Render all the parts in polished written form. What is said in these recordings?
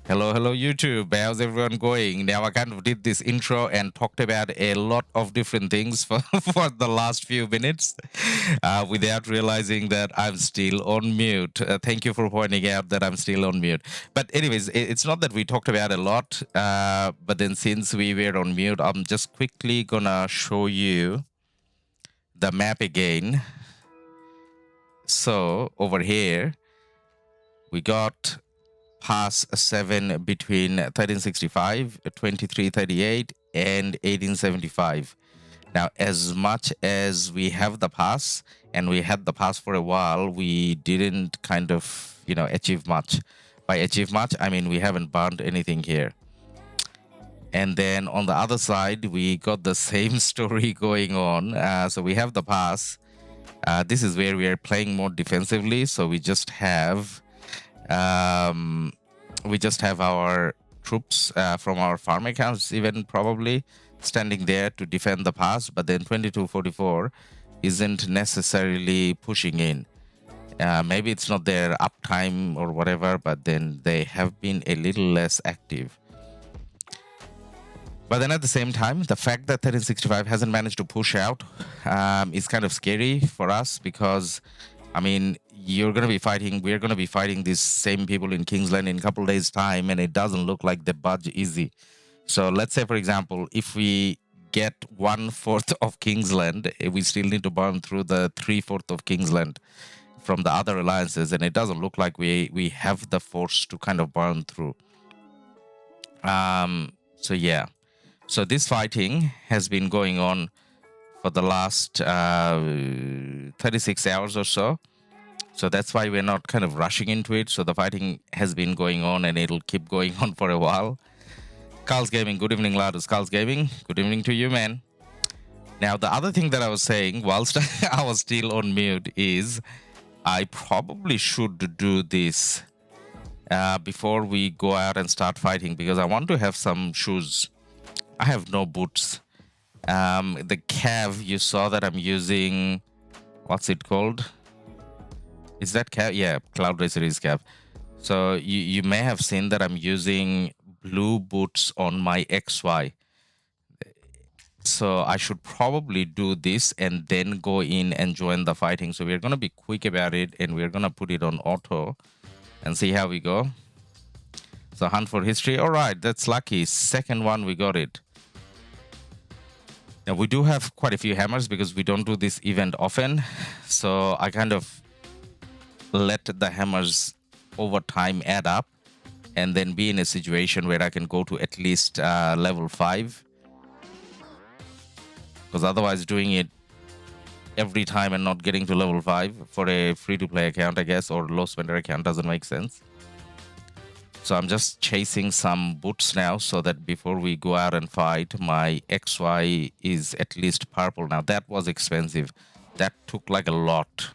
Hello, YouTube. How's everyone going? Now, I kind of did this intro and talked about a lot of different things for, for the last few minutes without realizing that I'm still on mute. Thank you for pointing out that I'm still on mute. But anyways, it's not that we talked about a lot, but then since we were on mute, I'm just quickly gonna show you the map again. So over here, we got pass 7 between 1365, 2338, and 1875. Now, as much as we have the pass, and we had the pass for a while, we didn't kind of, achieve much. By achieve much, I mean we haven't burned anything here. And then on the other side, we got the same story going on. So we have the pass. This is where we are playing more defensively. So we just have our troops from our farm accounts even probably standing there to defend the pass, but then 2244 isn't necessarily pushing in. Maybe it's not their uptime or whatever, but then they have been a little less active. But then at the same time, the fact that 1365 hasn't managed to push out is kind of scary for us because, I mean, we're going to be fighting these same people in Kingsland in a couple days' time, and it doesn't look like they budge easy. So let's say, for example, if we get 1/4 of Kingsland, we still need to burn through the 3/4 of Kingsland from the other alliances, and it doesn't look like we have the force to kind of burn through. So yeah. So this fighting has been going on for the last 36 hours or so. So that's why we're not kind of rushing into it. So the fighting has been going on and it'll keep going on for a while. Carl's Gaming, good evening, Ladus. Carl's Gaming, good evening to you, man. Now, the other thing that I was saying whilst I was still on mute is I probably should do this before we go out and start fighting because I want to have some shoes. I have no boots. The Cav, you saw that I'm using, what's it called? Is that Cav? Yeah, Cloud Racer is Cav. So you may have seen that I'm using blue boots on my XY. So I should probably do this and then go in and join the fighting. So we're going to be quick about it and we're going to put it on auto and see how we go. So hunt for history. All right, that's lucky. Second one, we got it. Now we do have quite a few hammers because we don't do this event often. So I kind of let the hammers over time add up and then be in a situation where I can go to at least level 5. Because otherwise doing it every time and not getting to level 5 for a free-to-play account, I guess, or low spender account doesn't make sense. So I'm just chasing some boots now so that before we go out and fight, my XY is at least purple. Now that was expensive. That took like a lot.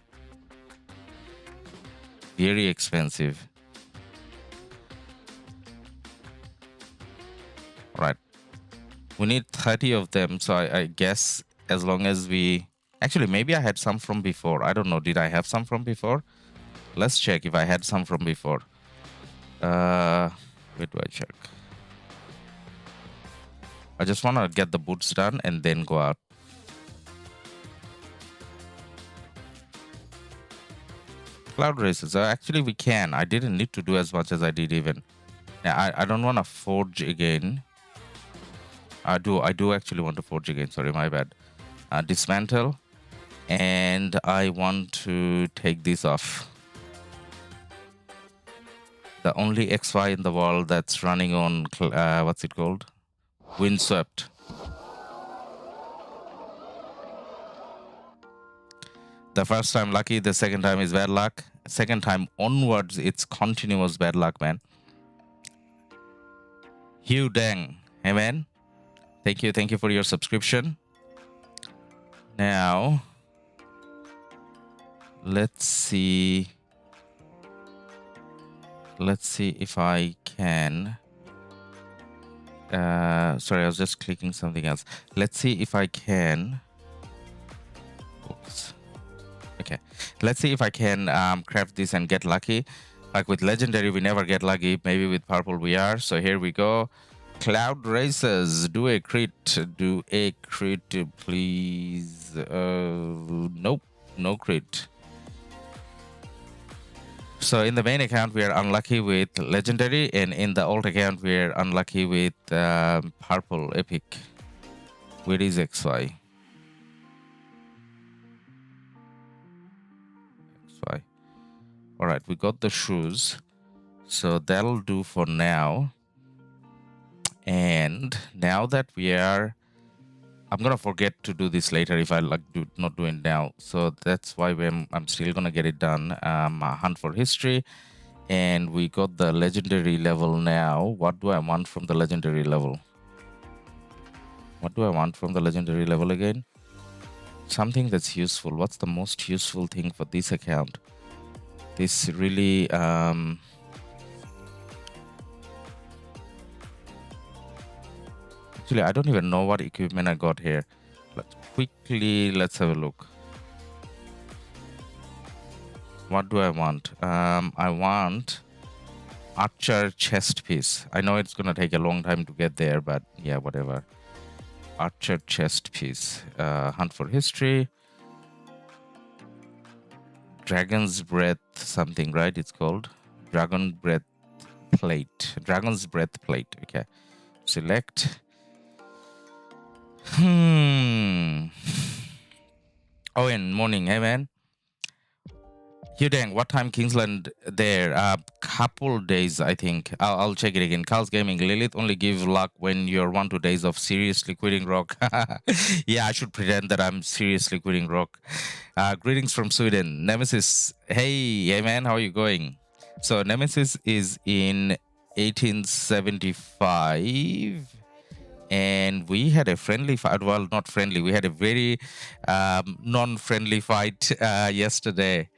Very expensive. All right. We need 30 of them. So I guess as long as we... Actually, maybe I had some from before. I don't know. Did I have some from before? Let's check if I had some from before. Where do I check? I just want to get the boots done and then go out. Cloud races. Actually, we can. I didn't need to do as much as I did even. Now, I don't want to forge again. I do actually want to forge again. Sorry, my bad. Dismantle. And I want to take this off. The only XY in the world that's running on, what's it called? Windswept. The first time lucky, the second time is bad luck. Second time onwards, it's continuous bad luck, man. Hugh Dang. Hey, man. Thank you for your subscription. Now, let's see if I can. Sorry, I was just clicking something else. Let's see if I can. Oops. Okay. Let's see if I can craft this and get lucky. Like with legendary, we never get lucky. Maybe with purple we are. So here we go. Cloud Racers, do a crit. Do a crit, please. Nope, no crit. So in the main account, we are unlucky with legendary, and in the alt account, we are unlucky with purple epic. Where is XY? XY. All right, we got the shoes. So that'll do for now. And now that we are, I'm gonna forget to do this later if I not do it now. So that's why I'm still gonna get it done. Hunt for history, and we got the legendary level now. What do I want from the legendary level? What do I want from the legendary level again? Something that's useful. What's the most useful thing for this account? This really actually, I don't even know what equipment I got here. Let's have a look. What do I want? I want archer chest piece. I know it's gonna take a long time to get there, but yeah, whatever. Archer chest piece. Hunt for history. Dragon's breath something, right? It's called dragon breath plate. Dragon's breath plate. Okay. Select. Oh, and morning, hey man. Dang, what time Kingsland there? Couple days, I think. I'll check it again. Carl's Gaming, Lilith only give luck when you're 1-2 days of seriously quitting RoK. Yeah, I should pretend that I'm seriously quitting RoK. Greetings from Sweden. Nemesis, hey man, how are you going? So Nemesis is in 1875. And we had a friendly fight. Well, not friendly. We had a very non-friendly fight yesterday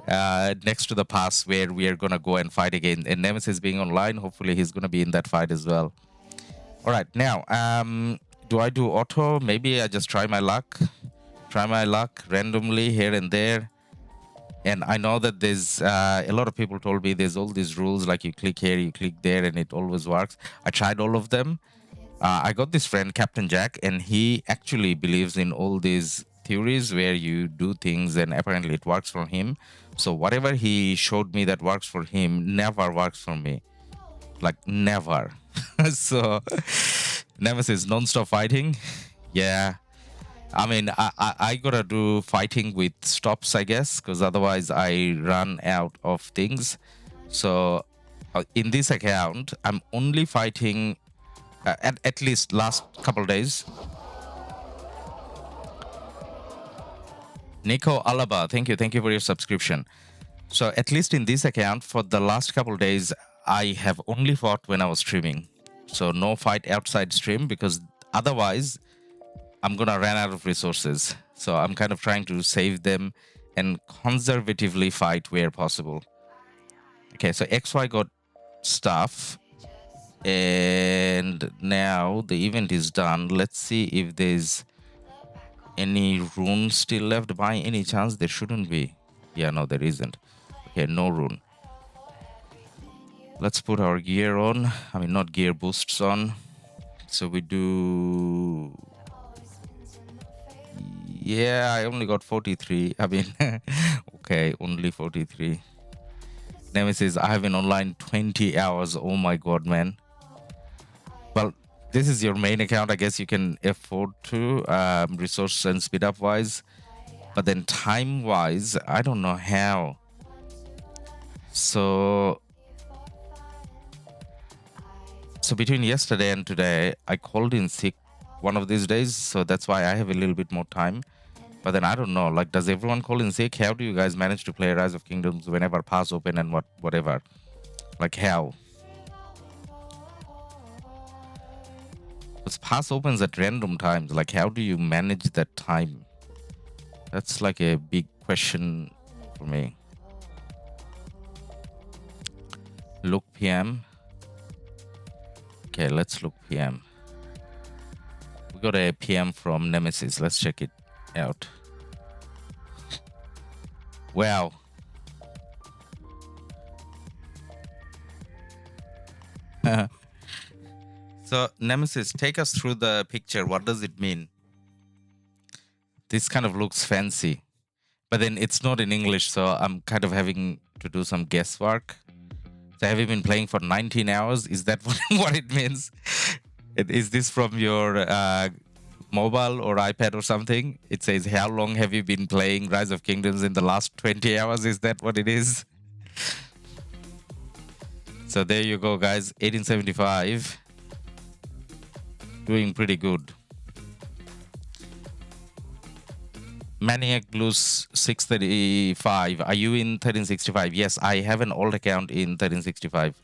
next to the pass where we are going to go and fight again. And Nemesis being online, hopefully he's going to be in that fight as well. All right. Now, do I do auto? Maybe I just try my luck. Try my luck randomly here and there. And I know that there's a lot of people told me there's all these rules, like you click here, you click there, and it always works. I tried all of them. I got this friend, Captain Jack, and he actually believes in all these theories where you do things and apparently it works for him. So whatever he showed me that works for him never works for me. Like, never. So, Nemesis, non-stop fighting. Yeah. I mean, I gotta do fighting with stops, I guess, because otherwise I run out of things. So, in this account, I'm only fighting... at least last couple days. Nico Alaba, thank you for your subscription. So at least in this account, for the last couple days, I have only fought when I was streaming. So no fight outside stream, because otherwise I'm gonna run out of resources. So I'm kind of trying to save them and conservatively fight where possible. Okay, so XY got stuff. And now the event is done. Let's see if there's any rune still left. By any chance, there shouldn't be. Yeah, no, there isn't. Okay, no rune. Let's put our gear on. I mean, not gear, boosts on. So we do... Yeah, I only got 43. I mean, okay, only 43. Nemesis, I have been online 20 hours. Oh my god, man. Well, this is your main account. I guess you can afford to, resource and speed up wise. But then time wise, I don't know how. So between yesterday and today, I called in sick one of these days. So that's why I have a little bit more time. But then I don't know, like, does everyone call in sick? How do you guys manage to play Rise of Kingdoms whenever pass open and whatever? Like, how? Because pass opens at random times. Like, how do you manage that time? That's like a big question for me. Look PM. Okay, let's look PM. We got a PM from Nemesis. Let's check it out. Wow. So, Nemesis, take us through the picture. What does it mean? This kind of looks fancy, but then it's not in English, so I'm kind of having to do some guesswork. So, have you been playing for 19 hours? Is that what it means? Is this from your mobile or iPad or something? It says, how long have you been playing Rise of Kingdoms in the last 20 hours? Is that what it is? So there you go, guys. 1875. Doing pretty good. Maniac Blues 635. Are you in 1365? Yes, I have an old account in 1365.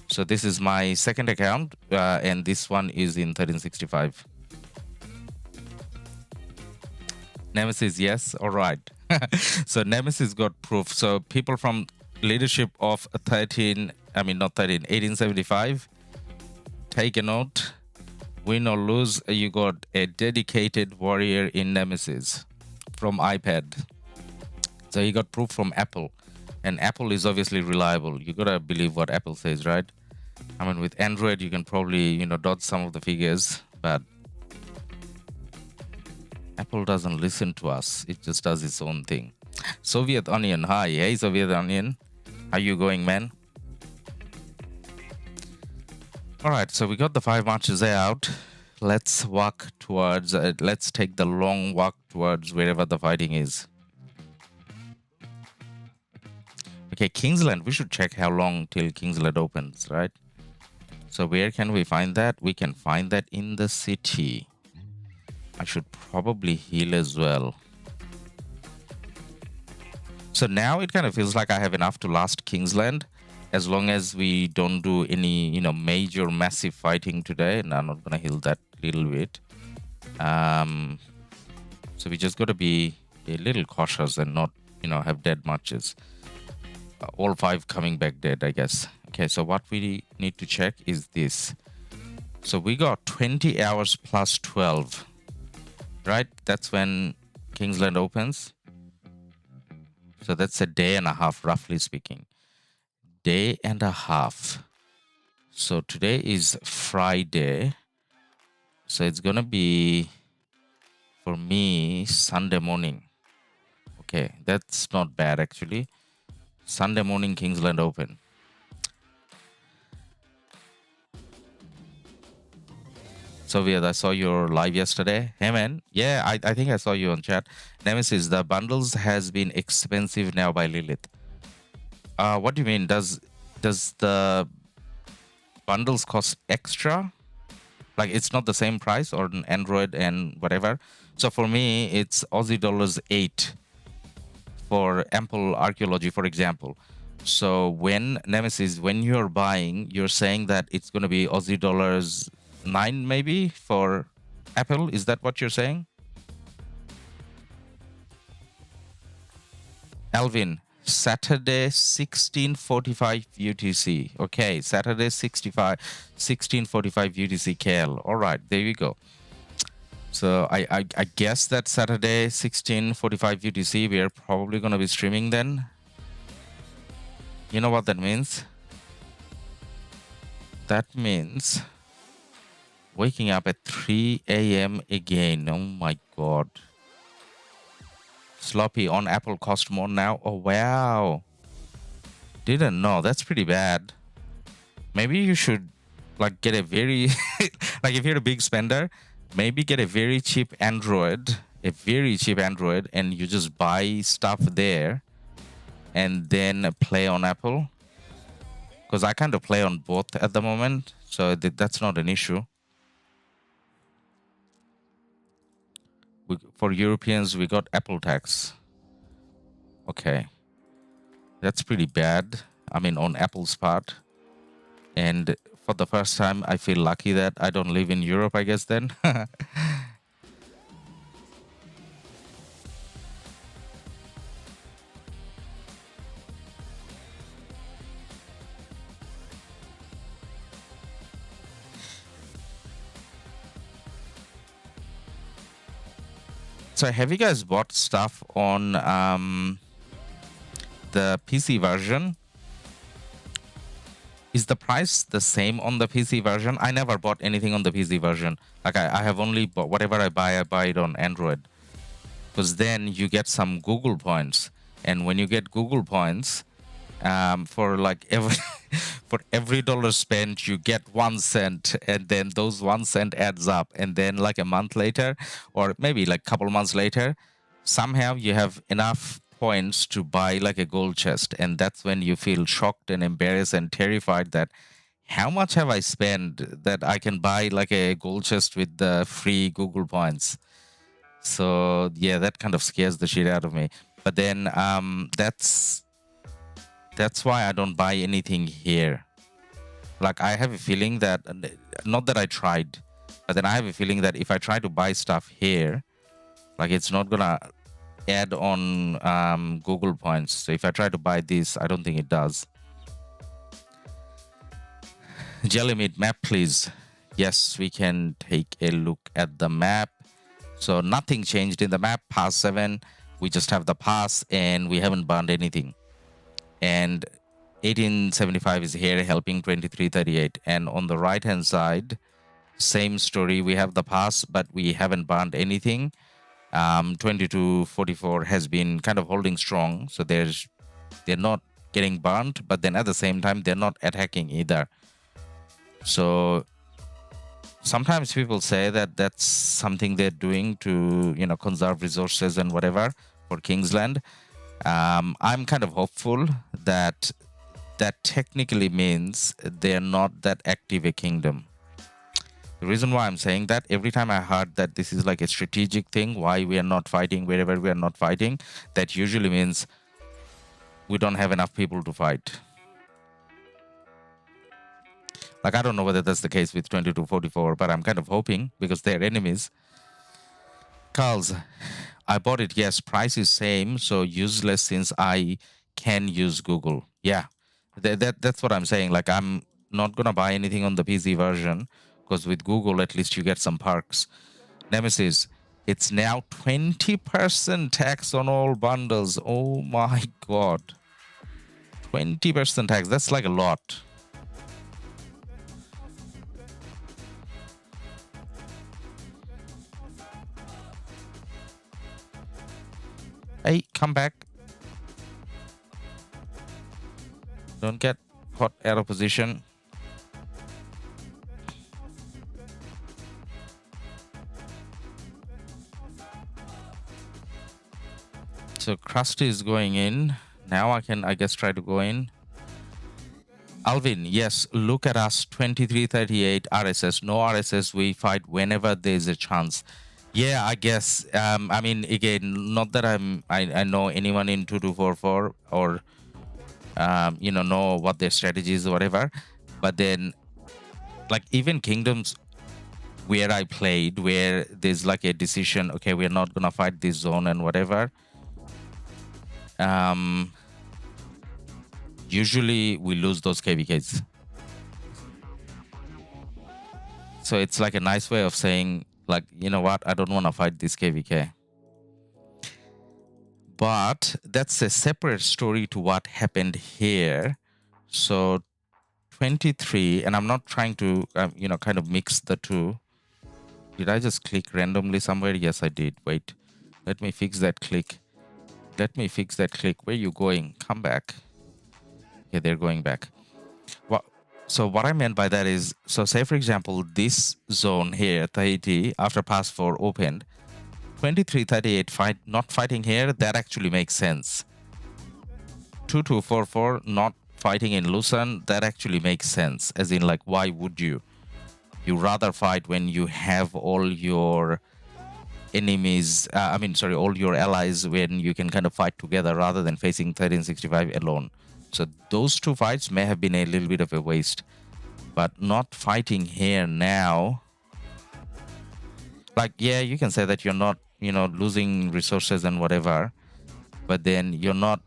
So this is my second account, and this one is in 1365. Nemesis, yes, all right. So Nemesis got proof. So people from leadership of 1875, take a note. Win or lose, you got a dedicated warrior in Nemesis from iPad. So you got proof from Apple, and Apple is obviously reliable. You gotta believe what Apple says, right? I mean, with Android, you can probably, dodge some of the figures, but Apple doesn't listen to us. It just does its own thing. Soviet Onion, hi. Hey, Soviet Onion. How you going, man? All right, so we got the 5 marches out. Let's walk towards, let's take the long walk towards wherever the fighting is. Okay, Kingsland. We should check how long till Kingsland opens, right? So where can we find that? We can find that in the city. I should probably heal as well. So now it kind of feels like I have enough to last Kingsland, as long as we don't do any, major massive fighting today. And I'm not gonna heal that little bit. So we just gotta be a little cautious and not, have dead marches. All 5 coming back dead, I guess. Okay, so what we need to check is this. So we got 20 hours plus 12, right? That's when Kingsland opens. So that's a day and a half, roughly speaking. Day and a half. So today is Friday. So it's gonna be, for me, Sunday morning. Okay, that's not bad actually. Sunday morning, Kingsland open. Soviet, I saw your live yesterday. Hey man, yeah, I think I saw you on chat. Nemesis, the bundles has been expensive now by Lilith. What do you mean? Does the bundles cost extra? Like it's not the same price on Android and whatever. So for me, it's Aussie dollars 8 for Ample Archaeology, for example. So when Nemesis, when you're buying, you're saying that it's going to be Aussie dollars 9 maybe for Apple. Is that what you're saying? Alvin, Saturday 16:45 UTC. Okay, Saturday 16:45 UTC KL. All right, there you go. So I guess that Saturday 16:45 UTC we are probably gonna be streaming then. You know what that means? That means waking up at 3 a.m. again. Oh my god. Sloppy on Apple cost more now. Oh wow. Didn't know. That's pretty bad. Maybe you should like get a very like if you're a big spender, maybe get a very cheap Android, and you just buy stuff there and then play on Apple. Because I kind of play on both at the moment, so that's not an issue. For Europeans, we got Apple tax. Okay. That's pretty bad. I mean, on Apple's part. And for the first time, I feel lucky that I don't live in Europe, I guess, then. So have you guys bought stuff on the PC version? Is the price the same on the PC version? I never bought anything on the PC version. Like I have only bought whatever I buy it on Android. Because then you get some Google points. And when you get Google points, for like every for every dollar spent, you get 1 cent, and then those 1 cent adds up. And then like a month later, or maybe like a couple months later, somehow you have enough points to buy like a gold chest, and that's when you feel shocked and embarrassed and terrified that how much have I spent that I can buy like a gold chest with the free Google points. So yeah, that kind of scares the shit out of me. But then that's why I don't buy anything here. Like I have a feeling that, not that I tried, but then I have a feeling that if I try to buy stuff here, like it's not gonna add on Google points. So if I try to buy this, I don't think it does. Jellymeat map, please. Yes, we can take a look at the map. So nothing changed in the map. Pass 7, we just have the pass and we haven't burned anything. And 1875 is here helping 2338. And on the right hand side, same story. We have the pass, but we haven't burned anything. 2244 has been kind of holding strong. So they're not getting burned, but then at the same time, they're not attacking either. So sometimes people say that that's something they're doing to, you know, conserve resources and whatever for Kingsland. I'm kind of hopeful that that technically means they're not that active a kingdom. The reason why I'm saying that, every time I heard that this is like a strategic thing, why we are not fighting wherever we are not fighting, that usually means we don't have enough people to fight. Like, I don't know whether that's the case with 2244, but I'm kind of hoping, because they're enemies. Carls, I bought it. Yes, price is same, so useless since I can use Google. Yeah, that's what I'm saying. Like, I'm not gonna buy anything on the PC version, because with Google, at least you get some perks. Nemesis, it's now 20% tax on all bundles. Oh my god. 20% tax, that's like a lot. Hey, come back. Don't get caught out of position. So Krusty is going in. Now I can, I guess, try to go in. Alvin, yes, look at us, 2338 RSS. No RSS, we fight whenever there's a chance. Yeah, I guess. I mean, again, not that I know anyone in 2244 or you know what their strategy is or whatever, but then, like, even kingdoms where I played, where there's like a decision, okay, we're not gonna fight this zone and whatever. Usually we lose those KvKs. So it's like a nice way of saying, like, you know what, I don't want to fight this KvK. But that's a separate story to what happened here. So 23, and I'm not trying to, you know, kind of mix the two. Did I just click randomly somewhere? Yes, I did. Wait, let me fix that click. Let me fix that click. Where are you going? Come back. Yeah, they're going back. Well, so what I meant by that is, so say for example, this zone here, Tahiti, after pass 4 opened, 2338 not fighting here, that actually makes sense. 2244 not fighting in Luzon, that actually makes sense. As in, like, why would you? You rather fight when you have all your enemies, all your allies, when you can kind of fight together rather than facing 1365 alone. So those two fights may have been a little bit of a waste, but not fighting here now. Like, yeah, you can say that you're not, you know, losing resources and whatever, but then you're not,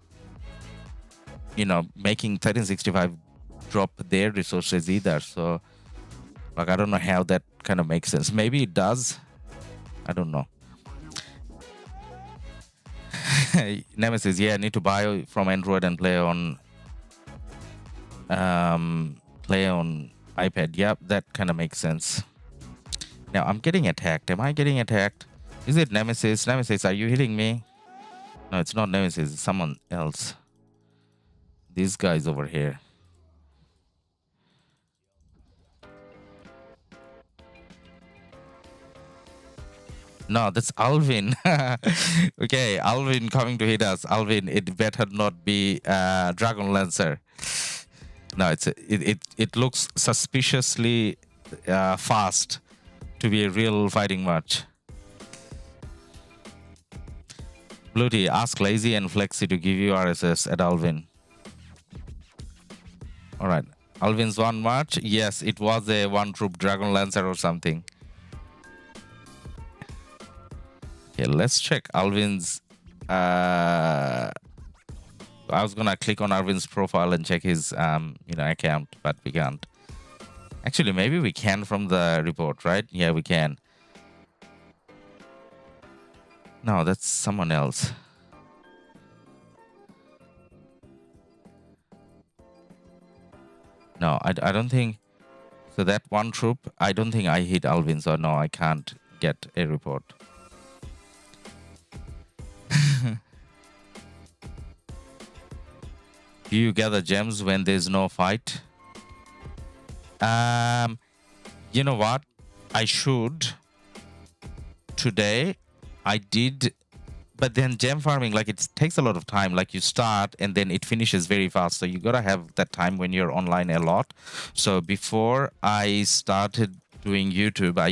you know, making 1365 drop their resources either. So, like, I don't know how that kind of makes sense. Maybe it does. I don't know. Nemesis, yeah, I need to buy from Android and play on play on iPad. Yep, that kind of makes sense. Now I'm getting attacked. Am I getting attacked? Is it Nemesis? Nemesis, are you hitting me? No, it's not Nemesis. It's someone else. These guys over here. No, that's Alvin. Okay, Alvin coming to hit us. Alvin, it better not be Dragon Lancer. No, it looks suspiciously fast to be a real fighting match. Bluety, ask Lazy and Flexi to give you RSS at Alvin. All right, Alvin's one match. Yes, it was a one-troop Dragon Lancer or something. Okay, let's check Alvin's. I was gonna click on Alvin's profile and check his account, but we can't. Actually, maybe we can from the report, right? Yeah, we can. No, that's someone else. No, I don't think. So that one troop, I don't think I hit Alvin, so no, I can't get a report. Do you gather gems when there's no fight? You know what? I should. Today, I did, but then gem farming, like, it takes a lot of time. Like, you start and then it finishes very fast. So you gotta have that time when you're online a lot. So before I started doing YouTube, I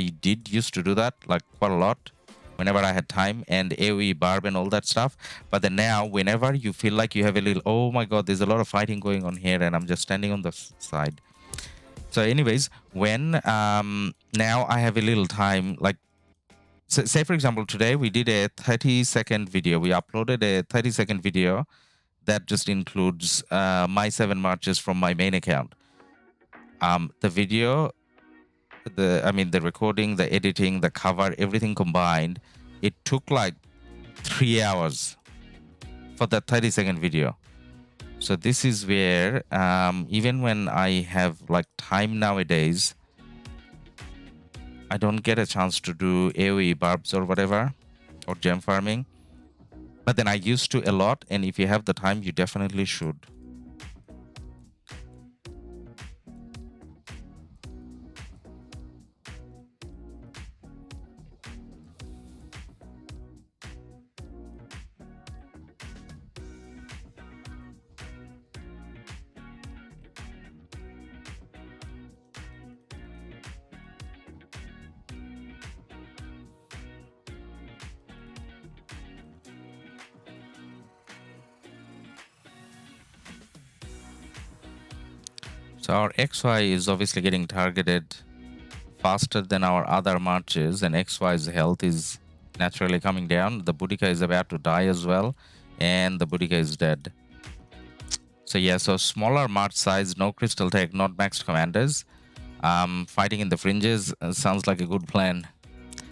used to do that like quite a lot whenever I had time, and AoE, Barb, and all that stuff. But then now, whenever you feel like you have a little, oh my god, there's a lot of fighting going on here, and I'm just standing on the side. So anyways, when now I have a little time, like, say for example, today we did a 30-second video. We uploaded a 30-second video that just includes my 7 marches from my main account. The video, the recording, the editing, the cover, everything combined, it took like 3 hours for that 30-second video. So this is where even when I have like time nowadays, I don't get a chance to do AoE barbs or whatever, or gem farming. But then I used to a lot, and if you have the time, you definitely should. So our XY is obviously getting targeted faster than our other marches, and XY's health is naturally coming down. The Boudica is about to die as well, and the Boudica is dead. So yeah, so smaller march size, no crystal tech, not maxed commanders. Fighting in the fringes sounds like a good plan.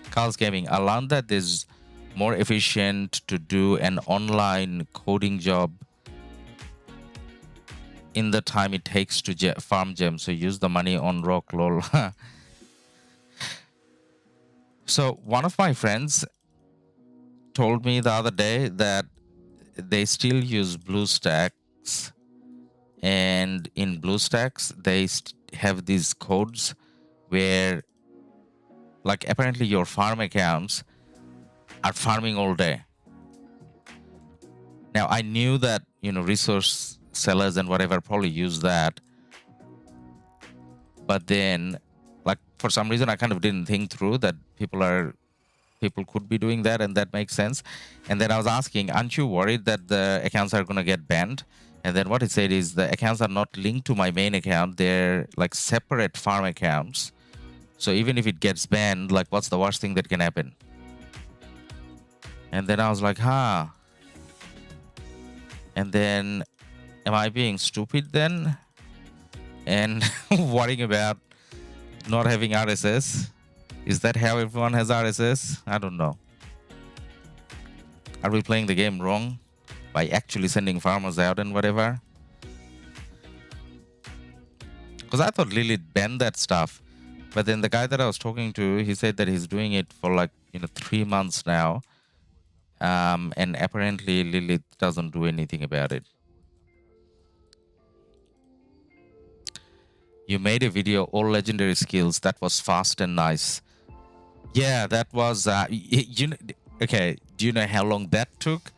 Carl's Gaming, I learned that there's more efficient to do an online coding job in the time it takes to farm gems, so use the money on RoK, lol. So one of my friends told me the other day that they still use BlueStacks, and in BlueStacks they have these codes where, like, apparently your farm accounts are farming all day. Now I knew that, resource sellers and whatever probably use that, but then, like, for some reason I kind of didn't think through that people could be doing that, and that makes sense. And then I was asking, aren't you worried that the accounts are gonna get banned? And then what it said is the accounts are not linked to my main account, they're like separate farm accounts. So even if it gets banned, like, what's the worst thing that can happen? And then I was like, and then, am I being stupid then and worrying about not having RSS? Is that how everyone has RSS? I don't know. Are we playing the game wrong by actually sending farmers out and whatever? Because Because I thought Lilith banned that stuff. But then the guy that I was talking to, he said that he's doing it for like, 3 months now. And apparently Lilith doesn't do anything about it. You made a video, all legendary skills. That was fast and nice. Yeah, that was, okay, do you know how long that took?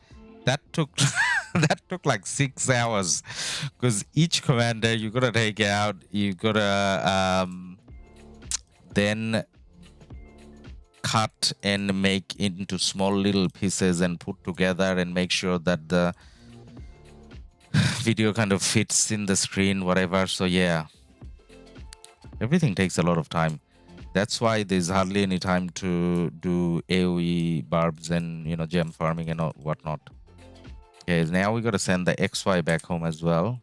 That took, that took like 6 hours. Because each commander you gotta take out, you gotta then cut and make into small little pieces and put together and make sure that the video kind of fits in the screen, whatever. So yeah, everything takes a lot of time. That's why there's hardly any time to do AoE barbs and gem farming and whatnot. Okay, now we gotta send the XY back home as well,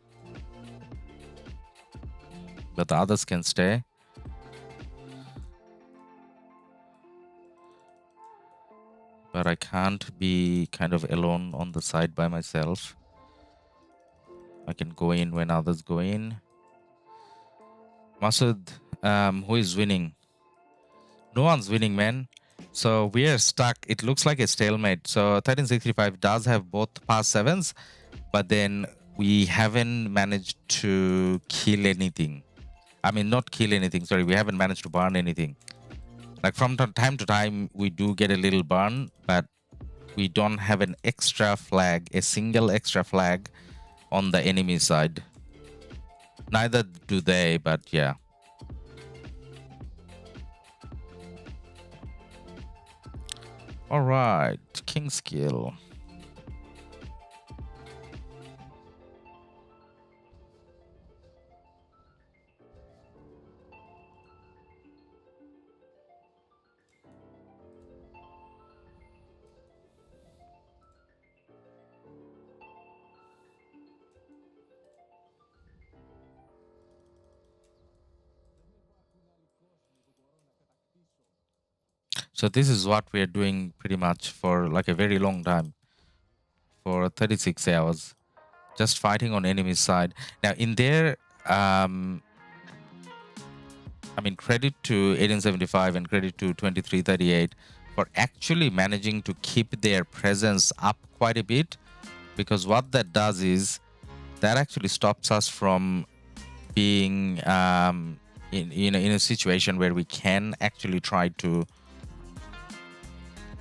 but the others can stay. But I can't be kind of alone on the side by myself. I can go in when others go in. Masood, who is winning? No one's winning, man. So we are stuck. It looks like a stalemate. So 1365 does have both pass 7s, but then we haven't managed to kill anything. I mean, not kill anything. Sorry, we haven't managed to burn anything. Like from time to time, we do get a little burn, but we don't have an extra flag, a single extra flag on the enemy side. Neither do they, but yeah. All right, King skill. So this is what we are doing pretty much for like a very long time, for 36 hours, just fighting on enemy side. Now in there, I mean, credit to 1875 and credit to 2338 for actually managing to keep their presence up quite a bit, because what that does is that actually stops us from being in a situation where we can actually try to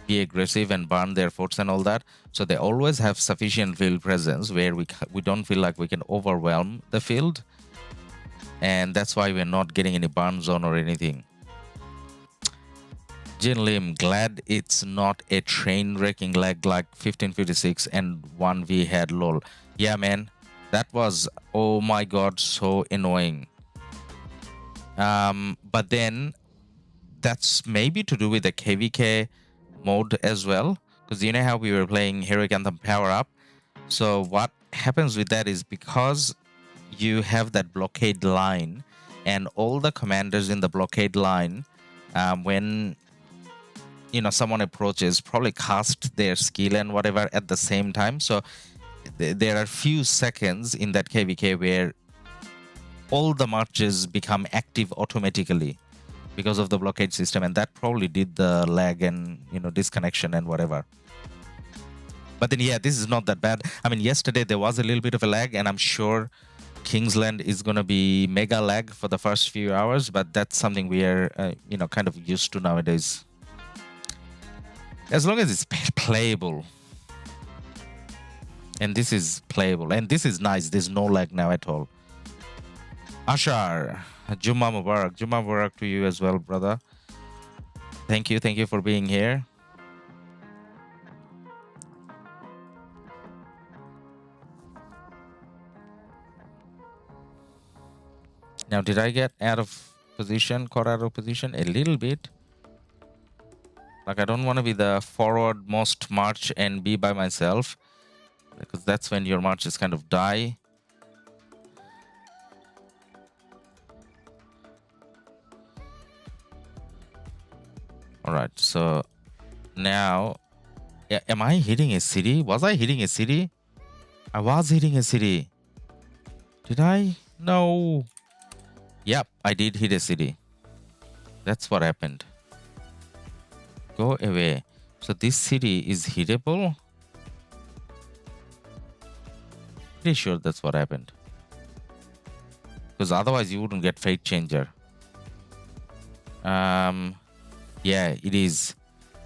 be aggressive and burn their forts and all that. So they always have sufficient field presence where we don't feel like we can overwhelm the field, and that's why we're not getting any burn zone or anything. Jin Lim, glad it's not a train wrecking lag like 1556 and 1v had lol. Yeah, man, that was, oh my god, so annoying. But then that's maybe to do with the KvK mode as well, because you know how we were playing Heroic Anthem power up. So what happens with that is, because you have that blockade line and all the commanders in the blockade line, when someone approaches, probably cast their skill and whatever at the same time. So there are few seconds in that KvK where all the marches become active automatically because of the blockade system, and that probably did the lag and disconnection and whatever. But then yeah, this is not that bad. I mean, yesterday there was a little bit of a lag, and I'm sure Kingsland is gonna be mega lag for the first few hours, but that's something we are kind of used to nowadays, as long as it's playable. And this is playable, and this is nice. There's no lag now at all. Ashar, Jumma Mubarak. Jumma Mubarak to you as well, brother. Thank you for being here. Now, did I get out of position, caught out of position? A little bit. Like, I don't want to be the forward-most march and be by myself, because that's when your marches kind of die. All right, so now, am I hitting a city? Was I hitting a city? I was hitting a city. Did I? No. Yep, I did hit a city. That's what happened. Go away. So this city is hittable. Pretty sure that's what happened. Because otherwise you wouldn't get Fate Changer. Yeah, it is.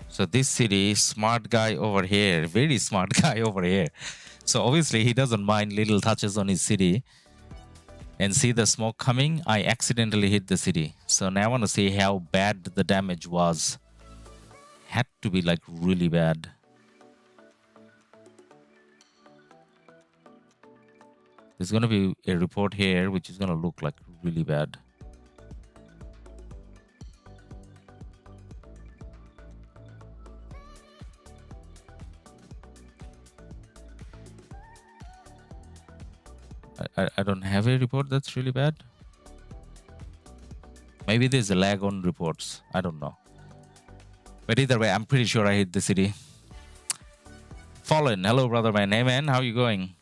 So this city, smart guy over here, very smart guy over here. So obviously he doesn't mind little touches on his city. And see the smoke coming? I accidentally hit the city. So now I want to see how bad the damage was. Had to be like really bad. There's going to be a report here which is going to look like really bad. I don't have a report that's really bad. Maybe there's a lag on reports. I don't know. But either way, I'm pretty sure I hit the city. Fallen, hello brother man. Hey man, how you going?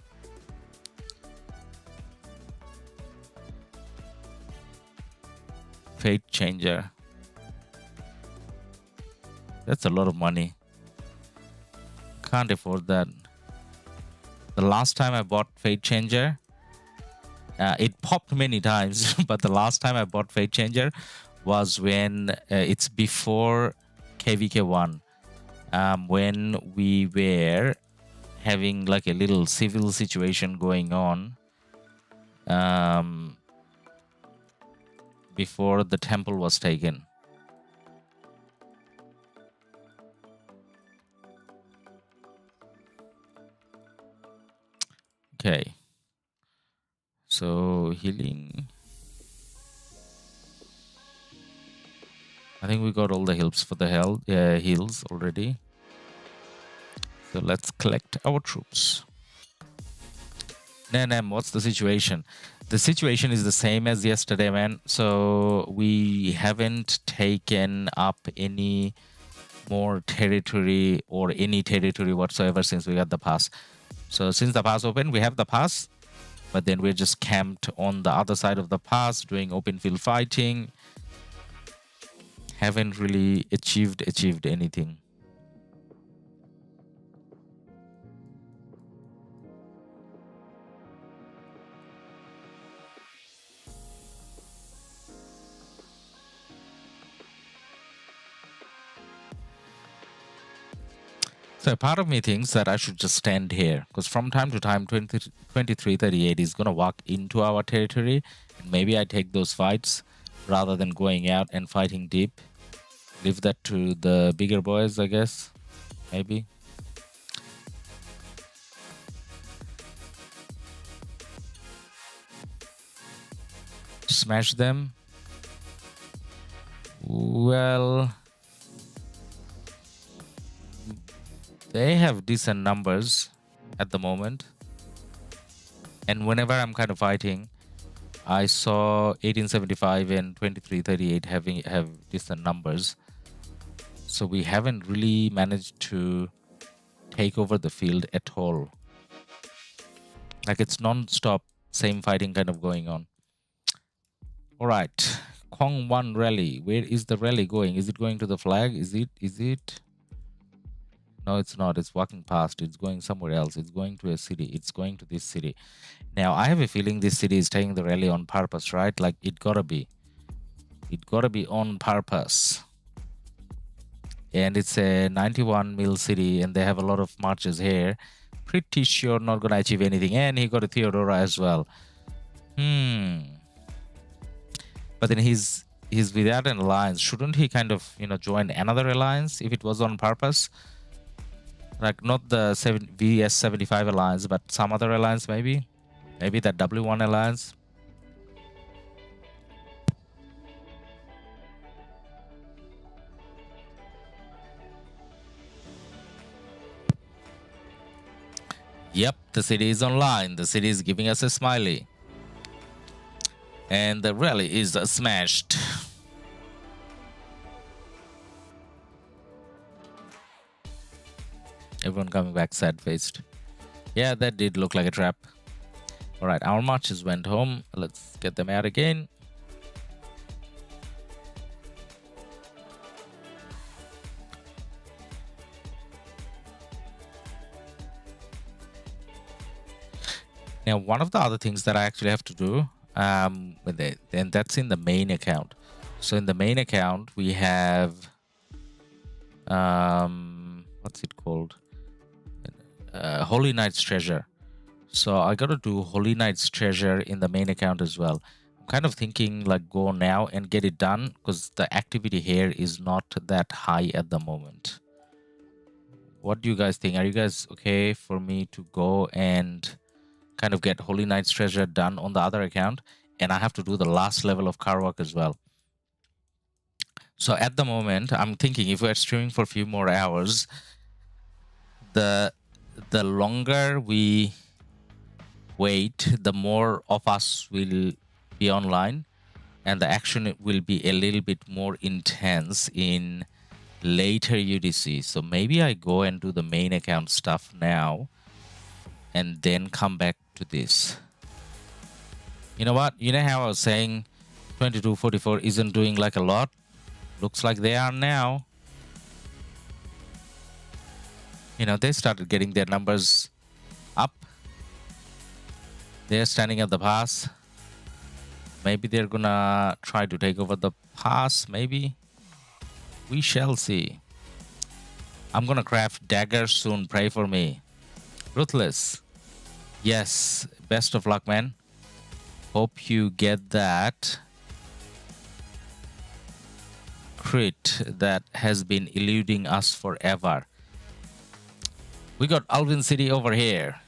Fate Changer. That's a lot of money. Can't afford that. The last time I bought Fate Changer, it popped many times, but the last time I bought Fate Changer was when it's before KvK 1, when we were having like a little civil situation going on before the temple was taken. Okay. So healing. I think we got all the heals for the heals already. So let's collect our troops. Nanem, what's the situation? The situation is the same as yesterday, man. So we haven't taken up any more territory or any territory whatsoever since we got the pass. So since the pass opened, we have the pass. But then we're just camped on the other side of the pass doing open field fighting. Haven't really achieved anything. So part of me thinks that I should just stand here, because from time to time 2338 is going to walk into our territory, and maybe I take those fights rather than going out and fighting deep. Leave that to the bigger boys, I guess. Maybe. Smash them. Well, they have decent numbers at the moment. And whenever I'm kind of fighting, I saw 1875 and 2338 have decent numbers. So we haven't really managed to take over the field at all. Like it's non-stop, same fighting kind of going on. All right, Kong 1 rally. Where is the rally going? Is it going to the flag? Is it? No, it's not. It's walking past. It's going somewhere else. It's going to a city. It's going to this city. Now, I have a feeling this city is taking the rally on purpose, right? Like, it gotta be. It gotta be on purpose. And it's a 91 mil city, and they have a lot of marches here. Pretty sure not gonna achieve anything. And he got a Theodora as well. But then he's without an alliance. Shouldn't he kind of, join another alliance if it was on purpose? Like not the VS75 alliance, but some other alliance maybe? Maybe that W1 alliance? Yep, the city is online. The city is giving us a smiley. And the rally is smashed. Everyone coming back sad-faced. Yeah, that did look like a trap. All right, our marches went home. Let's get them out again. Now, one of the other things that I actually have to do with it, and that's in the main account. So in the main account, we have what's it called? Holy Knight's Treasure. So I got to do Holy Knight's Treasure in the main account as well. I'm kind of thinking like go now and get it done because the activity here is not that high at the moment. What do you guys think? Are you guys okay for me to go and kind of get Holy Knight's Treasure done on the other account? And I have to do the last level of car work as well. So at the moment, I'm thinking if we're streaming for a few more hours, the longer we wait, the more of us will be online, and the action will be a little bit more intense in later UDC. So maybe I go and do the main account stuff now and then come back to this. You know what? You know how I was saying 2244 isn't doing like a lot? Looks like they are now. You know, they started getting their numbers up. They're standing at the pass. Maybe they're gonna try to take over the pass, maybe. We shall see. I'm gonna craft daggers soon, pray for me. Ruthless. Yes, best of luck, man. Hope you get that crit that has been eluding us forever. We got Alvin City over here.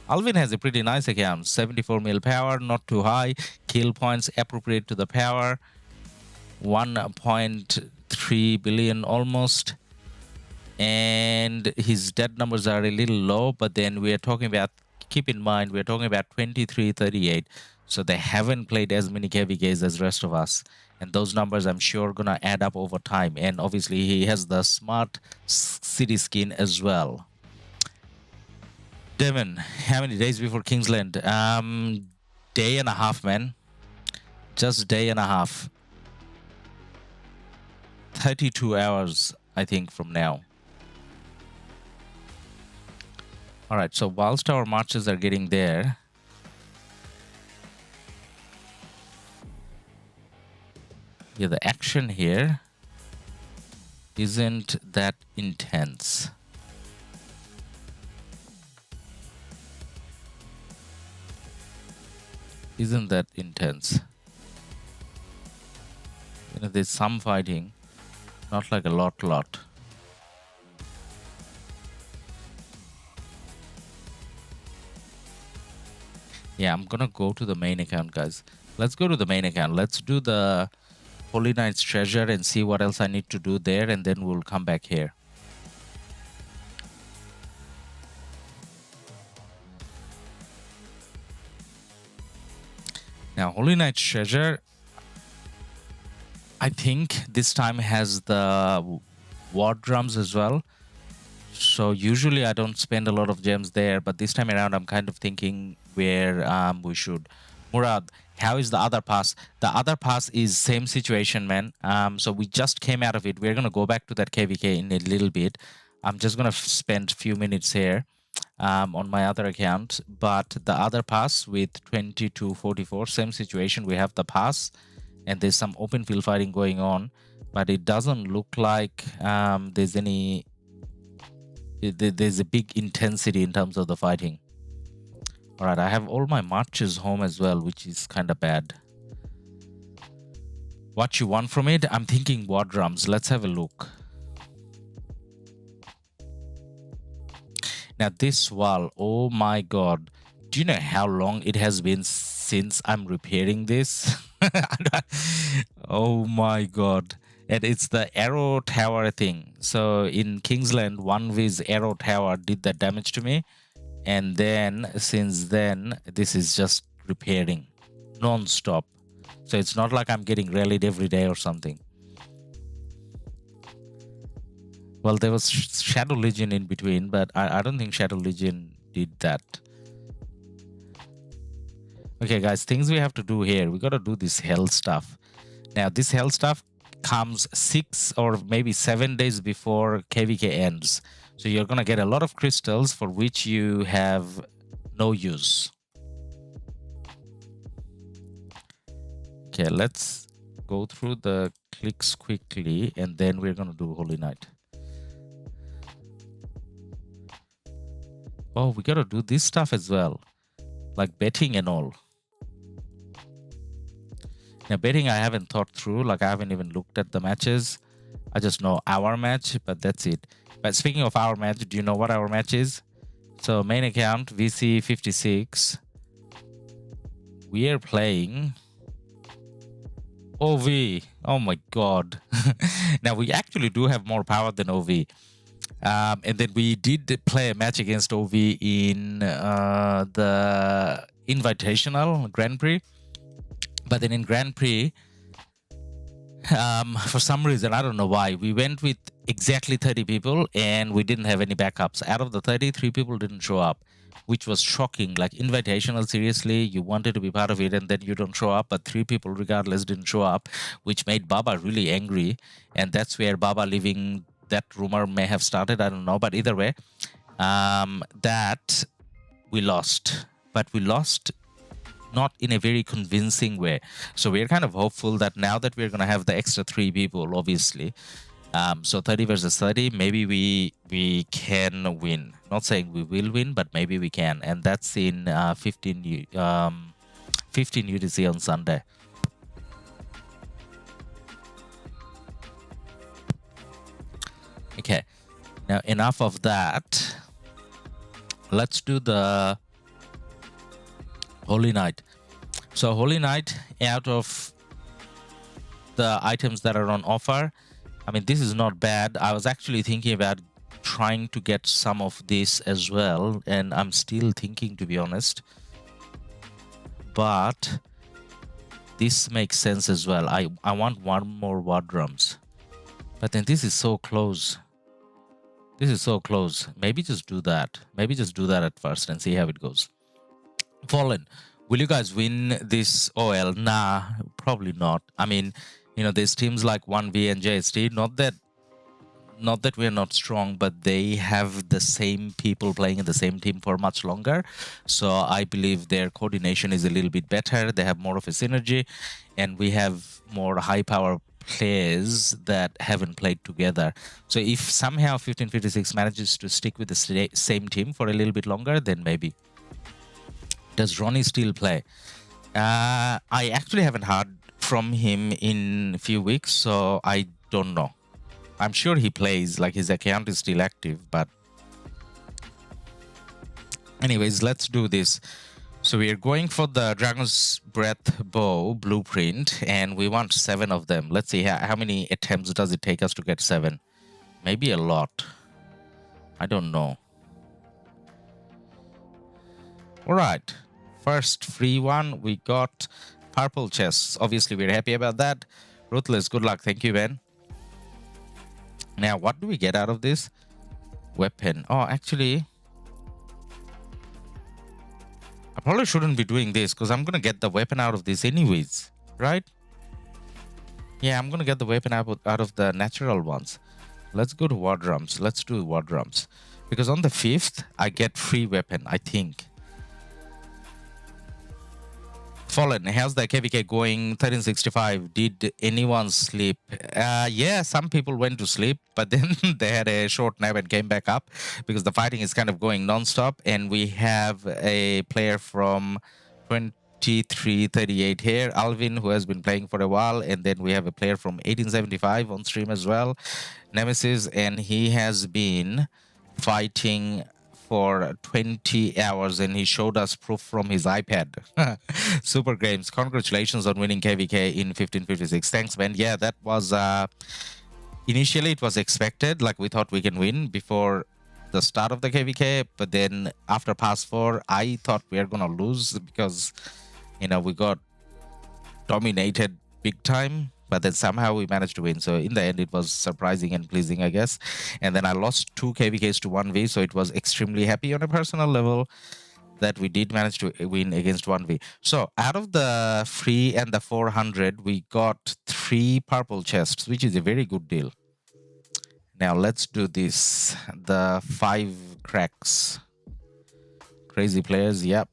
Alvin has a pretty nice account. 74 mil power, not too high. Kill points appropriate to the power. 1.3 billion almost. And his dead numbers are a little low, but then we are talking about, keep in mind, we're talking about 2338. So they haven't played as many KvKs as the rest of us. And those numbers, I'm sure, gonna add up over time. And obviously, he has the smart city skin as well. Devin, how many days before Kingsland? Day and a half, man. Just day and a half. 32 hours, I think, from now. All right, so whilst our marches are getting there, yeah, the action here isn't that intense. Isn't that intense? You know, there's some fighting, not like a lot. Yeah, I'm gonna go to the main account, guys. Let's go to the main account. Let's do the Holy Knight's Treasure and see what else I need to do there, and then we'll come back here. Now, Holy Knight's Treasure, I think this time has the war drums as well. So usually I don't spend a lot of gems there, but this time around I'm kind of thinking where we should. Murad, how is the other pass? The other pass is same situation, man. So we just came out of it. We're gonna go back to that KvK in a little bit. I'm just gonna spend a few minutes here on my other account, but the other pass with 2244, same situation. We have the pass and there's some open field fighting going on, but it doesn't look like there's any there's a big intensity in terms of the fighting. All right, I have all my marches home as well, which is kind of bad. What you want from it? I'm thinking war drums. Let's have a look. Now this wall, oh my god. Do you know how long it has been since I'm repairing this? Oh my god. And it's the arrow tower thing. So in Kingsland, 1v's arrow tower did that damage to me. And then since then, this is just repairing non-stop. So it's not like I'm getting rallied every day or something. Well, there was Shadow Legion in between, but I don't think Shadow Legion did that. Okay, guys, things we have to do here. We got to do this hell stuff. Now, this hell stuff comes 6 or maybe 7 days before KvK ends. So you're going to get a lot of crystals for which you have no use. Okay, let's go through the clicks quickly, and then we're gonna do Holy Night. Oh, we gotta do this stuff as well, like betting and all. Now, betting I haven't thought through, like I haven't even looked at the matches. I just know our match, but that's it. But speaking of our match, do you know what our match is? So main account, VC 56. We are playing OV. Oh my god. Now we actually do have more power than OV. And then we did play a match against OV in the Invitational Grand Prix. But then in Grand Prix, for some reason, I don't know why, we went with exactly 30 people and we didn't have any backups. Out of the 30, 3 people didn't show up, which was shocking. Like Invitational, seriously, you wanted to be part of it and then you don't show up, but 3 people regardless didn't show up, which made Baba really angry. And that's where Baba leaving, that rumor may have started, I don't know. But either way, that we lost. But we lost not in a very convincing way. So we're kind of hopeful that now that we're going to have the extra 3 people, obviously, so 30 versus 30, maybe we can win. Not saying we will win, but maybe we can. And that's in 15 UTC on Sunday. Okay, now enough of that. Let's do the Holy Night. So Holy Night, out of the items that are on offer, I mean, this is not bad. I was actually thinking about trying to get some of this as well, and I'm still thinking, to be honest. But this makes sense as well. I want 1 more war drums. But then this is so close. This is so close. Maybe just do that. Maybe just do that at first and see how it goes. Fallen, will you guys win this OL? Nah, probably not. I mean, you know, there's teams like 1V and JST. Not that we're not strong, but they have the same people playing in the same team for much longer. So I believe their coordination is a little bit better. They have more of a synergy, and we have more high power players that haven't played together. So if somehow 1556 manages to stick with the same team for a little bit longer, then maybe. Does Ronnie still play? I actually haven't heard from him in a few weeks, so I don't know. I'm sure he plays, like his account is still active, but anyways, let's do this. So we are going for the Dragon's Breath bow blueprint, and we want 7 of them. Let's see how many attempts does it take us to get 7. Maybe a lot. I don't know. All right. First free one, we got purple chests. Obviously, we're happy about that. Ruthless, good luck. Thank you, Ben. Now, what do we get out of this? Weapon. Oh, actually, I probably shouldn't be doing this because I'm going to get the weapon out of this anyways, right? Yeah, I'm going to get the weapon out of the natural ones. Let's go to war drums. Let's do war drums. Because on the 5th, I get free weapon, I think. Fallen, how's the KvK going? 1365. Did anyone sleep? Yeah, some people went to sleep, but then they had a short nap and came back up because the fighting is kind of going non-stop. And we have a player from 2338 here, Alvin, who has been playing for a while. And then we have a player from 1875 on stream as well, Nemesis, and he has been fighting for 20 hours, and he showed us proof from his iPad. Super games. Congratulations on winning KvK in 1556. Thanks, man. Yeah, that was initially it was expected. Like, we thought we can win before the start of the KvK, but then after pass 4, I thought we are gonna lose because, you know, we got dominated big time. But then somehow we managed to win. So in the end, it was surprising and pleasing, I guess. And then I lost 2 KvKs to 1v. So it was extremely happy on a personal level that we did manage to win against 1v. So out of the free and the 400, we got 3 purple chests, which is a very good deal. Now let's do this. The 5 cracks. Crazy players, yep.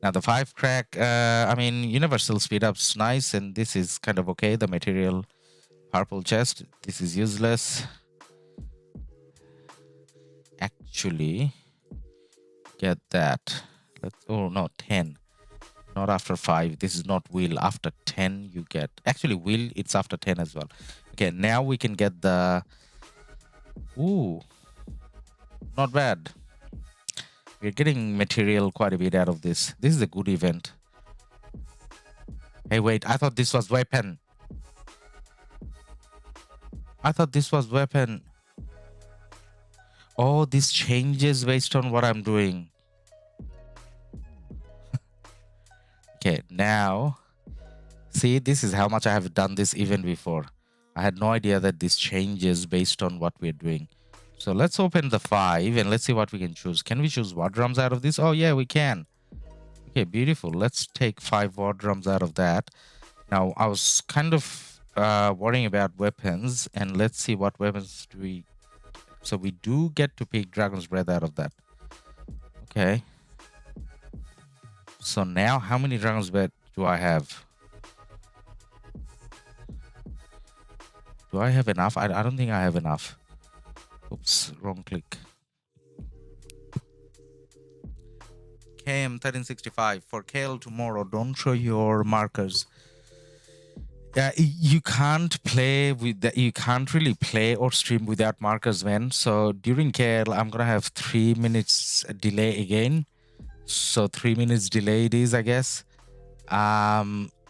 Now the 5 crack, I mean, universal speed up's nice, and this is kind of okay. The material purple chest, this is useless. Actually, get that. Let's, oh no, 10. Not after 5. This is not wheel. After 10, you get, actually wheel, it's after 10 as well. Okay, now we can get the, ooh, not bad. We're getting material quite a bit out of this. This is a good event. Hey, wait, I thought this was weapon. I thought this was weapon. Oh, this changes based on what I'm doing. Okay, now, see, this is how much I have done this event before. I had no idea that this changes based on what we're doing. So let's open the 5 and let's see what we can choose. Can we choose war drums out of this? Oh yeah, we can. Okay, beautiful. Let's take 5 war drums out of that. Now, I was kind of worrying about weapons, and let's see what weapons do we... So we do get to pick Dragon's Breath out of that. Okay. So now, how many Dragon's Breath do I have? Do I have enough? I don't think I have enough. Oops, wrong click. KM1365 for KL tomorrow. Don't show your markers. You can't play with that. You can't really play or stream without markers, man. So during KL, I'm gonna have 3 minutes delay again. So 3 minutes delay it is, I guess.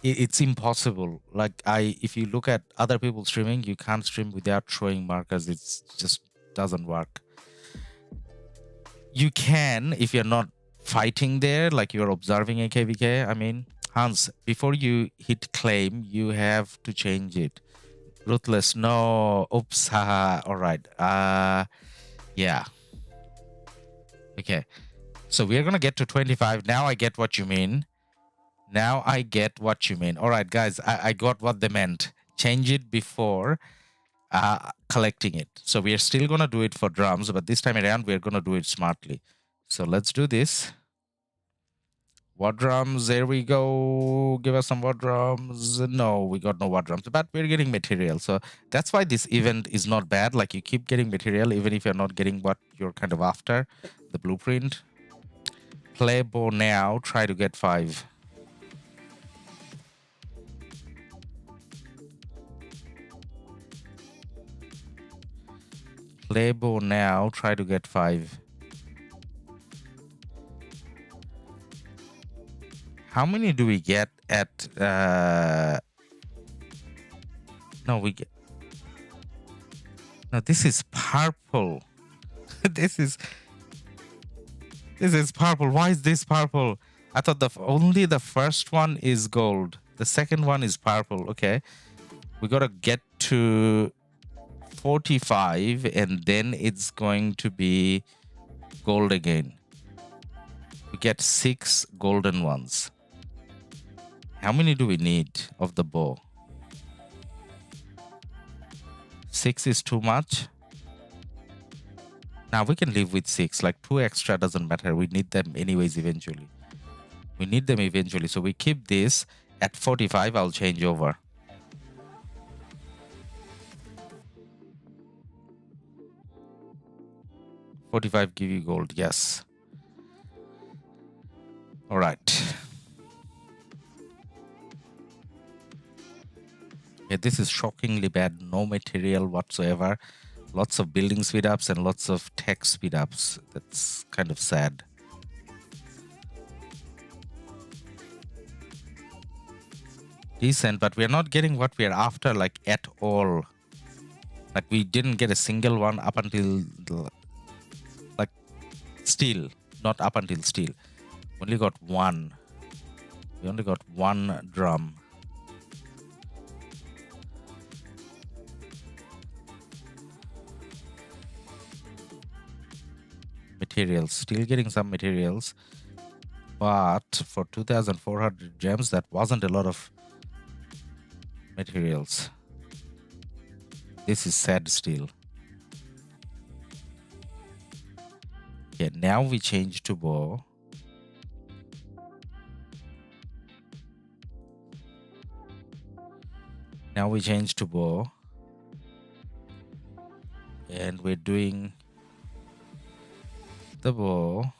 It's impossible. Like if you look at other people streaming, you can't stream without showing markers. It's just doesn't work. You can if you're not fighting there, like you're observing a KvK. I mean, Hans, before you hit claim, you have to change it. Ruthless, no. Oops, haha. All right. Yeah. Okay. So we're gonna get to 25. Now I get what you mean. Now I get what you mean. All right, guys, I got what they meant. Change it before collecting it. So we are still gonna do it for drums, but this time around we're gonna do it smartly. So let's do this. War drums, there we go. Give us some war drums. No, we got no war drums, but we're getting material. So that's why this event is not bad. Like you keep getting material, even if you're not getting what you're kind of after, the blueprint. Play bow now, try to get 5. Play bow now, try to get 5. How many do we get at no, we get, no, this is purple. this is purple. Why is this purple? I thought only the first one is gold. The second one is purple. Okay, we gotta get to 45 and then it's going to be gold again. We get 6 golden ones. How many do we need of the bow? 6 is too much. Now we can live with 6. Like 2 extra doesn't matter. We need them anyways eventually. We need them eventually. So we keep this at 45. I'll change over. $45 give you gold. Yes. All right. Yeah, this is shockingly bad. No material whatsoever. Lots of building speed ups and lots of tech speed ups. That's kind of sad. Decent, but we're not getting what we're after, like, at all. Like, we didn't get a single one up until like steel, not up until steel. Only got 1. We only got 1 drum. Materials, still getting some materials, but for 2,400 gems, that wasn't a lot of materials. This is sad still. Yeah, now we change to bow. Now we change to bow. And we're doing the bow.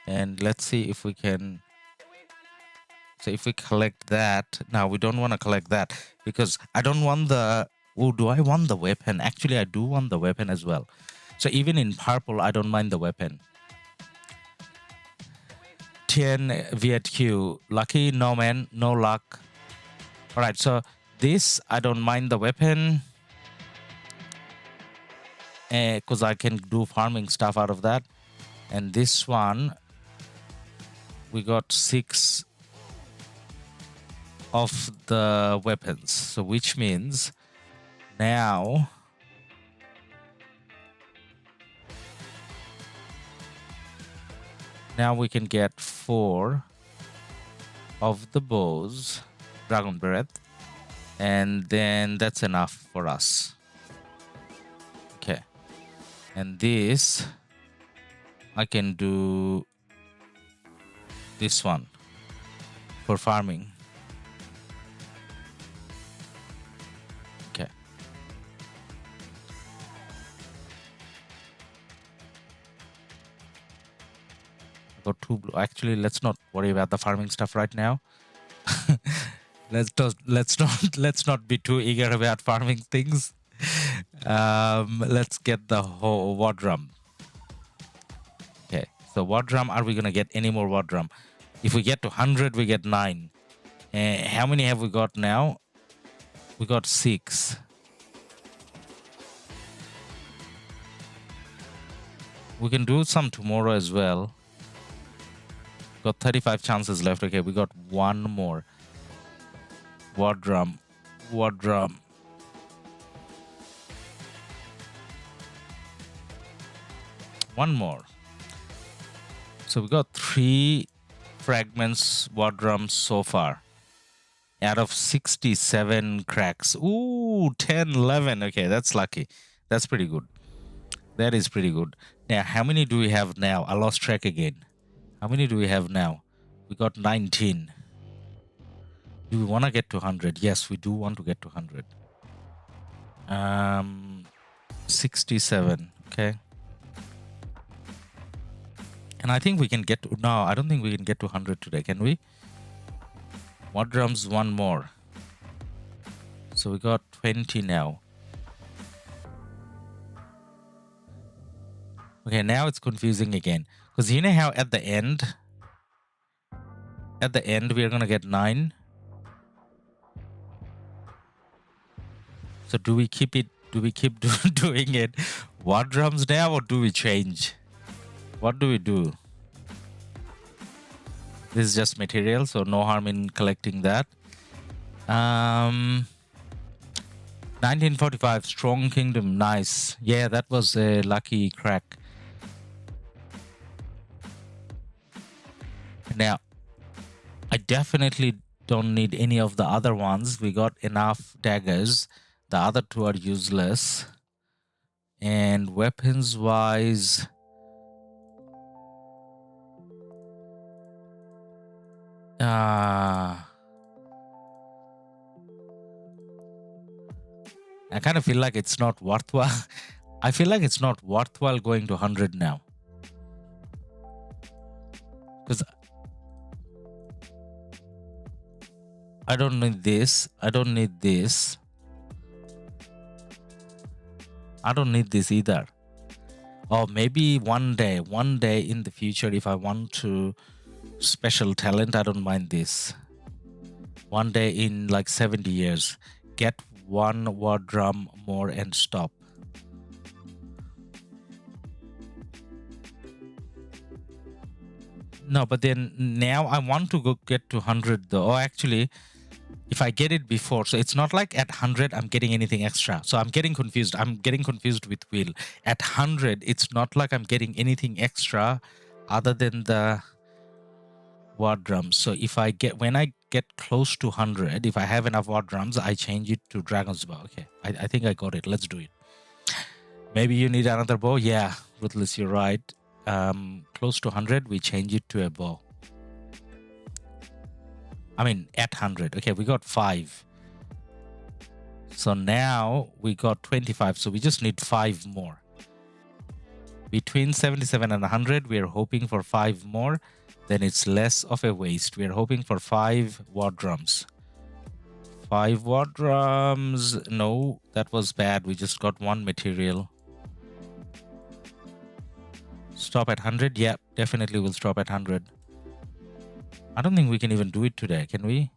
And let's see if we can. So if we collect that, now we don't want to collect that because I don't want the, oh, do I want the weapon? Actually, I do want the weapon as well. So even in purple, I don't mind the weapon. 10 VHQ, lucky, no man, no luck. All right, so this, I don't mind the weapon because I can do farming stuff out of that. And this one, we got 6 of the weapons, so which means now we can get 4 of the bows, dragon breath, and then that's enough for us. Okay, and this I can do this one for farming. Got 2 blue. Actually, let's not worry about the farming stuff right now. let's not be too eager about farming things. Let's get the whole war drum. Okay, so war drum, are we gonna get any more war drum? If we get to 100, we get 9. How many have we got now? We got 6. We can do some tomorrow as well. Got 35 chances left. Okay, we got 1 more. War drum. War drum. One more. So we got 3 fragments war drums so far. Out of 67 cracks. Ooh, 10, 11. Okay, that's lucky. That's pretty good. That is pretty good. Now, how many do we have now? I lost track again. How many do we have now? We got 19. Do we want to get to 100? Yes, we do want to get to 100. 67. Okay. And I think we can get to, no, I don't think we can get to 100 today, can we? War drums, 1 more. So we got 20 now. Okay, now it's confusing again. Because you know how at the end we're gonna get 9. So do we keep it? Do we keep doing it? War drums now, or do we change? What do we do? This is just material, so no harm in collecting that. 1945 Strong Kingdom, nice. Yeah, that was a lucky crack. Now, I definitely don't need any of the other ones. We got enough daggers. The other 2 are useless. And weapons wise, I kind of feel like it's not worthwhile. I feel like it's not worthwhile going to 100 now. Because I don't need this. I don't need this. I don't need this either. Or maybe one day in the future, if I want to special talent, I don't mind this. One day in like 70 years, get 1 war drum more and stop. No, but then now I want to go get to 100 though. Oh, actually, if I get it before, so it's not like at 100 I'm getting anything extra. So I'm getting confused. I'm getting confused with Will. At 100, it's not like I'm getting anything extra other than the war drums. So if I get, when I get close to 100, if I have enough war drums, I change it to Dragon's Bow. Okay, I think I got it. Let's do it. Maybe you need another bow. Yeah, Ruthless, you're right. Close to 100, we change it to a bow. I mean, at 100. Okay, we got 5. So now we got 25. So we just need 5 more. Between 77 and 100, we are hoping for 5 more. Then it's less of a waste. We are hoping for 5 war drums. 5 war drums. No, that was bad. We just got 1 material. Stop at 100? Yeah, definitely we'll stop at 100. I don't think we can even do it today, can we?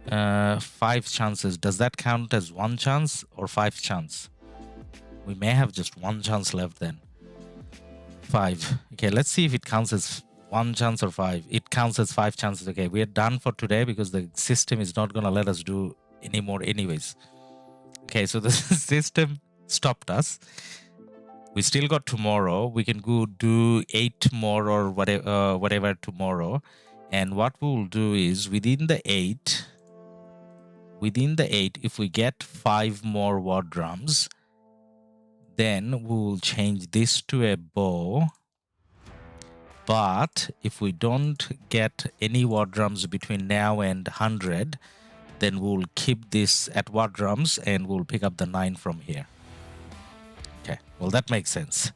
5 chances. Does that count as 1 chance or 5 chance? We may have just 1 chance left then. 5. Okay, let's see if it counts as 1 chance or 5. It counts as 5 chances. Okay, we are done for today because the system is not going to let us do any more anyways. Okay, so the system stopped us. We still got tomorrow. We can go do 8 more or whatever tomorrow. And what we will do is within the 8, if we get 5 more war drums, then we will change this to a bow. But if we don't get any war drums between now and 100, then we'll keep this at war drums and we'll pick up the 9 from here. Okay, well, that makes sense.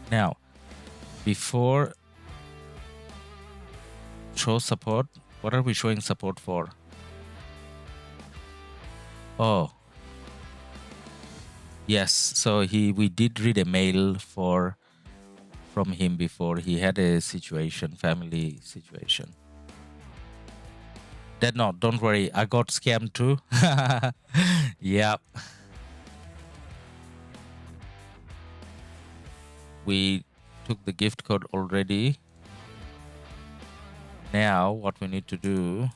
Now, before show support, what are we showing support for? Oh, yes. So we did read a mail from him before. He had a situation, family situation. No, don't worry. I got scammed too. Yep. We took the gift code already. Now what we need to do.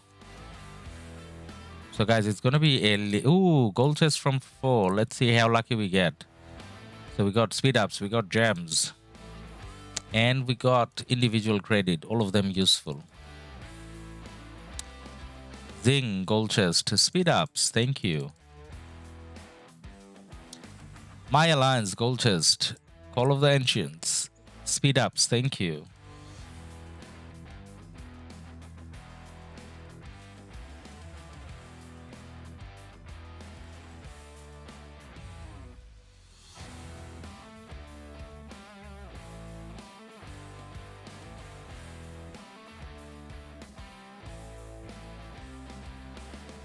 So guys, it's gonna be a gold chest from 4. Let's see how lucky we get. So we got speed ups, we got gems, and we got individual credit. All of them useful. Zing, gold chest, speed ups. Thank you. My Alliance, gold chest. Call of the Ancients, speed ups. Thank you.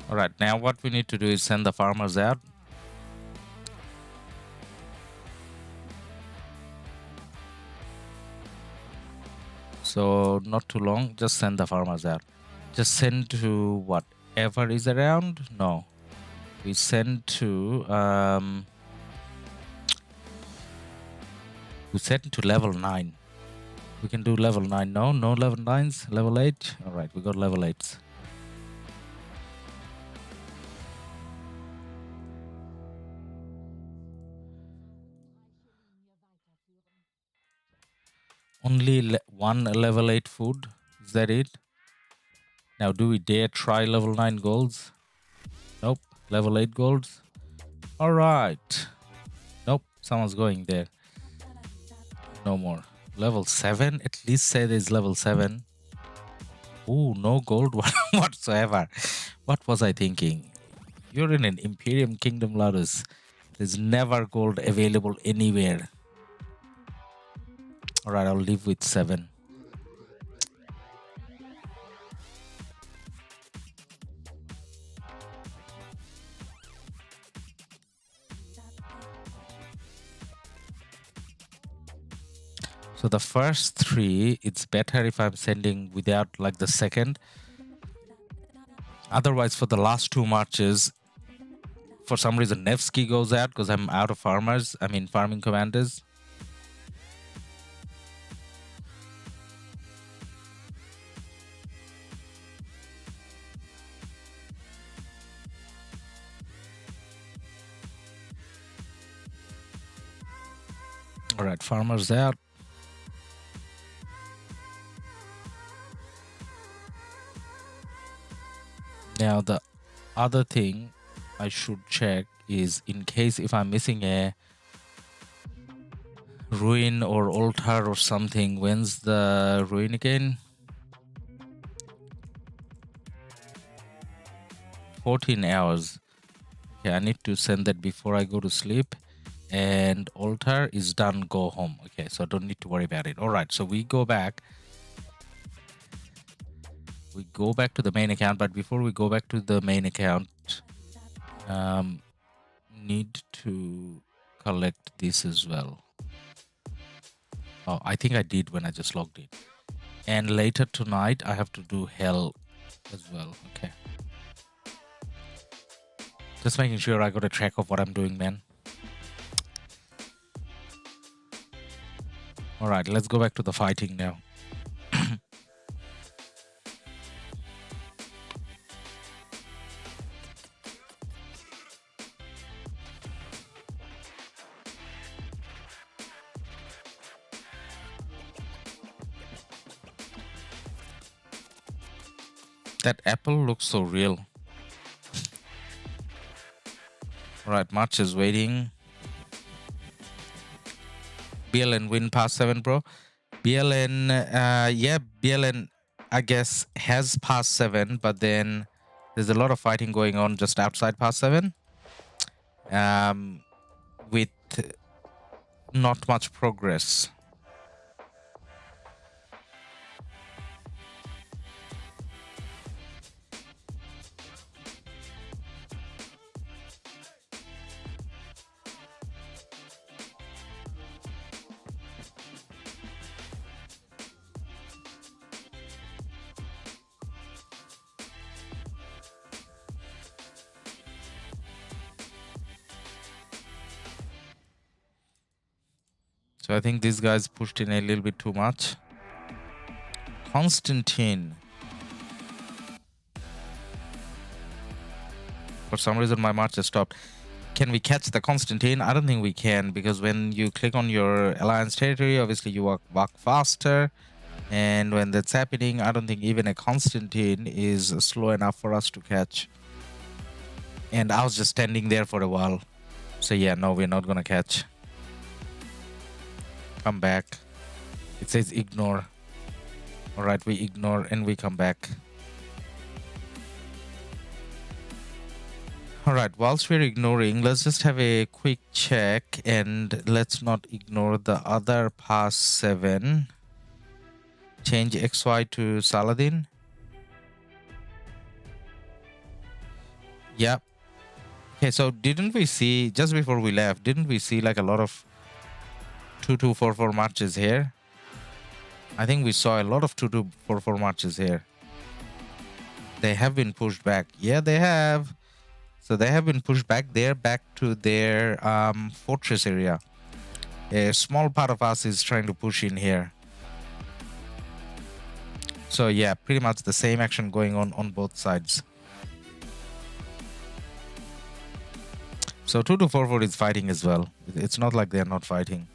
All right, now what we need to do is send the farmers out. So not too long, just send the farmers out. Just send to whatever is around. No, we send to level 9. We can do level 9. No level 9s, level 8. All right, we got level 8s. Only 1 level 8 food. Is that it? Now, do we dare try level 9 golds? Nope. Level 8 golds. All right. Nope. Someone's going there. No more. Level 7? At least say there's level 7. Ooh, no gold whatsoever. What was I thinking? You're in an Imperium Kingdom, LADUS. There's never gold available anywhere. All right, I'll leave with 7. So the first 3, it's better if I'm sending without like the second. Otherwise, for the last 2 marches, for some reason, Nevsky goes out because I'm out of farmers. I mean, farming commanders. All right, farmers out. Now the other thing I should check is in case if I'm missing a ruin or altar or something. When's the ruin again? 14 hours. Okay, I need to send that before I go to sleep. And altar is done, go home. Okay, so don't need to worry about it. All right, so we go back. We go back to the main account, but before we go back to the main account, need to collect this as well. Oh, I think I did when I just logged in. And later tonight, I have to do hell as well. Okay. Just making sure I got a track of what I'm doing, man. All right, let's go back to the fighting now. That apple looks so real. All right, March is waiting. BLN win past 7, bro. BLN, yeah, BLN, I guess, has past 7, but then there's a lot of fighting going on just outside past 7. With not much progress. So I think these guys pushed in a little bit too much. Constantine. For some reason, my march has stopped. Can we catch the Constantine? I don't think we can, because when you click on your alliance territory, obviously you walk faster. And when that's happening, I don't think even a Constantine is slow enough for us to catch. And I was just standing there for a while. So yeah, no, we're not gonna catch. Come back. It says ignore. All right, we ignore and we come back. All right, whilst we're ignoring, let's just have a quick check, and let's not ignore the other past 7. Change XY to Saladin. Yep. Okay, so didn't we see, just before we left, didn't we see like a lot of 2244 marches here? I think we saw a lot of 2244 marches here. They have been pushed back. Yeah, they have. So they have been pushed back there, back to their fortress area. A small part of us is trying to push in here. So yeah, pretty much the same action going on both sides. So 2244 is fighting as well. It's not like they're not fighting.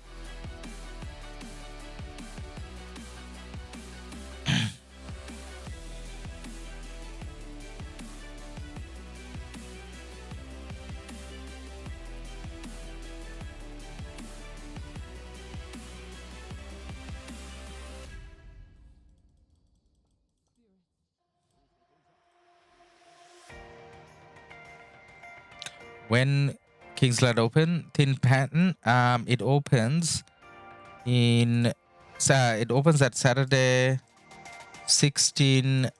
When Kingsland open, Thin Pattern, it opens at Saturday 16:45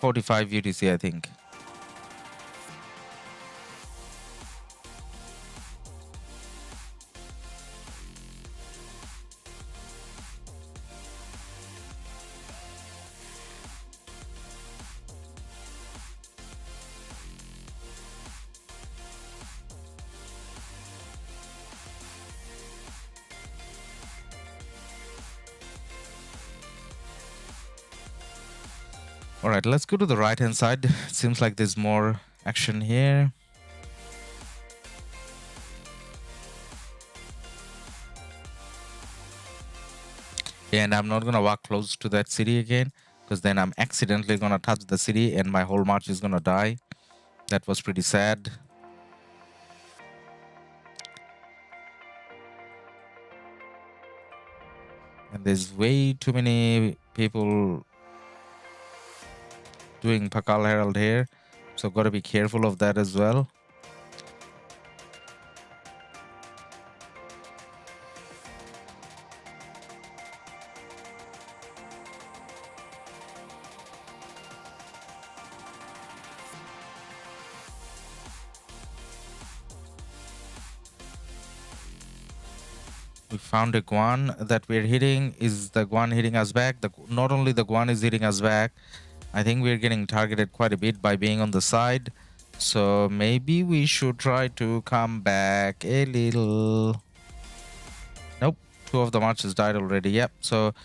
UTC, I think. All right, let's go to the right-hand side. Seems like there's more action here. And I'm not going to walk close to that city again, because then I'm accidentally going to touch the city and my whole march is going to die. That was pretty sad. And there's way too many people doing Pakal Herald here. So got to be careful of that as well. We found a Guan that we're hitting. Is the Guan hitting us back? Not only the Guan is hitting us back, I think we're getting targeted quite a bit by being on the side. So maybe we should try to come back a little. Nope, 2 of the marches died already. Yep, so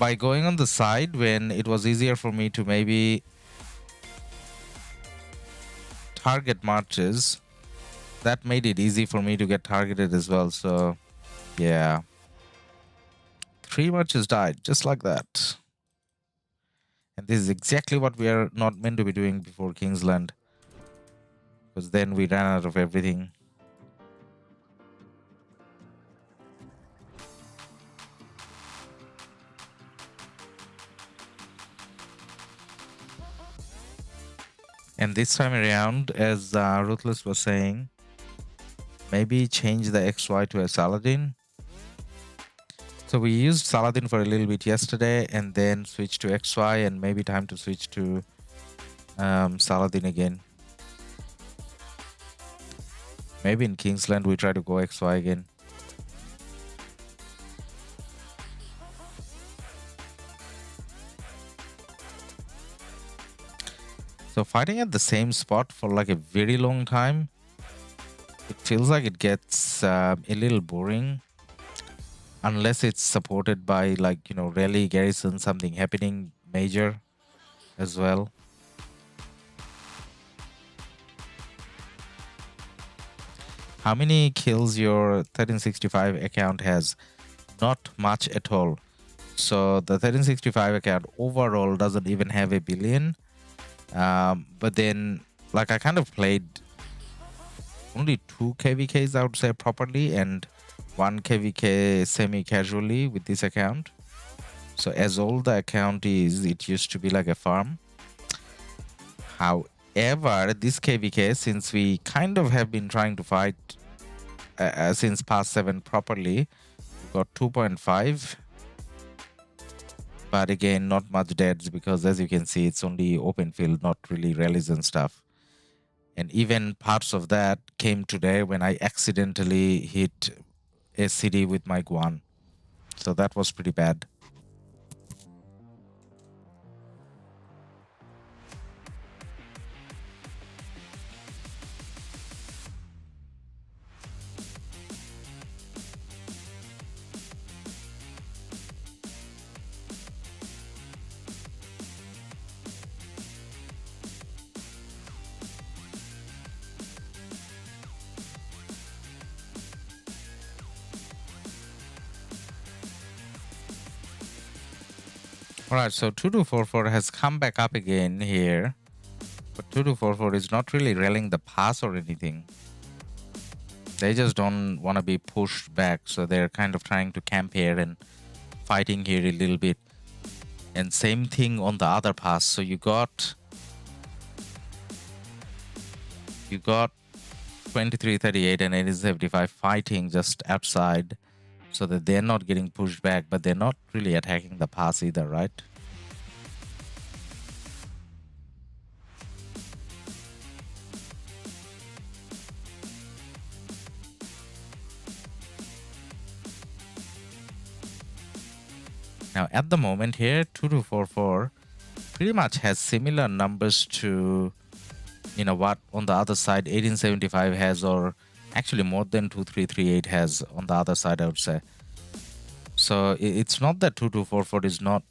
by going on the side when it was easier for me to maybe target marches, that made it easy for me to get targeted as well. So yeah, 3 marches died just like that. And this is exactly what we are not meant to be doing before Kingsland, because then we ran out of everything. And this time around, as Ruthless was saying, maybe change the XY to a Saladin. So we used Saladin for a little bit yesterday and then switch to XY, and maybe time to switch to Saladin again. Maybe in Kingsland we try to go XY again. So fighting at the same spot for like a very long time, it feels like it gets a little boring. Unless it's supported by, like, you know, rally, garrison, something happening major as well. How many kills your 1365 account has? Not much at all. So the 1365 account overall doesn't even have a billion. But then, like, I kind of played only 2 KvKs, I would say, properly, and 1 KvK semi-casually with this account. So as old the account is, it used to be like a farm. However, this KvK, since we kind of have been trying to fight since past 7 properly, we got 2.5. But again, not much deads, because as you can see, it's only open field, not really rallies and stuff. And even parts of that came today when I accidentally hit a city with my Guan. So that was pretty bad. Alright, so 2244 has come back up again here. But 2244 is not really rallying the pass or anything. They just don't want to be pushed back, so they're kind of trying to camp here and fighting here a little bit. And same thing on the other pass. So you got 2338 and 1875 fighting just outside, so that they're not getting pushed back, but they're not really attacking the pass either, right? Now at the moment here, 2244 pretty much has similar numbers to, you know, what on the other side 1875 has, or actually more than 2338 has on the other side, I would say. So it's not that 2244 is not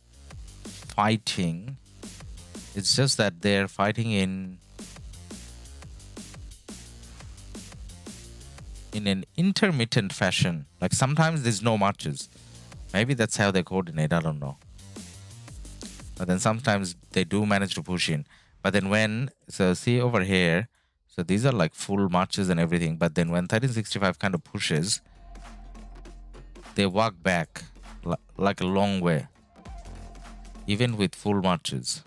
fighting, it's just that they're fighting in an intermittent fashion. Like sometimes there's no marches. Maybe that's how they coordinate, I don't know. But then sometimes they do manage to push in. But then when, so see over here, so these are like full marches and everything. But then when 1365 kind of pushes, they walk back. like a long way, even with full marches.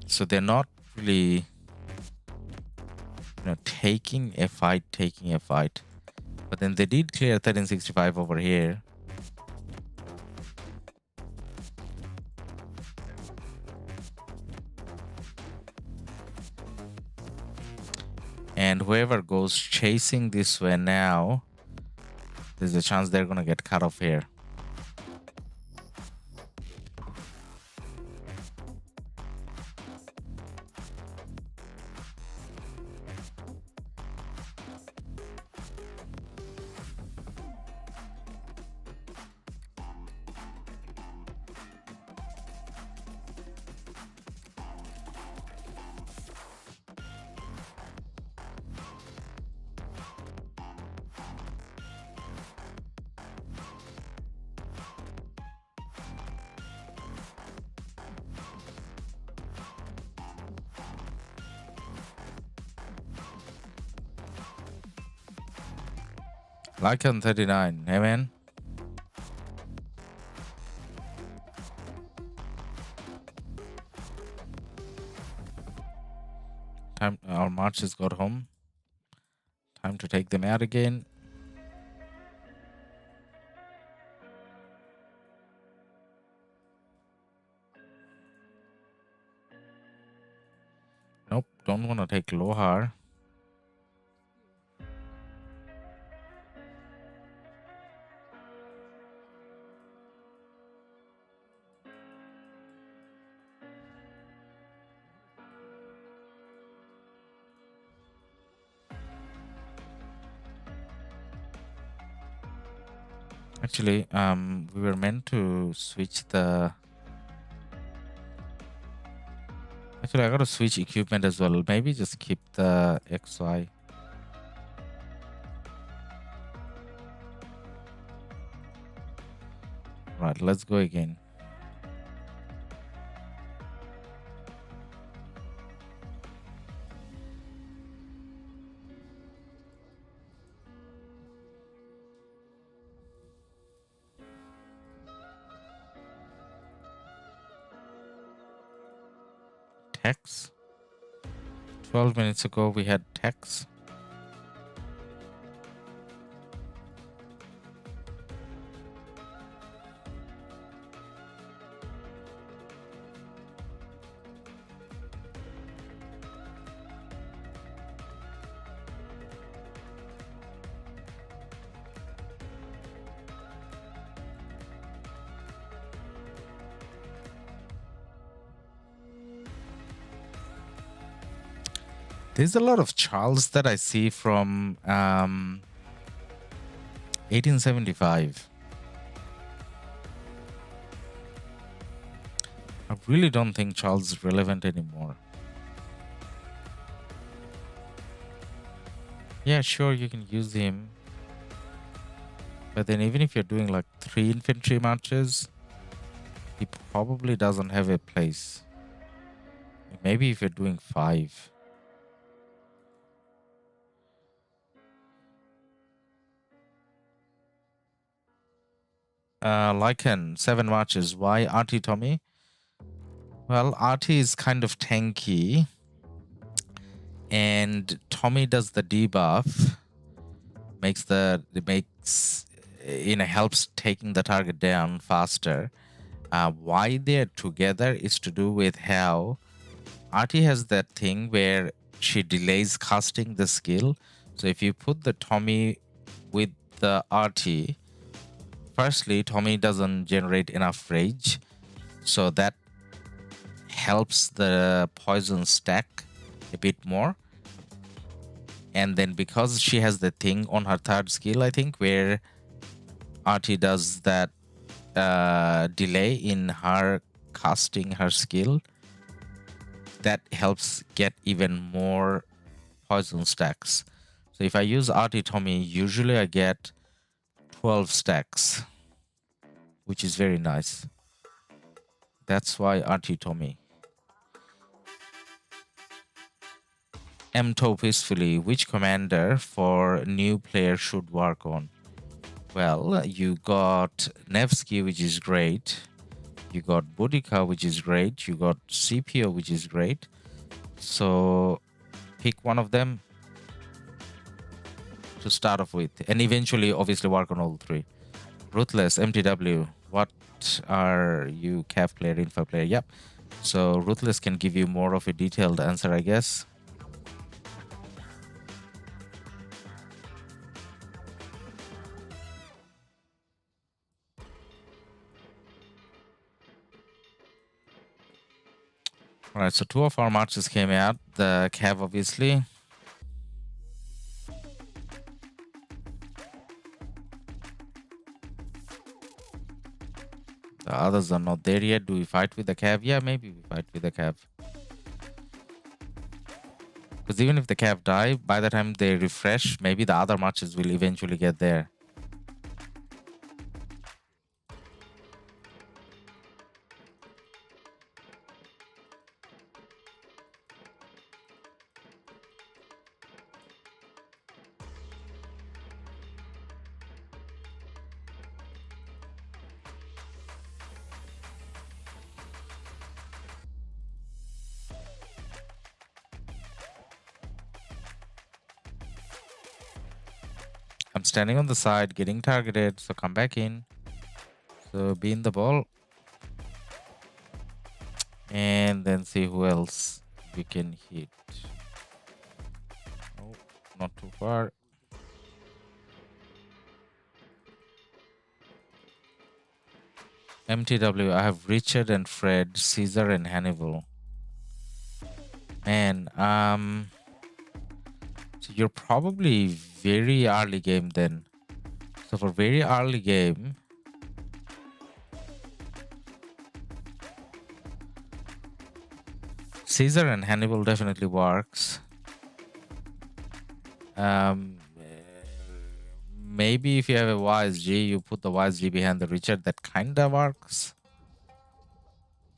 So they're not really, taking a fight. But then they did clear 1365 over here. And whoever goes chasing this way now, there's a chance they're gonna get cut off here. Like on 39, hey man. Time, our marches got home. Time to take them out again. Nope, don't want to take Lohar. Actually, we were meant to switch the... Actually, I gotta switch equipment as well. Maybe just keep the XY. Right, let's go again. Text. 12 minutes ago we had text. There's a lot of Charles that I see from 1875. I really don't think Charles is relevant anymore. Yeah, sure, you can use him. But then even if you're doing like 3 infantry marches, he probably doesn't have a place. Maybe if you're doing 5. Lycan, 7 marches. Why RT Tommy? Well, RT is kind of tanky. And Tommy does the debuff. Helps taking the target down faster. Why they're together is to do with how RT has that thing where she delays casting the skill. So if you put the Tommy with the RT, firstly, Tommy doesn't generate enough rage, so that helps the poison stack a bit more. And then because she has the thing on her 3rd skill, I think, where RT does that delay in her casting her skill, that helps get even more poison stacks. So if I use RT Tommy, usually I get 12 stacks, which is very nice. That's why RT Tommy. M2 peacefully, which commander for new player should work on? Well, you got Nevsky, which is great. You got Boudica, which is great. You got CPO, which is great. So pick one of them to start off with, and eventually, obviously, work on all three. Ruthless, MTW. What are you, Cav player, info player? Yep. So Ruthless can give you more of a detailed answer, I guess. All right, so two of our marches came out. The Cav, obviously. The others are not there yet. Do we fight with the Cav? Yeah, maybe we fight with the Cav. Because even if the Cav die, by the time they refresh, maybe the other marches will eventually get there. I'm standing on the side, getting targeted, so come back in. So be in the ball. And then see who else we can hit. Oh, not too far. MTW, I have Richard and Fred, Caesar and Hannibal. Man, so you're probably very early game then. So for very early game, Caesar and Hannibal definitely works. Maybe if you have a YSG, you put the YSG behind the Richard, that kinda works.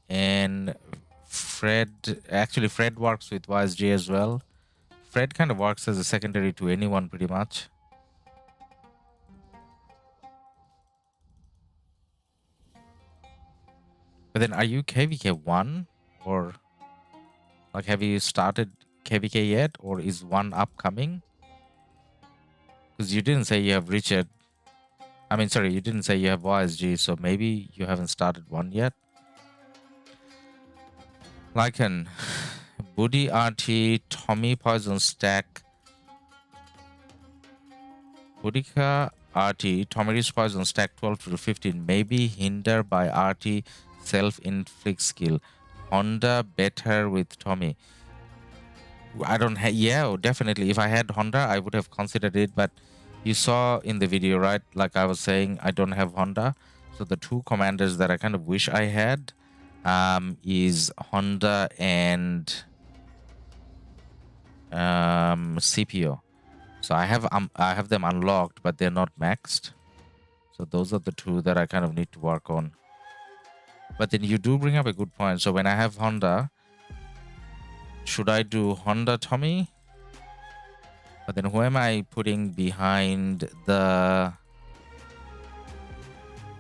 And Fred works with YSG as well. Fred kind of works as a secondary to anyone pretty much. But then are you KvK 1? Or like have you started KvK yet? Or is 1 upcoming? Because you didn't say you have Richard. I mean, sorry, you didn't say you have YSG, so maybe you haven't started 1 yet. Lycan, Buddy RT, Tommy Poison Stack, Boudica RT, Tommy's Poison Stack 12 to 15, maybe hinder by RT self-inflict skill. Honda better with Tommy. I don't have, yeah, definitely. If I had Honda, I would have considered it, but you saw in the video, right? Like I was saying, I don't have Honda. So the two commanders that I kind of wish I had is Honda and CPO. So I have them unlocked, but they're not maxed. So those are the two that I kind of need to work on. But then you do bring up a good point. So when I have Honda, should I do Honda Tommy? But then who am I putting behind the...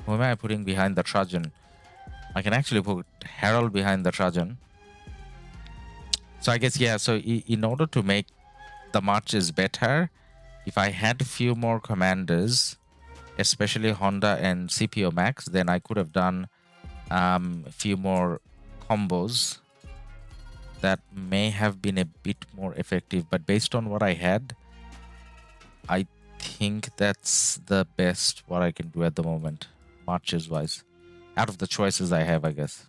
Who am I putting behind the Trajan? I can actually put Harold behind the Trajan. So I guess, yeah, so in order to make the marches better, if I had a few more commanders, especially Honda and CPO Max, then I could have done a few more combos that may have been a bit more effective. But based on what I had, I think that's the best what I can do at the moment, marches wise, out of the choices I have, I guess.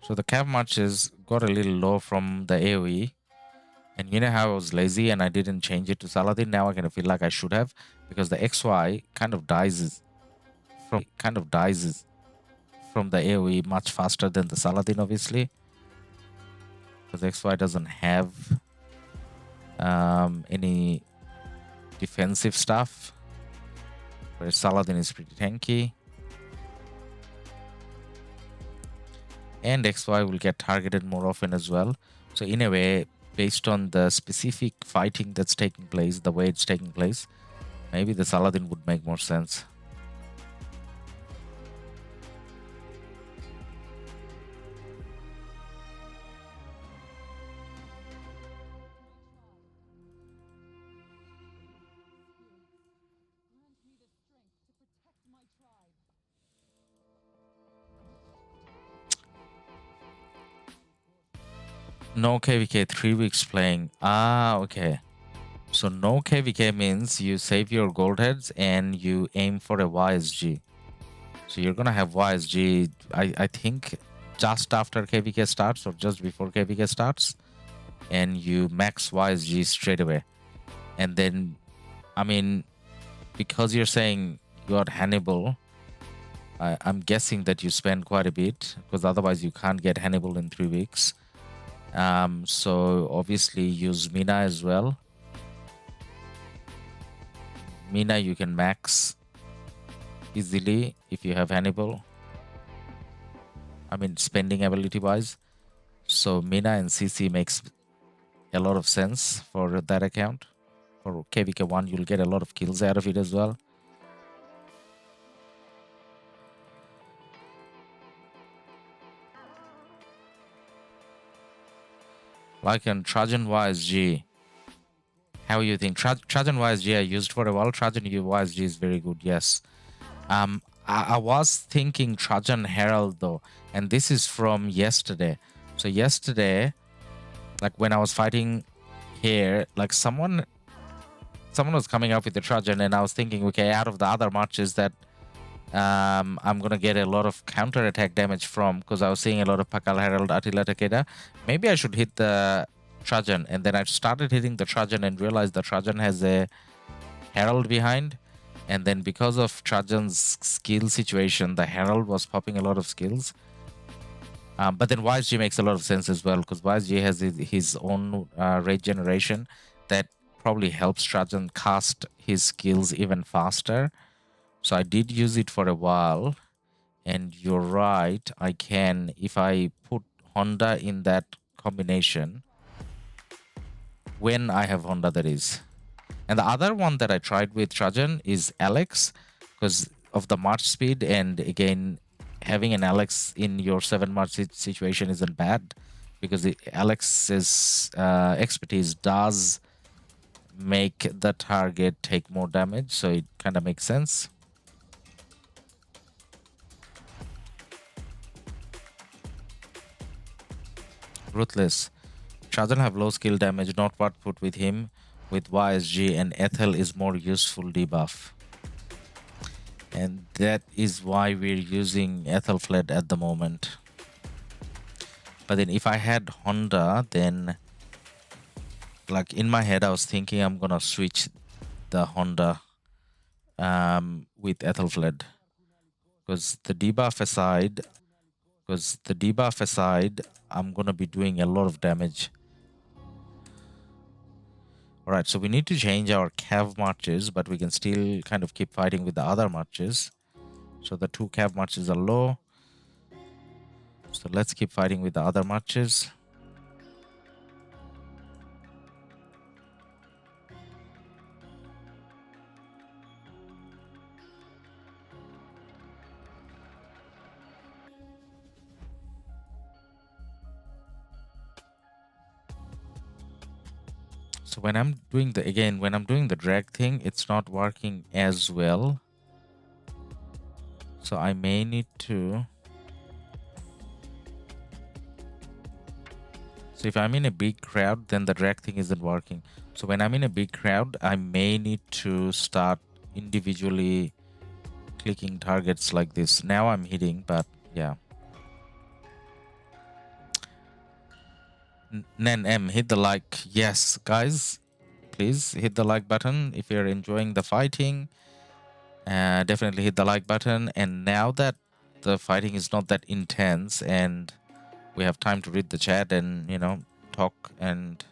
So the Cav marches got a little low from the AoE. And you know how I was lazy and I didn't change it to Saladin? Now I kind of feel like I should have, because the XY kind of dies from the AoE much faster than the Saladin, obviously. Because XY doesn't have any defensive stuff, whereas Saladin is pretty tanky. and XY will get targeted more often as well. So in a way, based on the specific fighting that's taking place, the way it's taking place, maybe the Saladin would make more sense. No KvK, 3 weeks playing. Ah, okay. So no KvK means you save your gold heads and you aim for a YSG. So you're gonna have YSG, I think, just after KvK starts or just before KvK starts, and you max YSG straight away. And then, I mean, because you're saying you got Hannibal, I'm guessing that you spend quite a bit, because otherwise you can't get Hannibal in 3 weeks. So obviously use Mina as well. Mina you can max easily if you have Hannibal. I mean, spending ability wise. So Mina and CC makes a lot of sense for that account. For KvK1, you'll get a lot of kills out of it as well. Like in Trajan YSG. How you think? Trajan YSG I used for a while. Trajan YSG is very good, yes. I was thinking Trajan Herald though, and this is from yesterday. So yesterday, like when I was fighting here, like someone was coming up with the Trajan, and I was thinking, okay, out of the other matches that I'm gonna get a lot of counter attack damage from, because I was seeing a lot of Pakal Herald, Attila Takeda. Maybe I should hit the Trajan, and then I started hitting the Trajan and realized the Trajan has a Herald behind, and then because of Trajan's skill situation, the Herald was popping a lot of skills. But then YSG makes a lot of sense as well, because YSG has his own raid generation that probably helps Trajan cast his skills even faster. So I did use it for a while, and you're right, I can, if I put Honda in that combination, when I have Honda, that is. And the other one that I tried with Trajan is Alex, because of the march speed, and again, having an Alex in your 7 march situation isn't bad, because Alex's expertise does make the target take more damage, so it kind of makes sense. Ruthless. Trajan have low skill damage, not what put with him. With YSG, and Ethel is more useful debuff. And that is why we're using Ethelfled at the moment. But then if I had Honda, then like in my head I was thinking I'm gonna switch the Honda with Ethelfled. Because the debuff aside, I'm gonna be doing a lot of damage. Alright, so we need to change our Cav marches, but we can still kind of keep fighting with the other marches. So the 2 Cav marches are low. So let's keep fighting with the other marches. So when I'm doing the drag thing, it's not working as well. So I may need to. So if I'm in a big crowd, then the drag thing isn't working. So when I'm in a big crowd, I may need to start individually clicking targets like this. Now I'm hitting, but yeah. Nen M, hit the like. Yes, guys, please hit the like button if you're enjoying the fighting. Definitely hit the like button. And now that the fighting is not that intense and we have time to read the chat and, you know, talk and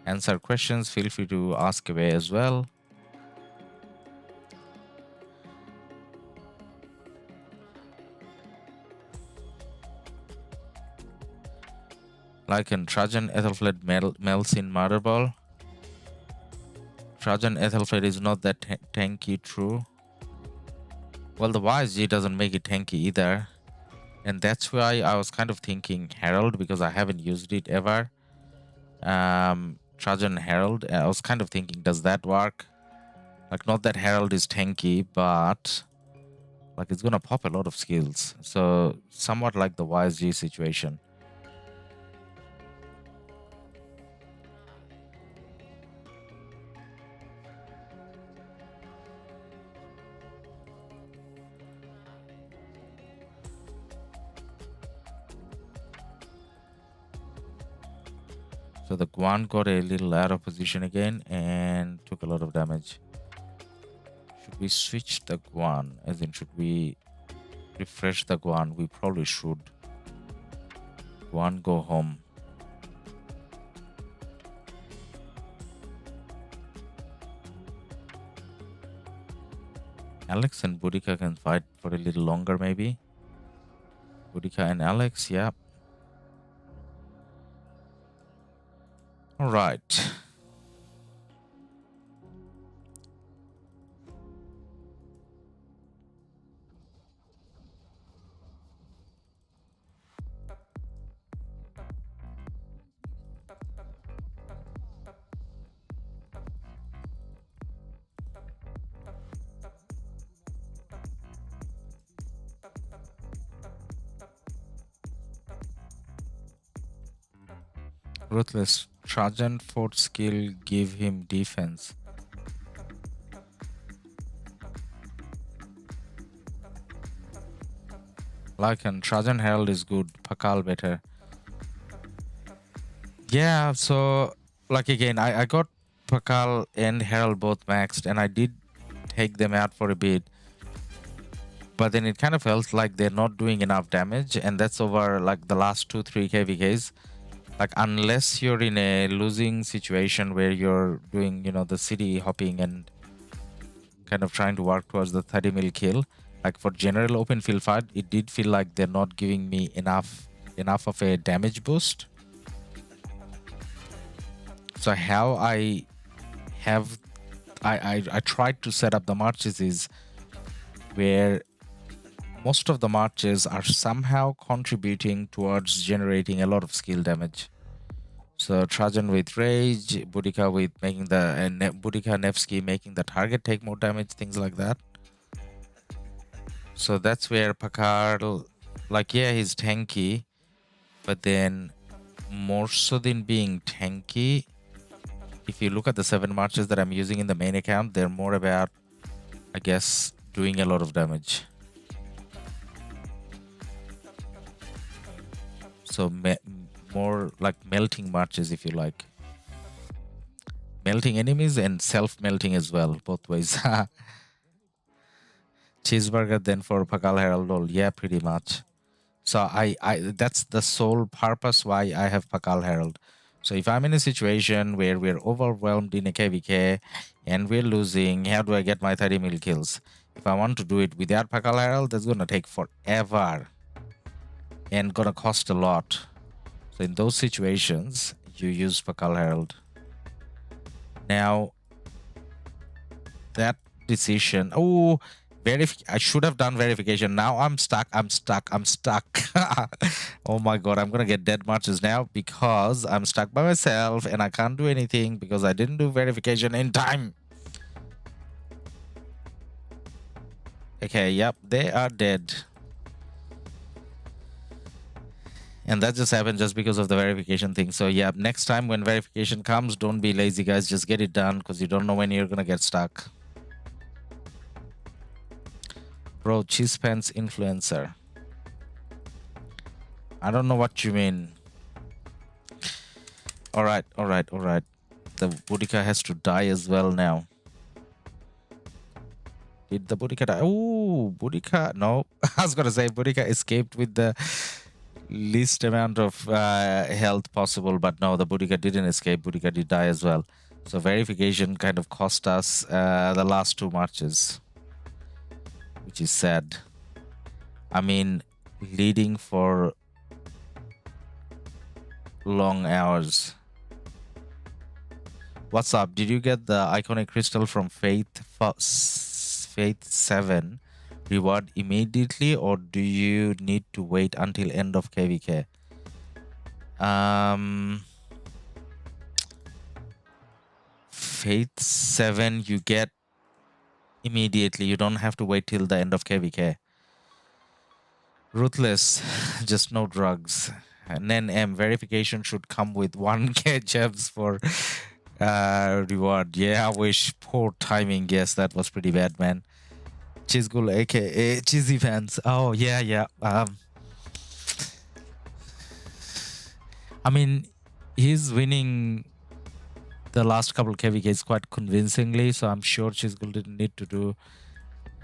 answer questions, feel free to ask away as well. Like in Trajan Ethelflaed melts in Mother Ball. Trajan Ethelflaed is not that tanky, true. Well, the YSG doesn't make it tanky either. And that's why I was kind of thinking Herald, because I haven't used it ever. Trajan Herald, I was kind of thinking, does that work? Like, not that Herald is tanky, but like it's gonna pop a lot of skills. So somewhat like the YSG situation. So the Guan got a little out of position again and took a lot of damage. Should we switch the Guan? As in, should we refresh the Guan? We probably should. Guan, go home. Alex and Boudica can fight for a little longer, maybe. Boudica and Alex, yeah. All right. Ruthless. Trajan fort skill give him defense. Like and Trajan Herald is good. Pakal better. Yeah, so like again, I got Pakal and Herald both maxed, and I did take them out for a bit. But then it kind of felt like they're not doing enough damage, and that's over like the last 2-3 KvKs. Like, unless you're in a losing situation where you're doing, you know, the city hopping and kind of trying to work towards the 30 mil kill, like for general open field fight, it did feel like they're not giving me enough of a damage boost. So how I tried to set up the marches is where most of the marches are somehow contributing towards generating a lot of skill damage. So Trajan with Rage, Boudica with making the Boudica Nevsky making the target take more damage, things like that. So that's where Pakal, like, yeah, he's tanky, but then more so than being tanky, if you look at the 7 marches that I'm using in the main account, they're more about, I guess, doing a lot of damage. So more like melting marches, if you like. Melting enemies and self-melting as well, both ways. Cheeseburger then for Pakal Herald Roll. Yeah, pretty much. So I that's the sole purpose why I have Pakal Herald. So if I'm in a situation where we're overwhelmed in a KvK and we're losing, how do I get my 30 mil kills? If I want to do it without Pakal Herald, that's gonna take forever and gonna cost a lot. So in those situations, you use Pakal Herald. Now, that decision, I should have done verification. Now I'm stuck. Oh my god, I'm gonna get dead marches now because I'm stuck by myself and I can't do anything because I didn't do verification in time. Okay, yep, they are dead. And that just happened just because of the verification thing. So yeah, next time when verification comes, don't be lazy, guys. Just get it done because you don't know when you're gonna get stuck. Bro, cheese pants influencer. I don't know what you mean. All right. The Boudica has to die as well now. Did the Boudica die? Oh, Boudica. No, I was gonna say Boudica escaped with the least amount of health possible, but no, the Boudica didn't escape. Boudica did die as well. So verification kind of cost us the last 2 marches, which is sad. I mean, leading for long hours. What's up? Did you get the iconic crystal from Faith 7 reward immediately, or do you need to wait until end of KvK? Faith 7 you get immediately. You don't have to wait till the end of KvK. Ruthless, just no drugs. Nen M, verification should come with 1k gems for reward. Yeah, I wish. Poor timing. Yes, that was pretty bad, man. Chizgul, aka Cheesy Fans. Oh, yeah. I mean, he's winning the last couple of KvKs quite convincingly, so I'm sure Chizgul didn't need to do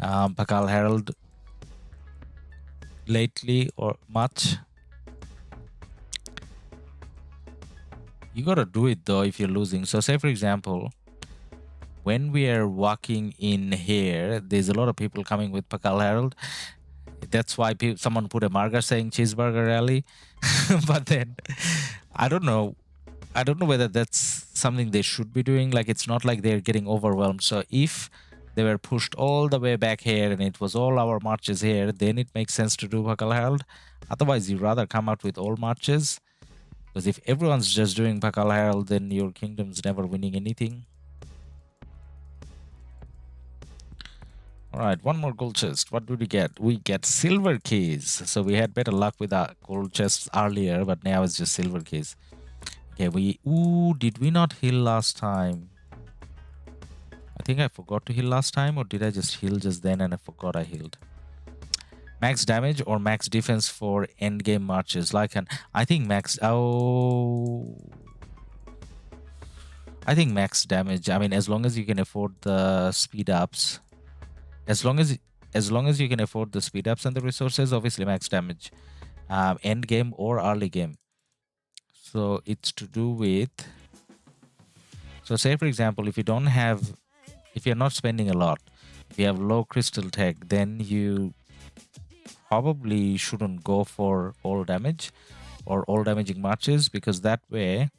Pakal Herald lately or much. You gotta do it though if you're losing. So say for example, when we are walking in here, there's a lot of people coming with Pakal Herald. That's why someone put a marker saying cheeseburger rally. But then I don't know whether that's something they should be doing. Like, it's not like they're getting overwhelmed. So if they were pushed all the way back here and it was all our marches here, then it makes sense to do Pakal Herald. Otherwise, you'd rather come out with all marches. Because if everyone's just doing Pakal Herald, then your kingdom's never winning anything. Alright, one more gold chest. What did we get? We get silver keys. So we had better luck with our gold chests earlier, but now it's just silver keys. Okay, did we not heal last time? I think I forgot to heal last time, or did I just heal just then and I forgot I healed? Max damage or max defense for endgame marches? I think max damage. I mean, as long as you can afford the speed ups. As long as you can afford the speed ups and the resources, obviously max damage. End game or early game. So it's to do with, so say for example, if you're not spending a lot, if you have low crystal tech, then you probably shouldn't go for all damage or all damaging marches, because that way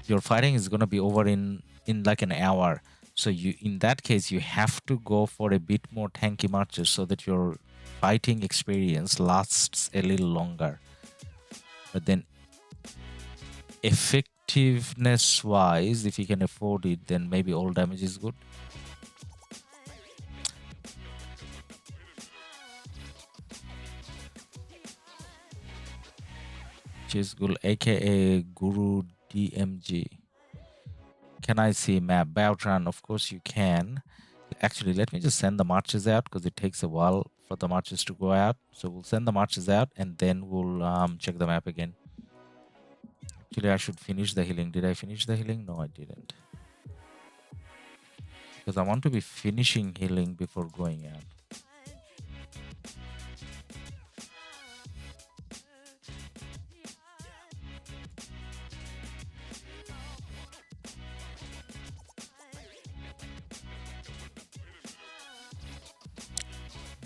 your fighting is going to be over in like an hour. So in that case, you have to go for a bit more tanky marches so that your fighting experience lasts a little longer. But then effectiveness wise, if you can afford it, then maybe all damage is good. Chizgul, aka Guru DMG. Can I see map? Battleground, of course you can. Actually, let me just send the marches out, because it takes a while for the marches to go out. So we'll send the marches out and then we'll check the map again. Actually, I should finish the healing. Did I finish the healing? No, I didn't. Because I want to be finishing healing before going out.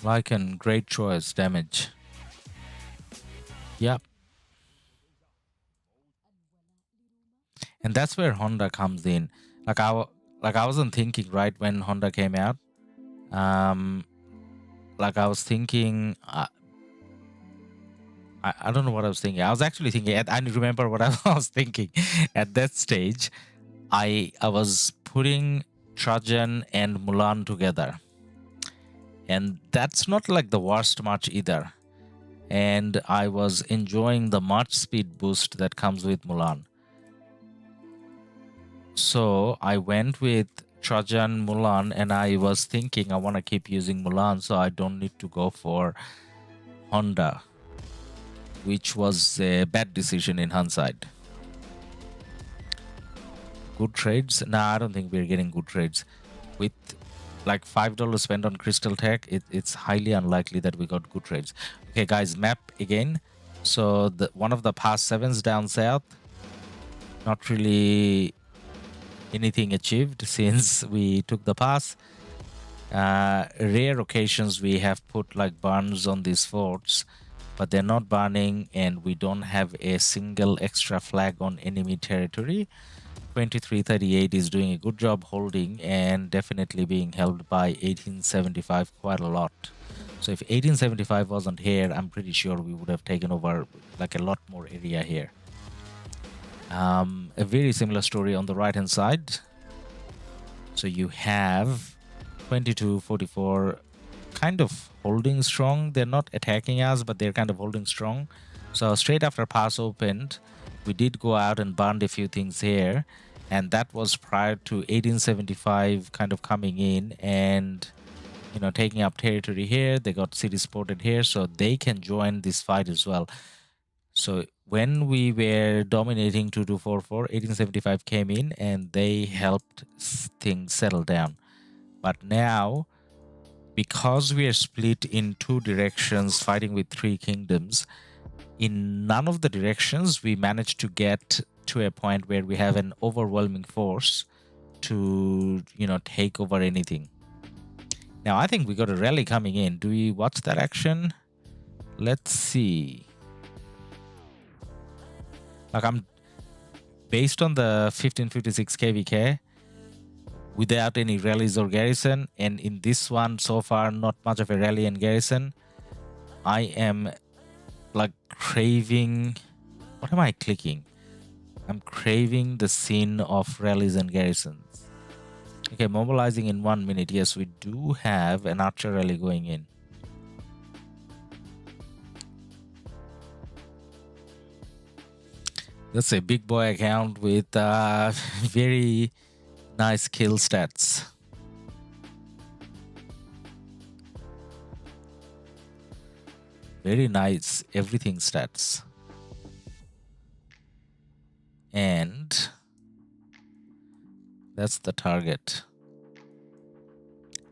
Lycan, great choice. Damage. Yep. And that's where Honda comes in. Like I wasn't thinking right when Honda came out. Like I was thinking, I don't know what I was thinking. I was actually thinking, I remember what I was thinking at that stage. I was putting Trajan and Mulan together. And that's not like the worst march either. And I was enjoying the march speed boost that comes with Mulan. So I went with Trajan, Mulan, and I was thinking I want to keep using Mulan so I don't need to go for Honda, which was a bad decision in hindsight. Good trades? Nah, I don't think we're getting good trades. With like $5 spent on crystal tech, it's highly unlikely that we got good trades. Okay, guys, map again. So one of the past 7s down south, not really anything achieved since we took the pass. Rare occasions we have put like burns on these forts, but they're not burning, and we don't have a single extra flag on enemy territory. 2338 is doing a good job holding and definitely being held by 1875 quite a lot. So if 1875 wasn't here, I'm pretty sure we would have taken over like a lot more area here. A very similar story on the right hand side. So you have 2244 kind of holding strong. They're not attacking us, but they're kind of holding strong. So straight after pass opened, we did go out and burned a few things here, and that was prior to 1875 kind of coming in and, you know, taking up territory here. They got city supported here, so they can join this fight as well. So when we were dominating 2244, 1875 came in and they helped things settle down. But now, because we are split in two directions, fighting with three kingdoms, in none of the directions we managed to get to a point where we have an overwhelming force to, you know, take over anything. Now I think we got a rally coming in. Do we watch that action? Let's see. Like, I'm based on the 1556 KvK without any rallies or garrison, and in this one so far not much of a rally and garrison. I am like craving, what am I clicking? I'm craving the scene of rallies and garrisons. Okay, mobilizing in 1 minute. Yes, we do have an archer rally going in. That's a big boy account with very nice kill stats. Very nice everything stats. And that's the target.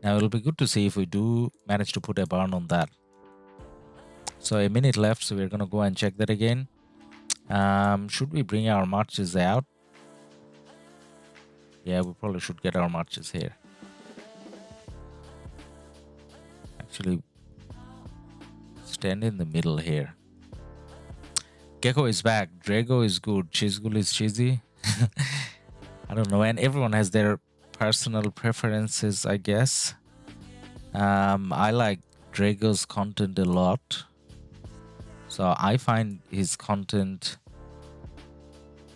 Now it'll be good to see if we do manage to put a burn on that. So a minute left, so we're gonna go and check that again. Should we bring our marches out? Yeah, we probably should get our marches here. Actually, stand in the middle here. Gecko is back. Drago is good. Chizgul is cheesy. I don't know, and everyone has their personal preferences, I guess. I like Drago's content a lot. So I find his content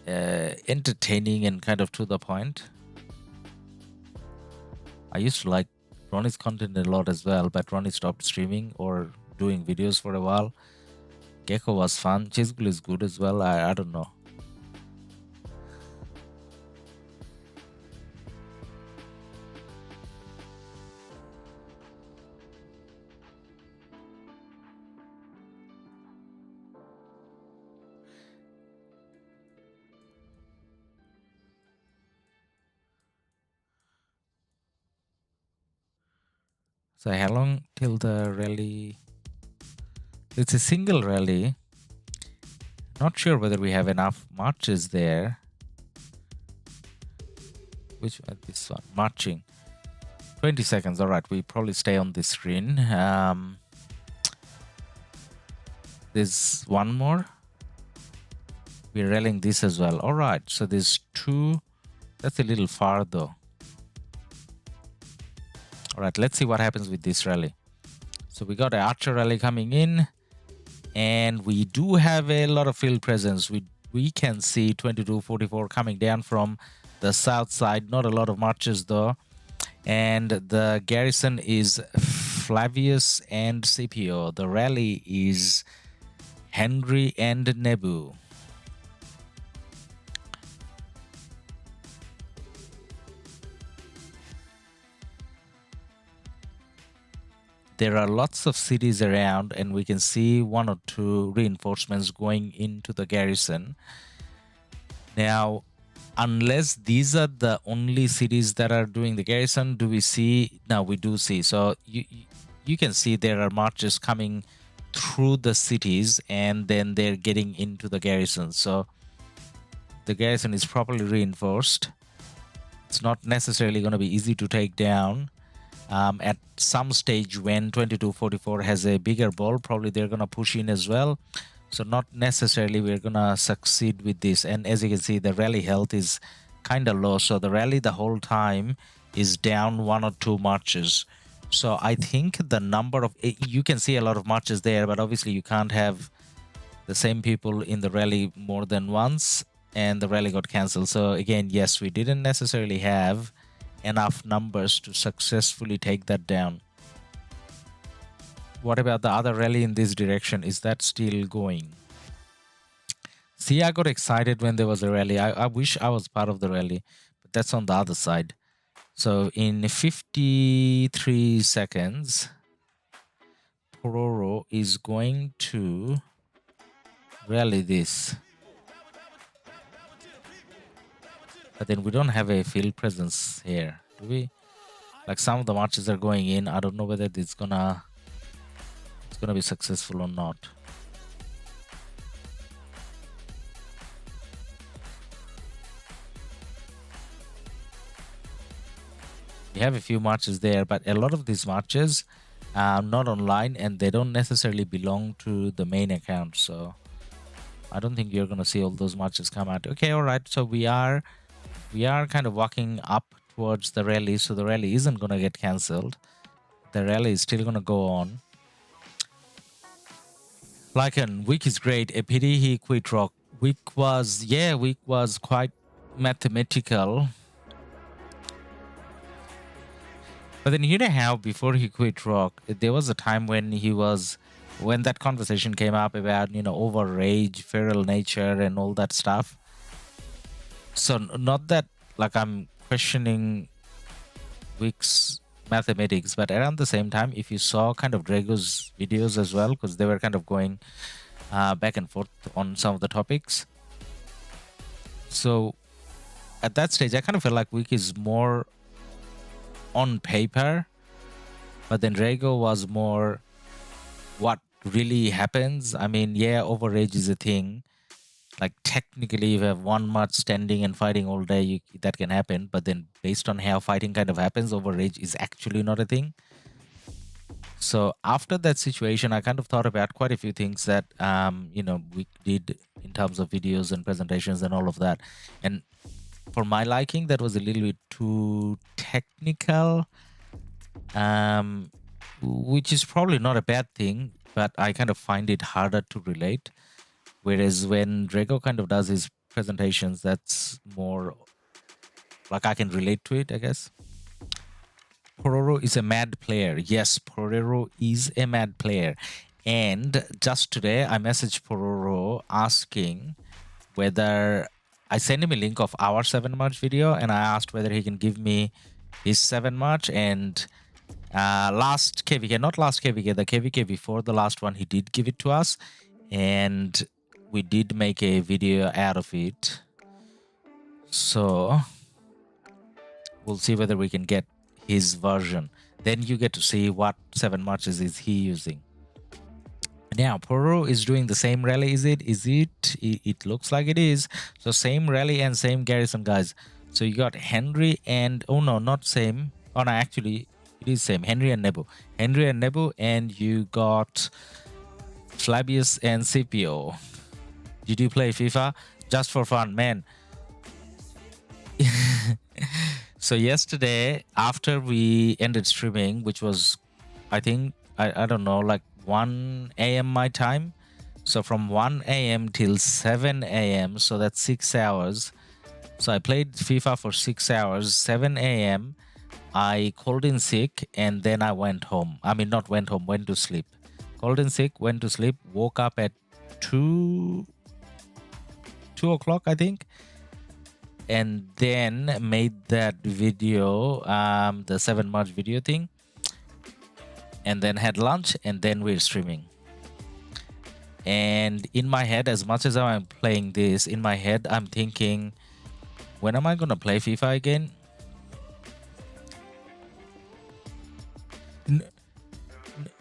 entertaining and kind of to the point. I used to like Ronnie's content a lot as well, but Ronnie stopped streaming or doing videos for a while. Gecko was fun. Chizgul is good as well. I don't know. So how long till the rally? It's a single rally. Not sure whether we have enough marches there. Which one? This one. Marching. 20 seconds. All right. We probably stay on this screen. There's one more. We're rallying this as well. All right. So there's two. That's a little far though. All right, let's see what happens with this rally. So we got an archer rally coming in, and we do have a lot of field presence. We can see 2244 coming down from the south side. Not a lot of marches though. And the garrison is Flavius and Scipio. The rally is Henry and Nebu. There are lots of cities around, and we can see one or two reinforcements going into the garrison. Now, unless these are the only cities that are doing the garrison, do we see? Now we do see. So you can see there are marches coming through the cities, and then they're getting into the garrison. So the garrison is properly reinforced. It's not necessarily going to be easy to take down. At some stage when 2244 has a bigger ball, probably they're gonna push in as well. So not necessarily we're gonna succeed with this. And as you can see, the rally health is kind of low, so the rally the whole time is down 1 or 2 marches. So I think the number of, you can see a lot of marches there, but obviously you can't have the same people in the rally more than once, and the rally got cancelled. So again, yes, we didn't necessarily have enough numbers to successfully take that down. What about the other rally in this direction? Is that still going? See, I got excited when there was a rally. I wish I was part of the rally, but that's on the other side. So in 53 seconds, Pororo is going to rally this. But then we don't have a field presence here, do we? Like some of the marches are going in. I don't know whether it's gonna be successful or not. We have a few marches there, but a lot of these marches are not online and they don't necessarily belong to the main account. So I don't think you're gonna see all those marches come out. Okay, all right. So we are kind of walking up towards the rally, so the rally isn't gonna get cancelled. The rally is still gonna go on. Lycan, week is great. A pity he quit RoK. Week was quite mathematical. But then you know how before he quit RoK, there was a time when that conversation came up about, over rage, feral nature and all that stuff. So not that like I'm questioning Week's mathematics, but around the same time, if you saw kind of Drago's videos as well, because they were kind of going back and forth on some of the topics. So at that stage, I kind of felt like Week is more on paper, but then Drago was more what really happens. I mean, yeah, overage is a thing. Like technically, if you have one match standing and fighting all day, that can happen. But then based on how fighting kind of happens, overage is actually not a thing. So after that situation, I kind of thought about quite a few things that, we did in terms of videos and presentations and all of that. And for my liking, that was a little bit too technical, which is probably not a bad thing, but I kind of find it harder to relate. Whereas when Drago kind of does his presentations, that's more like I can relate to it, I guess. Pororo is a mad player. Yes, Pororo is a mad player. And just today, I messaged Pororo asking whether I sent him a link of our 7 March video, and I asked whether he can give me his 7 March. And last KvK, not last KvK, the KvK before the last one, he did give it to us. And we did make a video out of it. So we'll see whether we can get his version. Then you get to see what 7 marches is he using. Now, Pororo is doing the same rally, is it? It looks like it is. So same rally and same garrison, guys. So you got Henry and, oh no, not same. Oh no, actually, it is same. Henry and Nebu. Henry and Nebu, and you got Flabius and Scipio. Did you play FIFA? Just for fun, man. So yesterday, after we ended streaming, which was, I think, I don't know, like 1 a.m. my time. So from 1 a.m. till 7 a.m. So that's 6 hours. So I played FIFA for 6 hours. 7 a.m. I called in sick and then I went home. I mean, not went home, went to sleep. Called in sick, went to sleep, woke up at 2 o'clock, I think. And then made that video, the 7 March video thing. And then had lunch, and then we're streaming. And in my head, as much as I'm playing this, in my head, I'm thinking, when am I going to play FIFA again?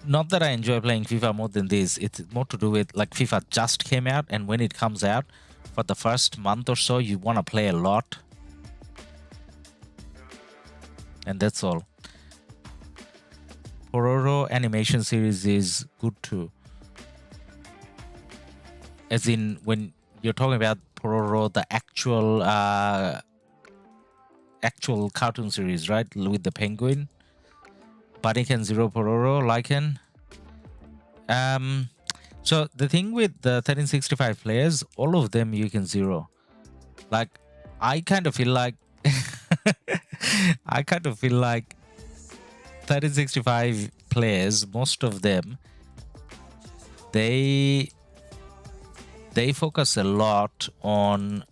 Not that I enjoy playing FIFA more than this. It's more to do with, like, FIFA just came out, and when it comes out, for the first month or so, you want to play a lot. And that's all. Pororo animation series is good too. As in, when you're talking about Pororo, the actual cartoon series, right? With the penguin. Bunnyken Zero Pororo, Lycan. So the thing with the 1365 players, all of them you can zero. Like, I kind of feel like 1365 players, most of them, they focus a lot on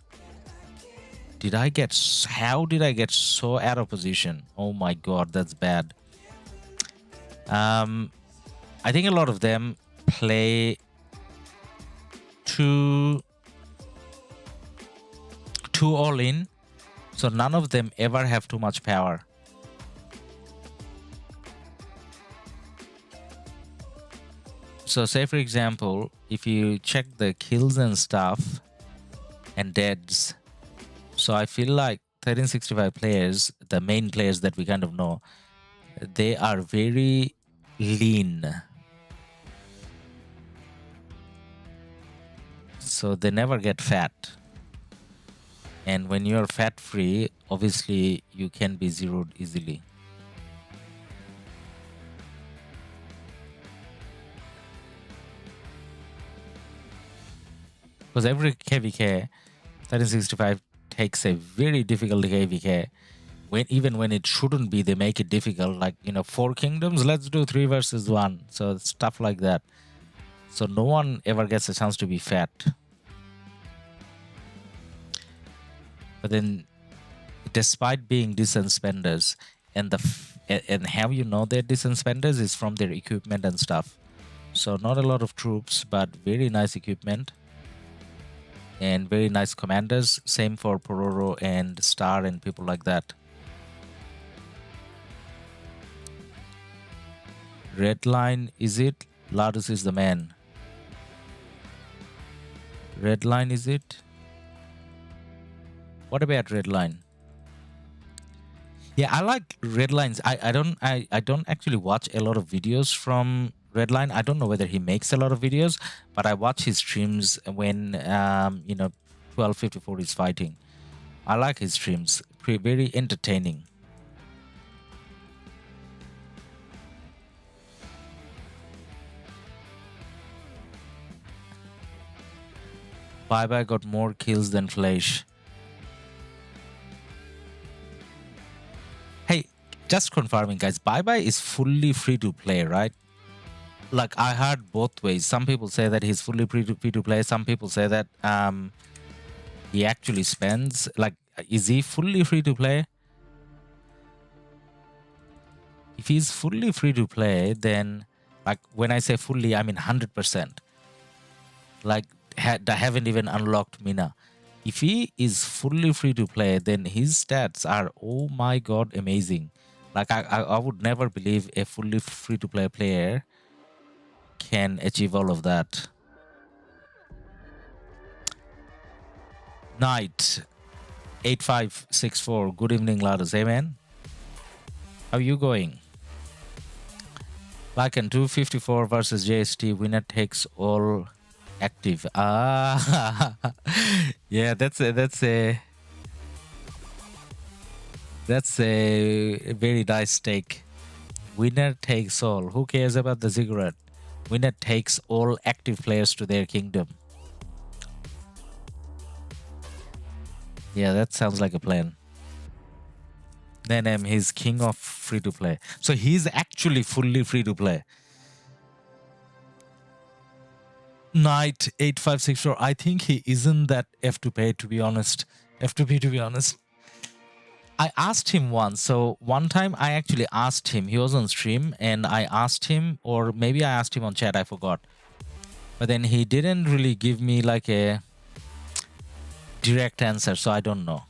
how did I get so out of position? Oh my god, that's bad. I think a lot of them play too all in, so none of them ever have too much power. So say for example, if you check the kills and stuff and deads, so I feel like 1365 players, the main players that we kind of know, they are very lean. So they never get fat. And when you're fat free, obviously you can be zeroed easily. Because every KvK 1365 takes a very difficult KvK. Even when it shouldn't be, they make it difficult. Like, 4 kingdoms, let's do 3 versus 1. So stuff like that. So no one ever gets a chance to be fat. But then, despite being decent spenders, and how you know they're decent spenders is from their equipment and stuff. So not a lot of troops, but very nice equipment. And very nice commanders. Same for Pororo and Star and people like that. Red line, is it? Ladus is the man. Red line, is it? What about red line? Yeah, I like red lines. I don't actually watch a lot of videos from red line. I don't know whether he makes a lot of videos, but I watch his streams when 1254 is fighting. I like his streams. Very entertaining. Bye got more kills than Flash. Hey, just confirming, guys. Bye is fully free to play, right? Like, I heard both ways. Some people say that he's fully free to play. Some people say that he actually spends. Like, is he fully free to play? If he's fully free to play, then, like, when I say fully, I mean 100%. Like, I haven't even unlocked Mina. If he is fully free to play, then his stats are, oh my god, amazing. Like, I would never believe a fully free to play player can achieve all of that. Knight 8564, good evening, Ladus. Hey man, how are you going? Like in 254 versus JST, winner takes all active. Yeah, that's a very nice take. Winner takes all. Who cares about the ziggurat? Winner takes all active players to their kingdom. Yeah, that sounds like a plan. Then he's king of free to play. So he's actually fully free to play. Knight 8564. I think he isn't that F2P, to be honest. F2P, to be honest. I asked him once. So one time I actually asked him. He was on stream and I asked him, or maybe I asked him on chat, I forgot. But then he didn't really give me like a direct answer, so I don't know.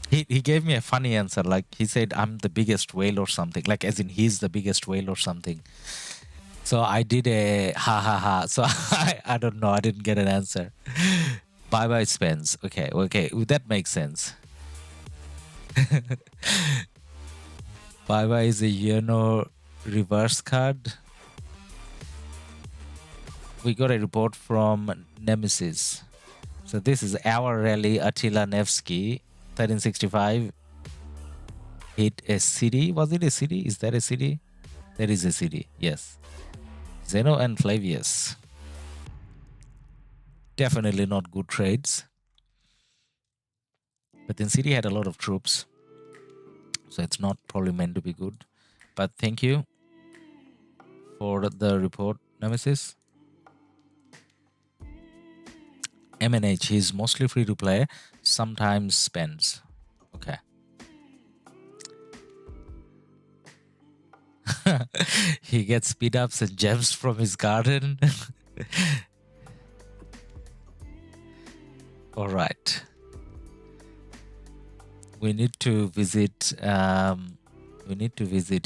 He gave me a funny answer. Like, he said, I'm the biggest whale or something. Like, as in he's the biggest whale or something. So I did a ha ha ha. So I don't know. I didn't get an answer. Bye Spence. Okay. That makes sense. Bye is a Yano reverse card. We got a report from Nemesis. So this is our rally. Attila Nevsky, 1365. Hit a city. Was it a city? Is that a city? There is a city. Yes. Zeno and Flavius. Definitely not good trades. But then city had a lot of troops. So it's not probably meant to be good. But thank you for the report, Nemesis. MNH, he's mostly free to play, sometimes spends. Okay. He gets speed ups and gems from his garden. All right. We need to visit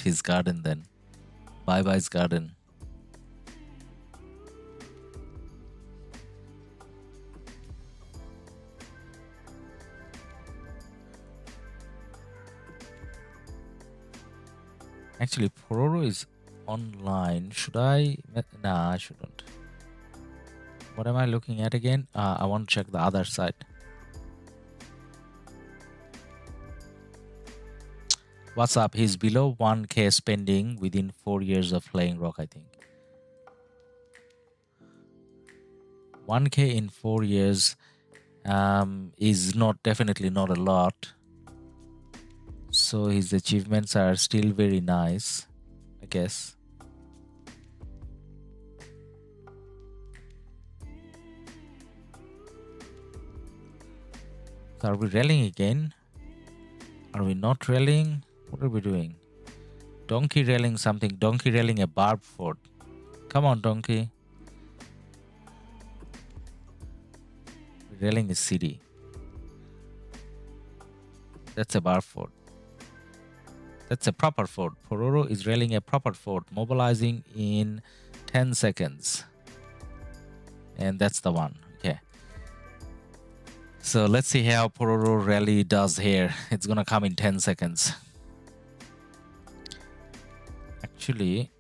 his garden then. Bye-bye's garden. Actually, Pororo is online. Should I? Nah, I shouldn't. What am I looking at again? I want to check the other side. What's up? He's below 1K spending within 4 years of playing RoK, I think. 1K in 4 years is definitely not a lot. So his achievements are still very nice, I guess. So are we rallying again? Are we not rallying? What are we doing? Donkey rallying something. Donkey rallying a barb fort. Come on, Donkey. We're rallying a city. That's a barb fort. That's a proper fort. Pororo is rallying a proper fort, mobilizing in 10 seconds. And that's the one. Okay. So let's see how Pororo rally does here. It's gonna come in 10 seconds. Actually,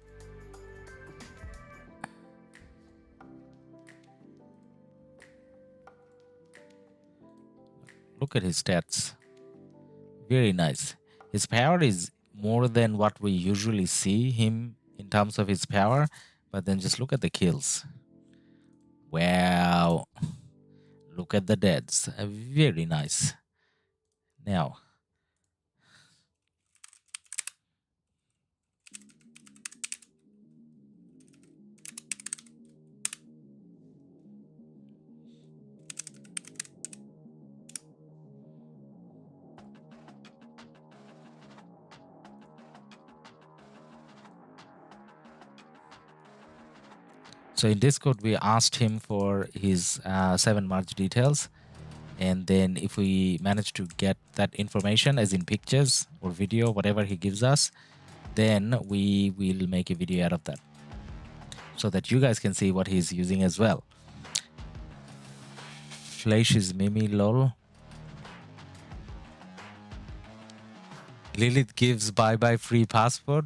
look at his stats. Very nice. His power is more than what we usually see him in terms of his power, but then just look at the kills. Wow. Look at the deaths. Very nice. Now, so in Discord, we asked him for his 7 March details. And then if we manage to get that information, as in pictures or video, whatever he gives us, then we will make a video out of that so that you guys can see what he's using as well. Flash is Mimi lol. Lilith gives bye-bye free passport.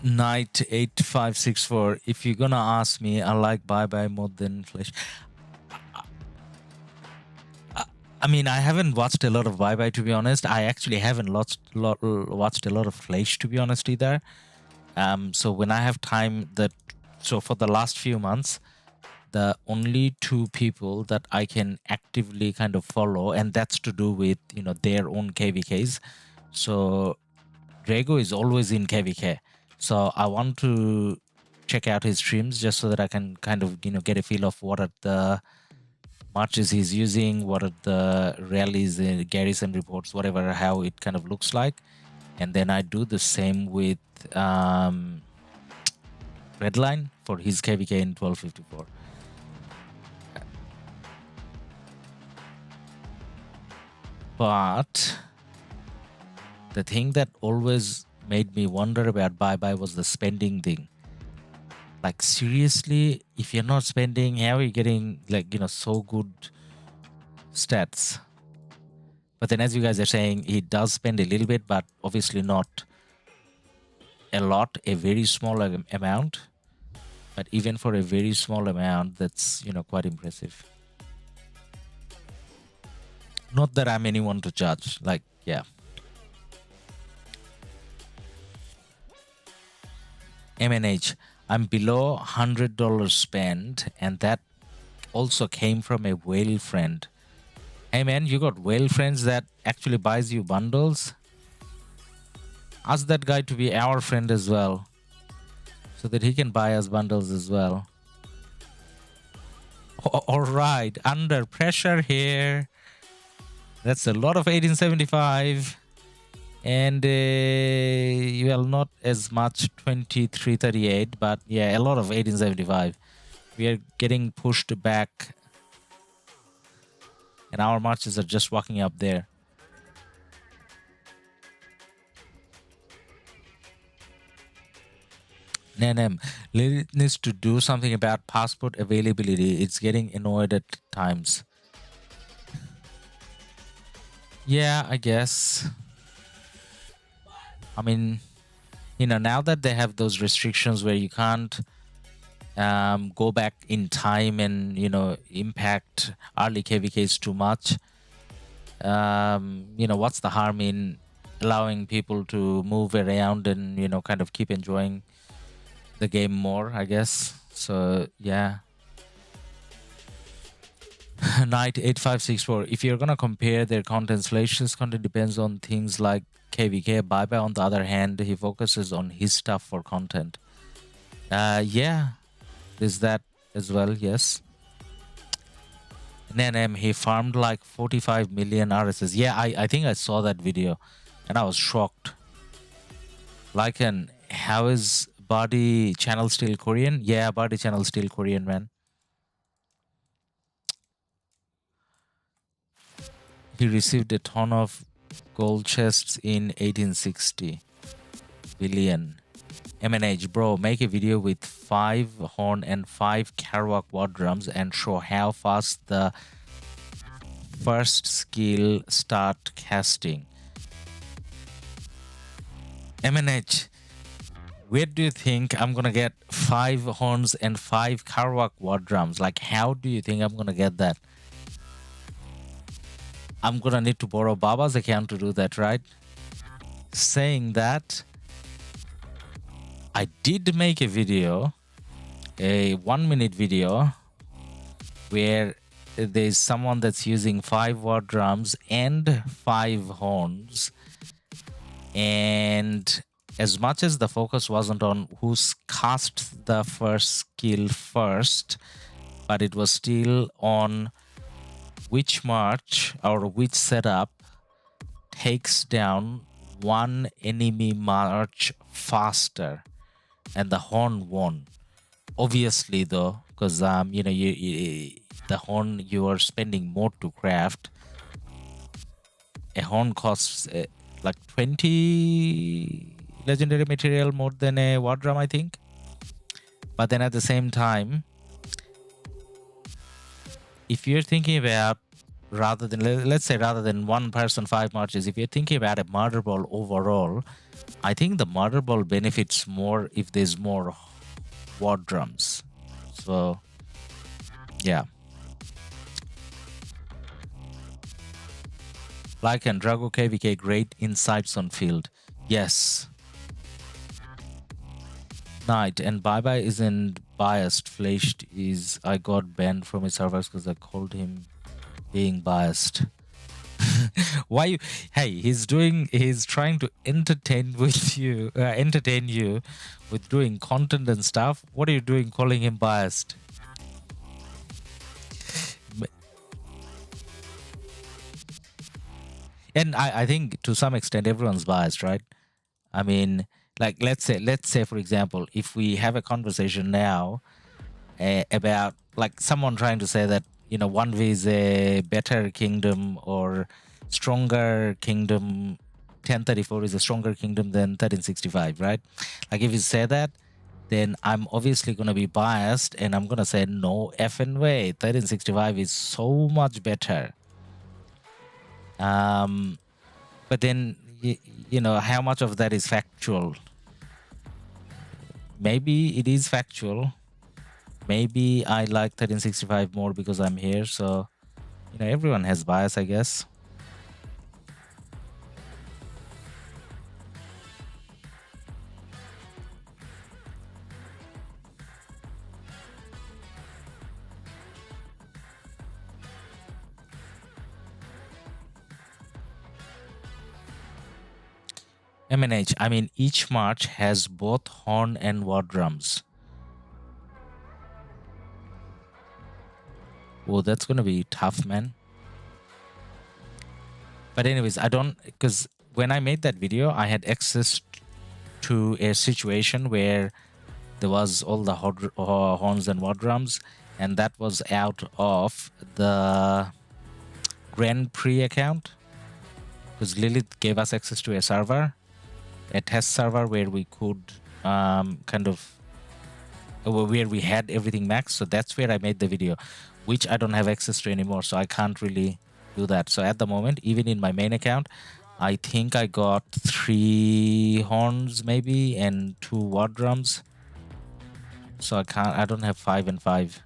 Knight 8564. If you're gonna ask me, I like bye-bye more than Flash. I mean, I haven't watched a lot of bye-bye, to be honest. I actually haven't watched a lot of Flash, to be honest, either. So when I have time, so for the last few months, the only 2 people that I can actively kind of follow, and that's to do with their own KvKs. So Drago is always in KvK. So I want to check out his streams just so that I can kind of get a feel of what are the marches he's using, what are the rallies, garrison reports, whatever, how it kind of looks like. And then I do the same with Redline for his KvK in 1254. But the thing that always made me wonder about Bye Bye was the spending thing. Like, seriously, if you're not spending, how are you getting, like, so good stats? But then, as you guys are saying, he does spend a little bit, but obviously not a lot, a very small amount. But even for a very small amount, that's, quite impressive. Not that I'm anyone to judge. Like, yeah. MNH, I'm below $100 spent, and that also came from a whale friend. Hey man, you got whale friends that actually buys you bundles? Ask that guy to be our friend as well, so that he can buy us bundles as well. All right, under pressure here. That's a lot of 1875. And well, not as much 2338, but yeah, a lot of 1875. We are getting pushed back, and our marches are just walking up there. Nanem, Lilith needs to do something about passport availability. It's getting annoyed at times. Yeah, I guess. I mean, now that they have those restrictions where you can't go back in time and, impact early KvKs too much, what's the harm in allowing people to move around and, kind of keep enjoying the game more, I guess. So, yeah. Knight 8564. If you're going to compare their content, Salacious's content depends on things like KvK. Bye Bye, on the other hand, he focuses on his stuff for content. Yeah, there's that as well, yes. NM, he farmed like 45 million RSS. Yeah, I think I saw that video and I was shocked. Like, how is Body channel still Korean? Yeah, Body channel still Korean, man. He received a ton of gold chests in 1860 billion. MNH, bro, make a video with 5 horn and 5 Kerouac war drums and show how fast the first skill start casting. MNH, where do you think I'm gonna get 5 horns and 5 Kerouac war drums? Like, how do you think I'm gonna get that? I'm gonna need to borrow Baba's account to do that, right? Saying that, I did make a video, a 1-minute video, where there's someone that's using 5 war drums and 5 horns. And as much as the focus wasn't on who's cast the first skill first, but it was still on which march or which setup takes down one enemy march faster, and the horn won. Obviously, though, because the horn you are spending more to craft. A horn costs like 20 legendary material more than a war drum, I think. But then at the same time, if you're thinking about, rather than one person 5 marches, if you're thinking about a murder ball overall, I think the murder ball benefits more if there's more war drums. So, yeah. Like and Drago KvK, great insights on field. Yes. Knight and Bye Bye isn't biased. Flashed is, I got banned from his servers because I called him being biased. Why you? Hey, he's trying to entertain you with doing content and stuff. What are you doing calling him biased? And I think to some extent everyone's biased, right? I mean, like, let's say for example, if we have a conversation now about like someone trying to say that 1v is a better kingdom or stronger kingdom 1034 is a stronger kingdom than 1365, right? Like if you say that, then I'm obviously going to be biased and I'm going to say no effing way. 1365 is so much better. But then, you know, how much of that is factual? Maybe it is factual. Maybe I like 1365 more because I'm here. So, you know, everyone has bias, I guess. MNH, I mean, each march has both horn and war drums. Oh, that's going to be tough, man. But anyways, I don't, because when I made that video, I had access to a situation where there was all the horns and war drums, and that was out of the Grand Prix account, because Lilith gave us access to a server, a test server where we could where we had everything maxed. So that's where I made the video, which I don't have access to anymore, so I can't really do that. So at the moment, even in my main account, I think I got 3 horns maybe and 2 war drums. So I don't have 5 and 5.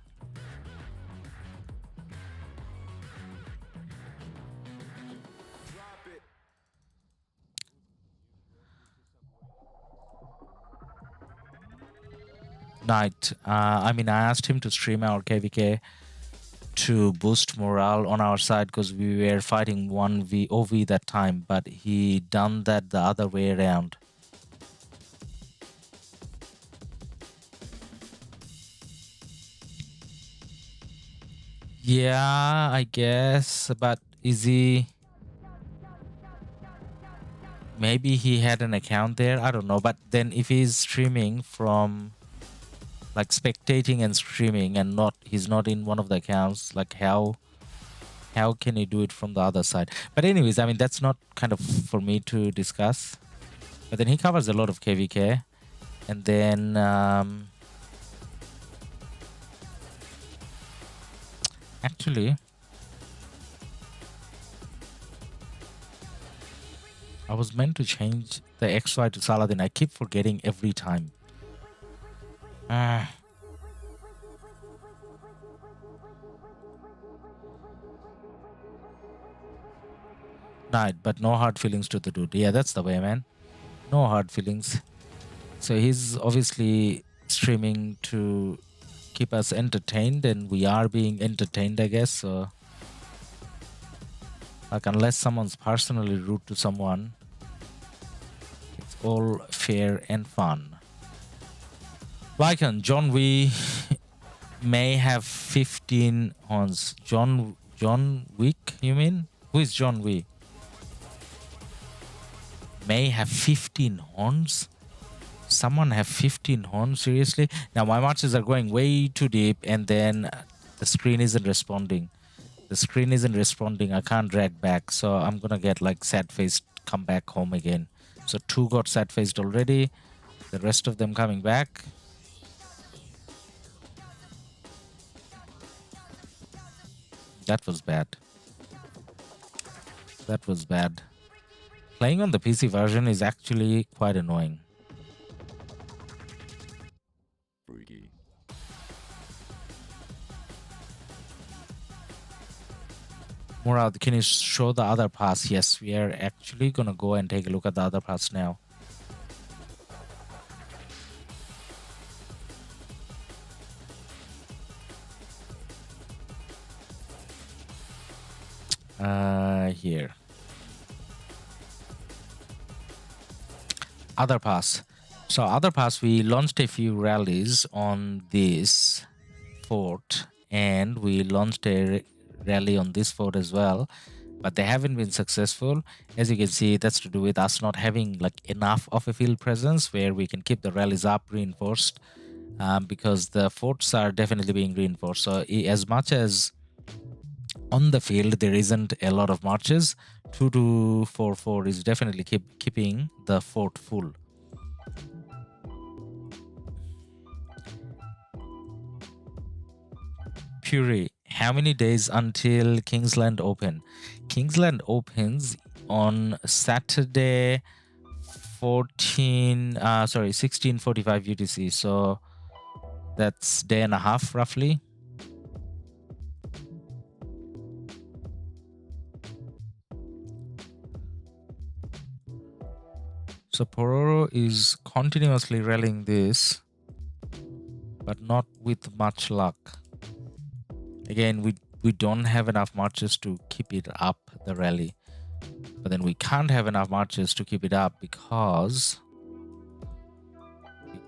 Night. I mean, I asked him to stream our KvK to boost morale on our side because we were fighting 1v OV that time, but he done that the other way around. Yeah, I guess, but is he... Maybe he had an account there, I don't know, but then if he's streaming from... like spectating and streaming and he's not in one of the accounts, like how can he do it from the other side? But anyways, I mean, that's not kind of for me to discuss. But then he covers a lot of KvK, and then actually I was meant to change the XY to Saladin. I keep forgetting every time. Night, but no hard feelings to the dude. Yeah, that's the way, man. No hard feelings. So he's obviously streaming to keep us entertained, and we are being entertained, I guess. So, like, unless someone's personally rude to someone, it's all fair and fun. Lycan, John, we may have 15 horns. John Wick, you mean? Who is John Wick? May have 15 horns? Someone have 15 horns? Seriously? Now my marches are going way too deep, and then the screen isn't responding. The screen isn't responding. I can't drag back, so I'm gonna get like sad-faced, come back home again. So 2 got sad-faced already. The rest of them coming back. That was bad. That was bad. Playing on the PC version is actually quite annoying. Freaky. Murad, can you show the other pass? Yes, we are actually gonna go and take a look at the other pass now. Here. Other pass. So other pass, we launched a few rallies on this fort, and we launched a rally on this fort as well, but they haven't been successful. As you can see, that's to do with us not having like enough of a field presence where we can keep the rallies up reinforced, because the forts are definitely being reinforced. So as much as on the field there isn't a lot of marches, 2244 is definitely keeping the fort full. Puri, how many days until Kingsland Open? Kingsland opens on Saturday 16:45 UTC, so that's day and a half roughly. So Pororo is continuously rallying this, but not with much luck. Again, we don't have enough marches to keep it up, the rally. But then we can't have enough marches to keep it up because we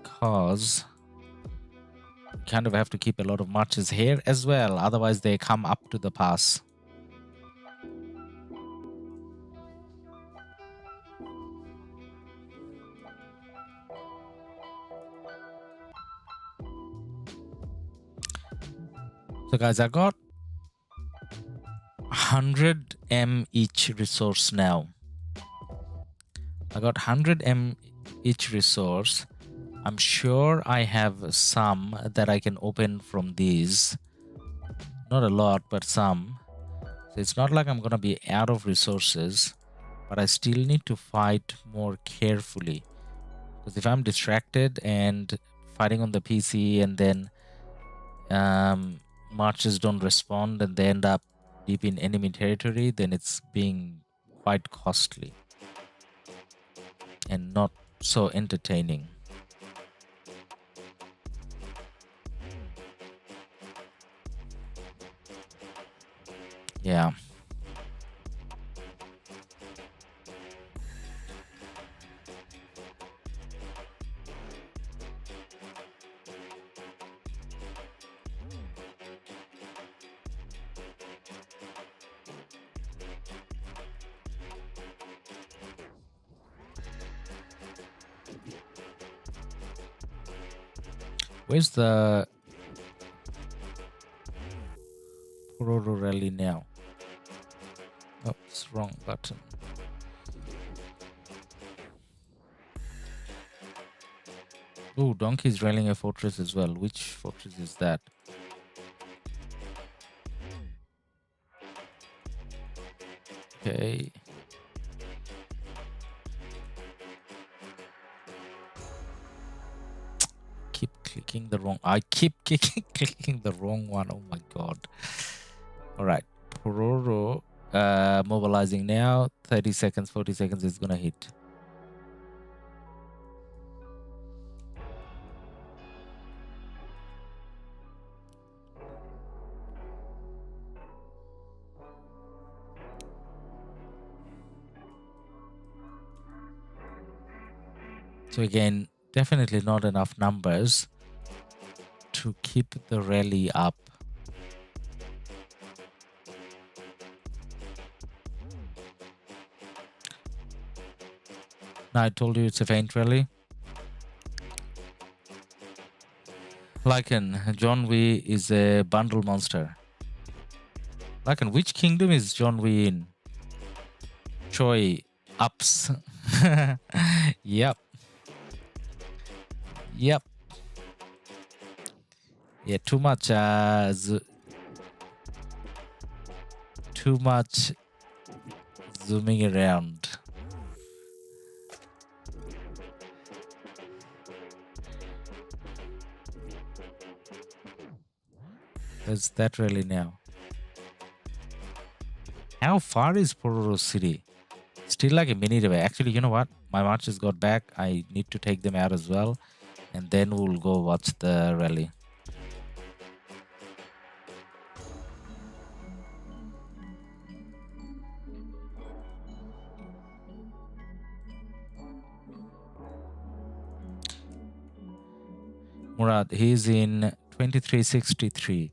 kind of have to keep a lot of marches here as well. Otherwise, they come up to the pass. So guys, I got 100 M each resource now. I got 100 M each resource. I'm sure I have some that I can open from these. Not a lot, but some. So it's not like I'm gonna be out of resources, but I still need to fight more carefully. Because if I'm distracted and fighting on the PC and then marches don't respond and they end up deep in enemy territory, then it's being quite costly and not so entertaining. Yeah. Where's the Pororo rally now? Oh, it's wrong button. Oh, Donkey's rallying a fortress as well. Which fortress is that? Okay. Keep clicking the wrong. I keep clicking the wrong one. Oh my god. All right. Pororo mobilizing now. 30 seconds, 40 seconds is gonna hit. So again, definitely not enough numbers to keep the rally up. Now I told you it's a faint rally. Lycan, John Wee is a bundle monster. Lycan, which kingdom is John Wee in? Choi ups. Yep. Yep. Yeah, too much zooming around. There's that really now. How far is Pororo City? Still like a minute away. Actually, you know what? My marches got back. I need to take them out as well. And then we'll go watch the rally. Murad, he's in 2363.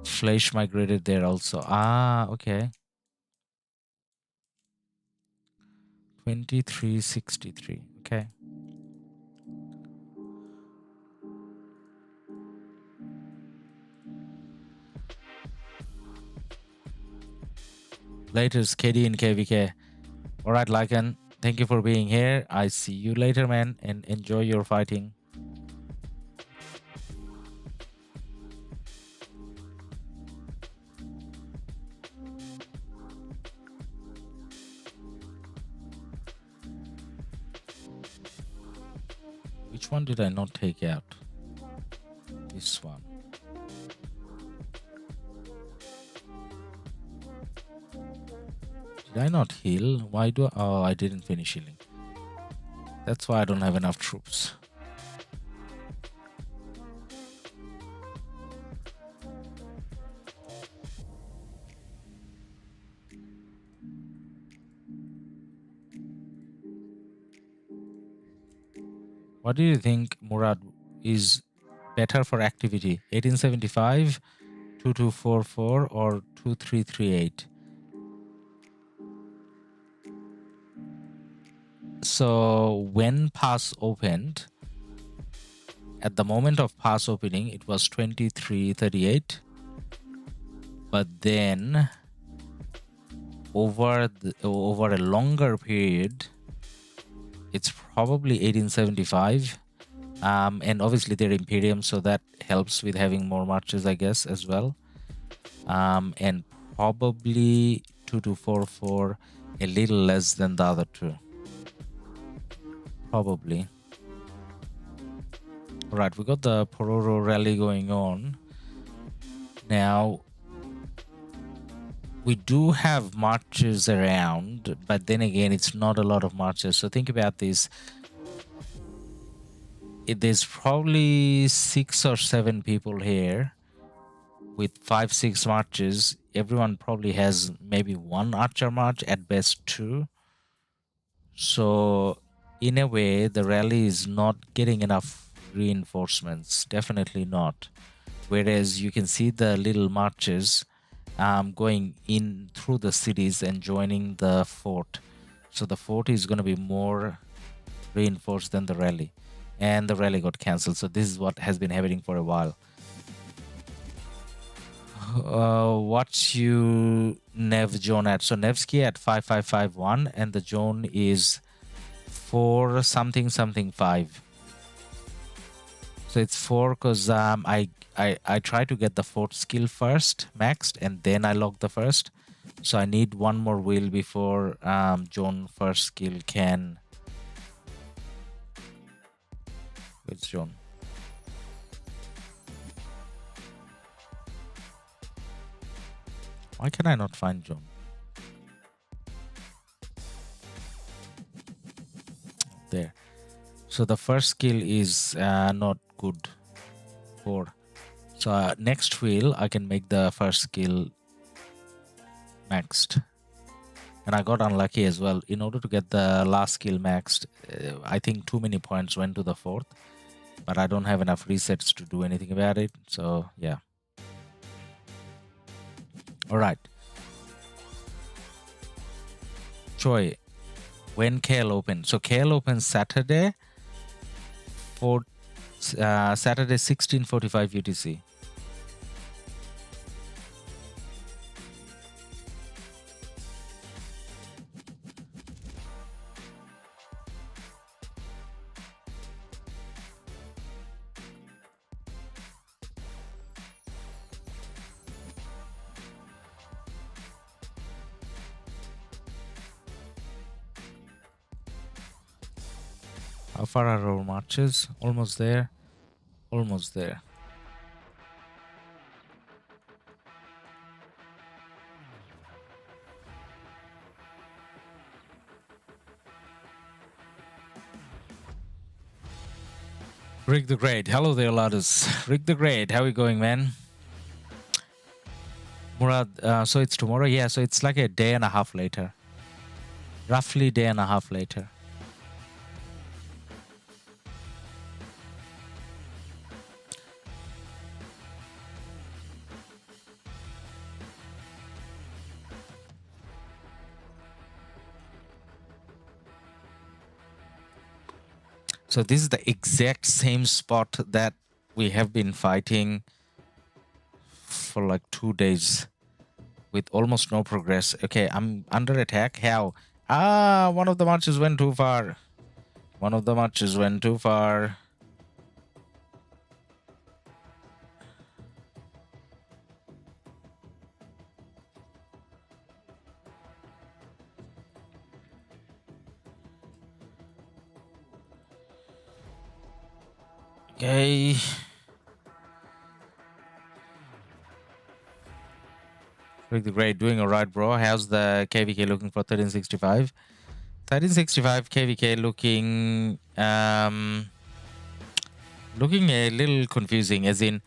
Fleisch migrated there also. Ah, okay. 2363. Okay. Later, KD and KvK. All right, Lycan, thank you for being here. I see you later, man, and enjoy your fighting. Which one did I not take out? This one. Did I not heal? Why do I? Oh, I didn't finish healing. That's why I don't have enough troops. What do you think, Murad, is better for activity? 1875, 2244, or 2338? So when pass opened, at the moment of pass opening, it was 2338. But then over a longer period, it's probably 1875. And obviously they're Imperium, so that helps with having more marches, I guess, as well. And probably 2244, a little less than the other two. Probably. All right, we got the Pororo rally going on. Now, we do have marches around, but then again, it's not a lot of marches. So think about this. There's probably 6 or 7 people here with 5-6 marches. Everyone probably has maybe 1 archer march, at best 2. So in a way, the rally is not getting enough reinforcements. Definitely not. Whereas you can see the little marches going in through the cities and joining the fort. So the fort is going to be more reinforced than the rally. And the rally got cancelled. So this is what has been happening for a while. What's you Nev Zone at? So Nevsky at 5551 and the zone is 4 something 5. So it's 4 because I try to get the fort skill first maxed and then I log the first. So I need 1 more wheel before Zone first skill can. It's Zone. Why can I not find Zone? There. So the first skill is not good for. So next wheel I can make the first skill maxed. And I got unlucky as well. In order to get the last skill maxed, I think too many points went to the 4th. But I don't have enough resets to do anything about it. So yeah. All right. Choi, when KL open? So KL opens Saturday for Saturday 16:45 UTC. How far are our marches? Almost there. Almost there. Rick the Great. Hello there, LADUS. Rick the Great. How are you going, man? Murad, so it's tomorrow? Yeah, so it's like a day and a half later. Roughly day and a half later. So this is the exact same spot that we have been fighting for like 2 days. with almost no progress. Okay, I'm under attack. How? Ah, one of the marches went too far. One of the marches went too far. Okay. Pretty great. Doing alright, bro. How's the KvK looking for 1365? 1365 KvK looking looking a little confusing, as in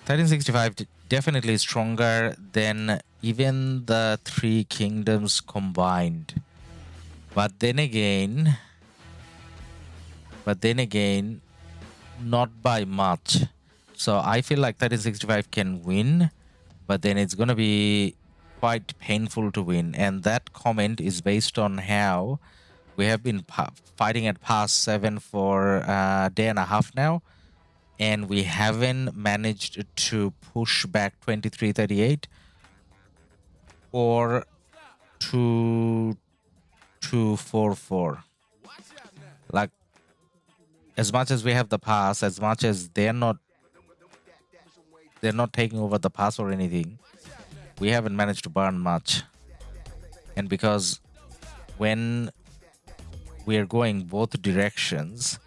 1365 definitely stronger than even the three kingdoms combined. But then again, not by much. So I feel like 1365 can win, but then it's gonna be quite painful to win. And that comment is based on how we have been fighting at pass 7 for a day and a half now, and we haven't managed to push back 2338 or 2244. Like, as much as we have the pass, as much as they're not taking over the pass or anything, we haven't managed to burn much. And because when we're going both directions,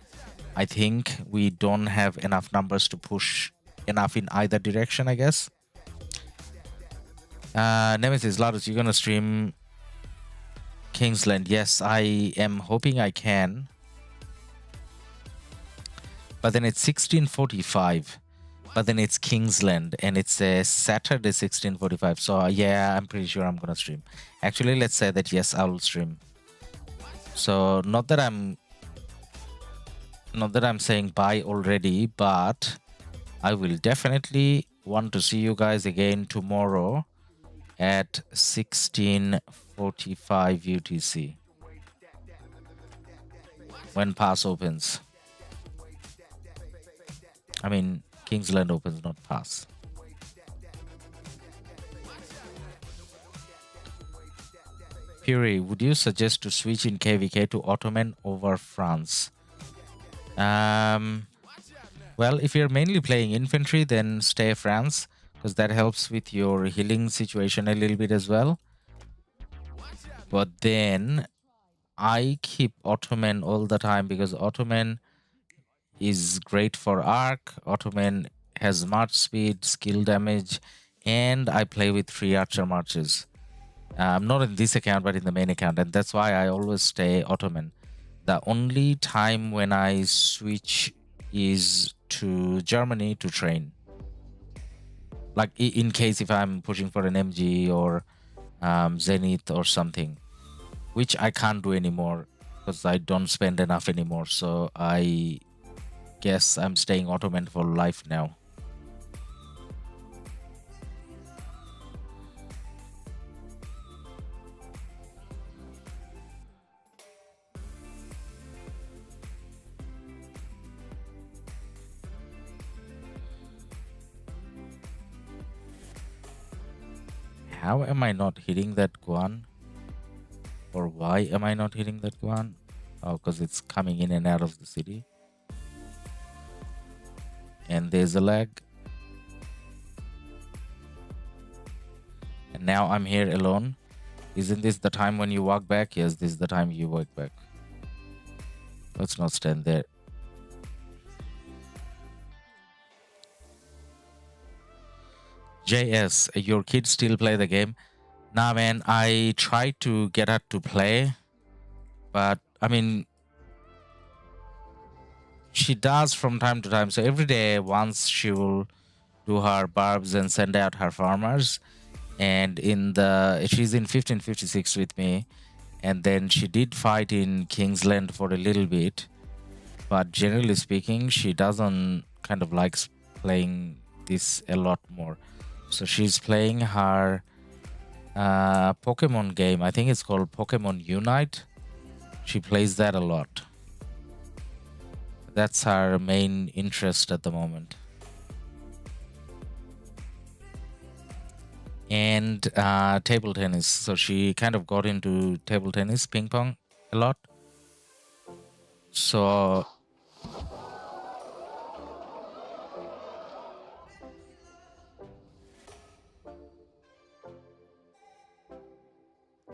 I think we don't have enough numbers to push enough in either direction, I guess. Nemesis, Ladus, you're gonna stream Kingsland? Yes, I am hoping I can. But then it's 1645. But then it's Kingsland and it's a Saturday 1645. So yeah, I'm pretty sure I'm gonna stream. Actually, let's say that yes, I will stream. So not that I'm saying bye already, but I will definitely want to see you guys again tomorrow at 1645 UTC when pass opens. I mean, Kingsland opens, not pass. Fury, would you suggest to switch in KvK to Ottoman over France? Well, if you're mainly playing infantry, then stay France, because that helps with your healing situation a little bit as well. But then I keep Ottoman all the time because Ottoman is great for Ark. Ottoman has march speed, skill damage, and I play with 3 archer marches. Not in this account, but in the main account, and that's why I always stay Ottoman. The only time when I switch is to Germany to train. Like in case if I'm pushing for an MG or Zenith or something, which I can't do anymore because I don't spend enough anymore. So I guess I'm staying Ottoman for life now. How am I not hitting that Guan? Or why am I not hitting that Guan? Oh, because it's coming in and out of the city. And there's a lag. And now I'm here alone. Isn't this the time when you walk back? Yes, this is the time you walk back. Let's not stand there. JS, your kids still play the game? Nah, man, I tried to get her to play, but I mean, she does from time to time. So every day, once she will do her barbs and send out her farmers. And she's in 1556 with me. And then she did fight in Kingsland for a little bit. But generally speaking, she doesn't kind of likes playing this a lot more. So she's playing her Pokemon game. I think it's called Pokemon Unite. She plays that a lot. That's her main interest at the moment. and table tennis. So she kind of got into table tennis, ping pong a lot. So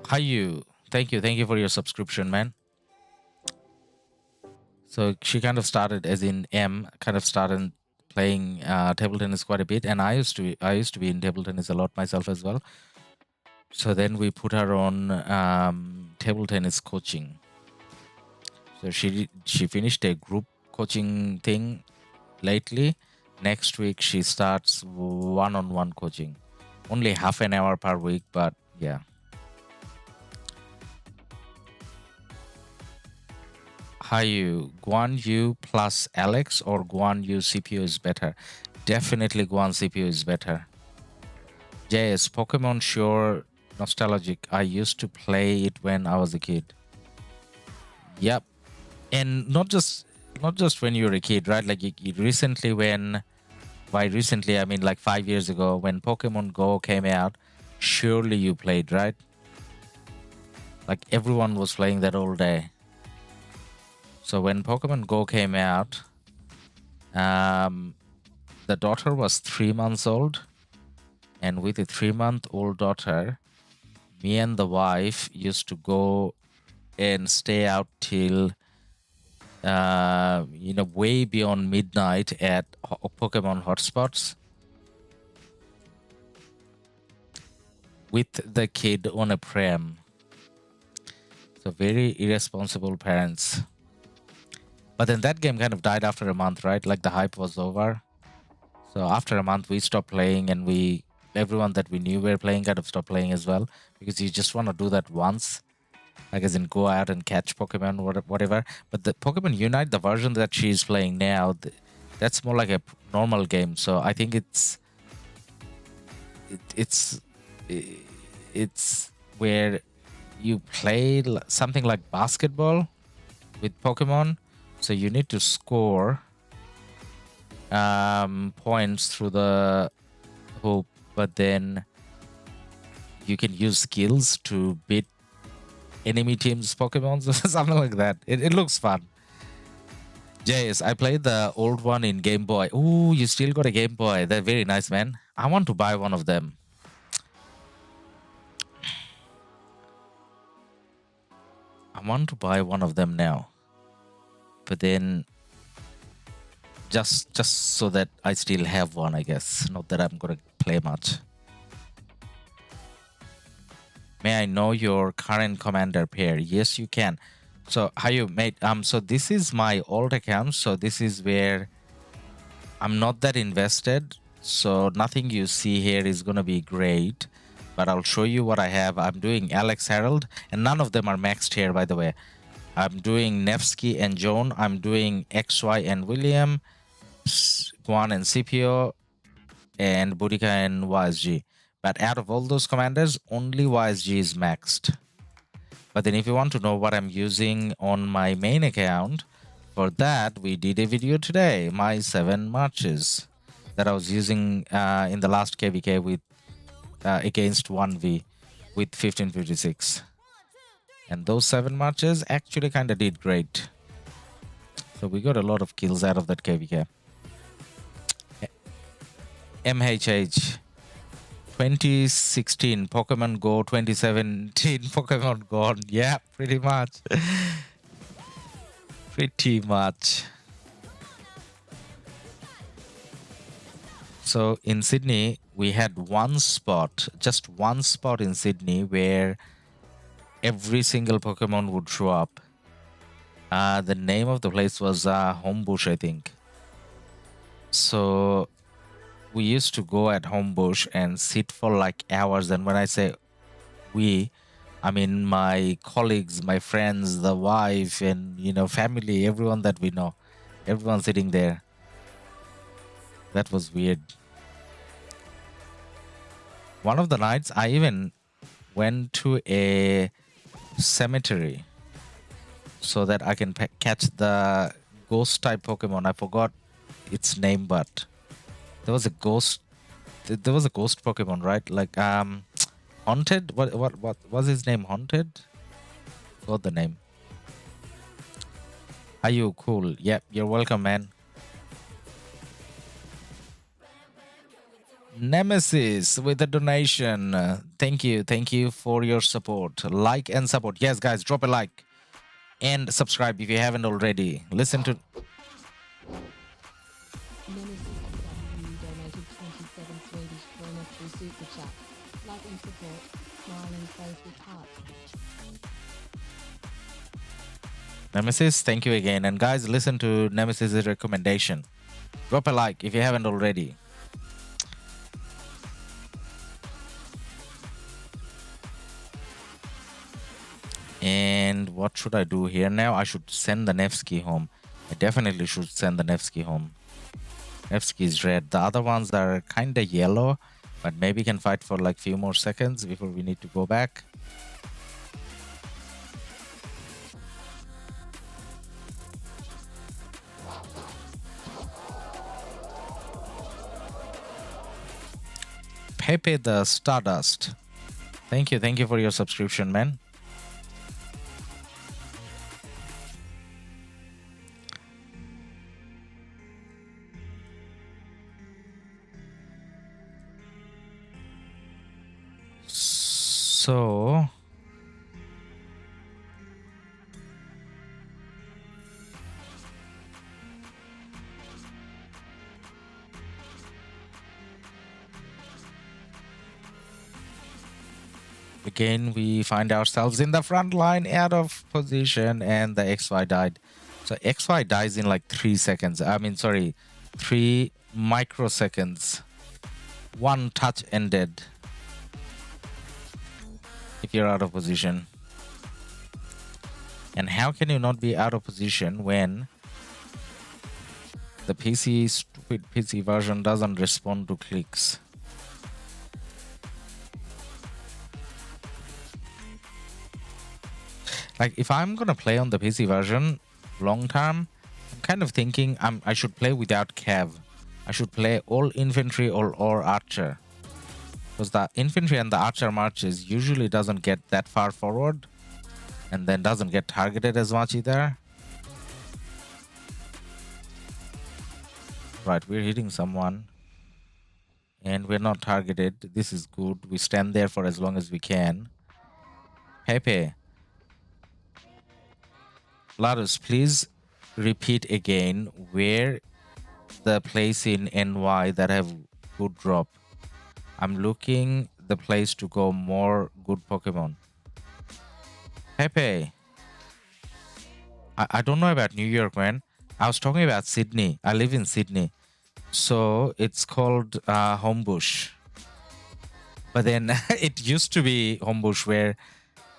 Hayu, thank you for your subscription, man. So she kind of started as in M, kind of started playing table tennis quite a bit, and I used to be in table tennis a lot myself as well. So then we put her on table tennis coaching. So she finished a group coaching thing lately. Next week she starts one-on-one coaching, only half an hour per week, but yeah. Hayu, Guan Yu plus Alex or Guan Yu CPU is better? Definitely Guan CPU is better. JS, Pokemon sure nostalgic. I used to play it when I was a kid. Yep. And not just when you were a kid, right? Like you recently by recently I mean like 5 years ago when Pokemon Go came out, surely you played, right? Like everyone was playing that all day. So when Pokemon Go came out, the daughter was 3 months old, and with a 3-month-old daughter, me and the wife used to go and stay out till way beyond midnight at Pokemon hotspots with the kid on a pram. So very irresponsible parents. But then that game kind of died after a month, right? Like the hype was over. So after a month, we stopped playing, and everyone that we knew were playing kind of stopped playing as well, because you just want to do that once, like as in go out and catch Pokemon or whatever. But the Pokemon Unite, the version that she's playing now, that's more like a normal game. So I think it's where you play something like basketball with Pokemon. So you need to score points through the hoop, but then you can use skills to beat enemy teams' Pokemon or something like that. It looks fun. Jace, I played the old one in Game Boy. Ooh, you still got a Game Boy. They're very nice, man. I want to buy one of them. I want to buy one of them now. But then just so that I still have one, I guess. Not that I'm gonna play much. May I know your current commander pair? Yes, you can. So how you made so this is my old account. So this is where I'm not that invested. So nothing you see here is gonna be great. But I'll show you what I have. I'm doing Alex Harold, and none of them are maxed here, by the way. I'm doing Nevsky and Joan. I'm doing XY and William, Guan and Scipio, and Boudica and YSG. But out of all those commanders, only YSG is maxed. But then if you want to know what I'm using on my main account, for that, we did a video today, my 7 marches that I was using in the last KvK with against 1v with 1556. And those 7 marches actually kind of did great. So we got a lot of kills out of that KvK. MHH 2016 Pokemon Go, 2017 Pokemon Go. Yeah, pretty much. Pretty much. So in Sydney, we had just one spot in Sydney where every single Pokemon would show up. The name of the place was Homebush, I think. So we used to go at Homebush and sit for like hours. And when I say we, I mean my colleagues, my friends, the wife, and family, everyone that we know, everyone sitting there. That was weird. One of the nights, I even went to a cemetery so that I can catch the ghost type Pokemon. I forgot its name, but there was a ghost there was a ghost Pokemon, right? Like Haunted. What was his name? Haunted. Got the name. Are you cool? Yep, you're welcome, man. Nemesis with a donation. Thank you for your support. Like and support. Yes, guys, drop a like and subscribe if you haven't already. Listen to. Nemesis donated 27 Swedish kronor through Super Chat. Like and support. Smiling face with heart. Nemesis, thank you again. And guys, listen to Nemesis' recommendation. Drop a like if you haven't already. And what should I do here now? I should send the Nevsky home. I definitely should send the Nevsky home. Nevsky is red. The other ones are kind of yellow, but maybe can fight for like few more seconds before we need to go back. Pepe the Stardust. Thank you for your subscription, man. So again, we find ourselves in the front line, out of position, and the XY died. So XY dies in like 3 seconds. I mean, sorry, 3 microseconds. One touch ended. If you're out of position. And how can you not be out of position when the stupid PC version doesn't respond to clicks? Like, if I'm gonna play on the PC version long term, I'm kind of thinking I should play without cav. I should play all infantry or archer. Because the infantry and the archer marches usually doesn't get that far forward and then doesn't get targeted as much either. Right, we're hitting someone and we're not targeted. This is good. We stand there for as long as we can. Pepe. Ladus, please repeat again where the place in NY that have good drop. I'm looking the place to go more good Pokemon. Pepe. I don't know about New York, man. I was talking about Sydney. I live in Sydney. So it's called Homebush. But then it used to be Homebush where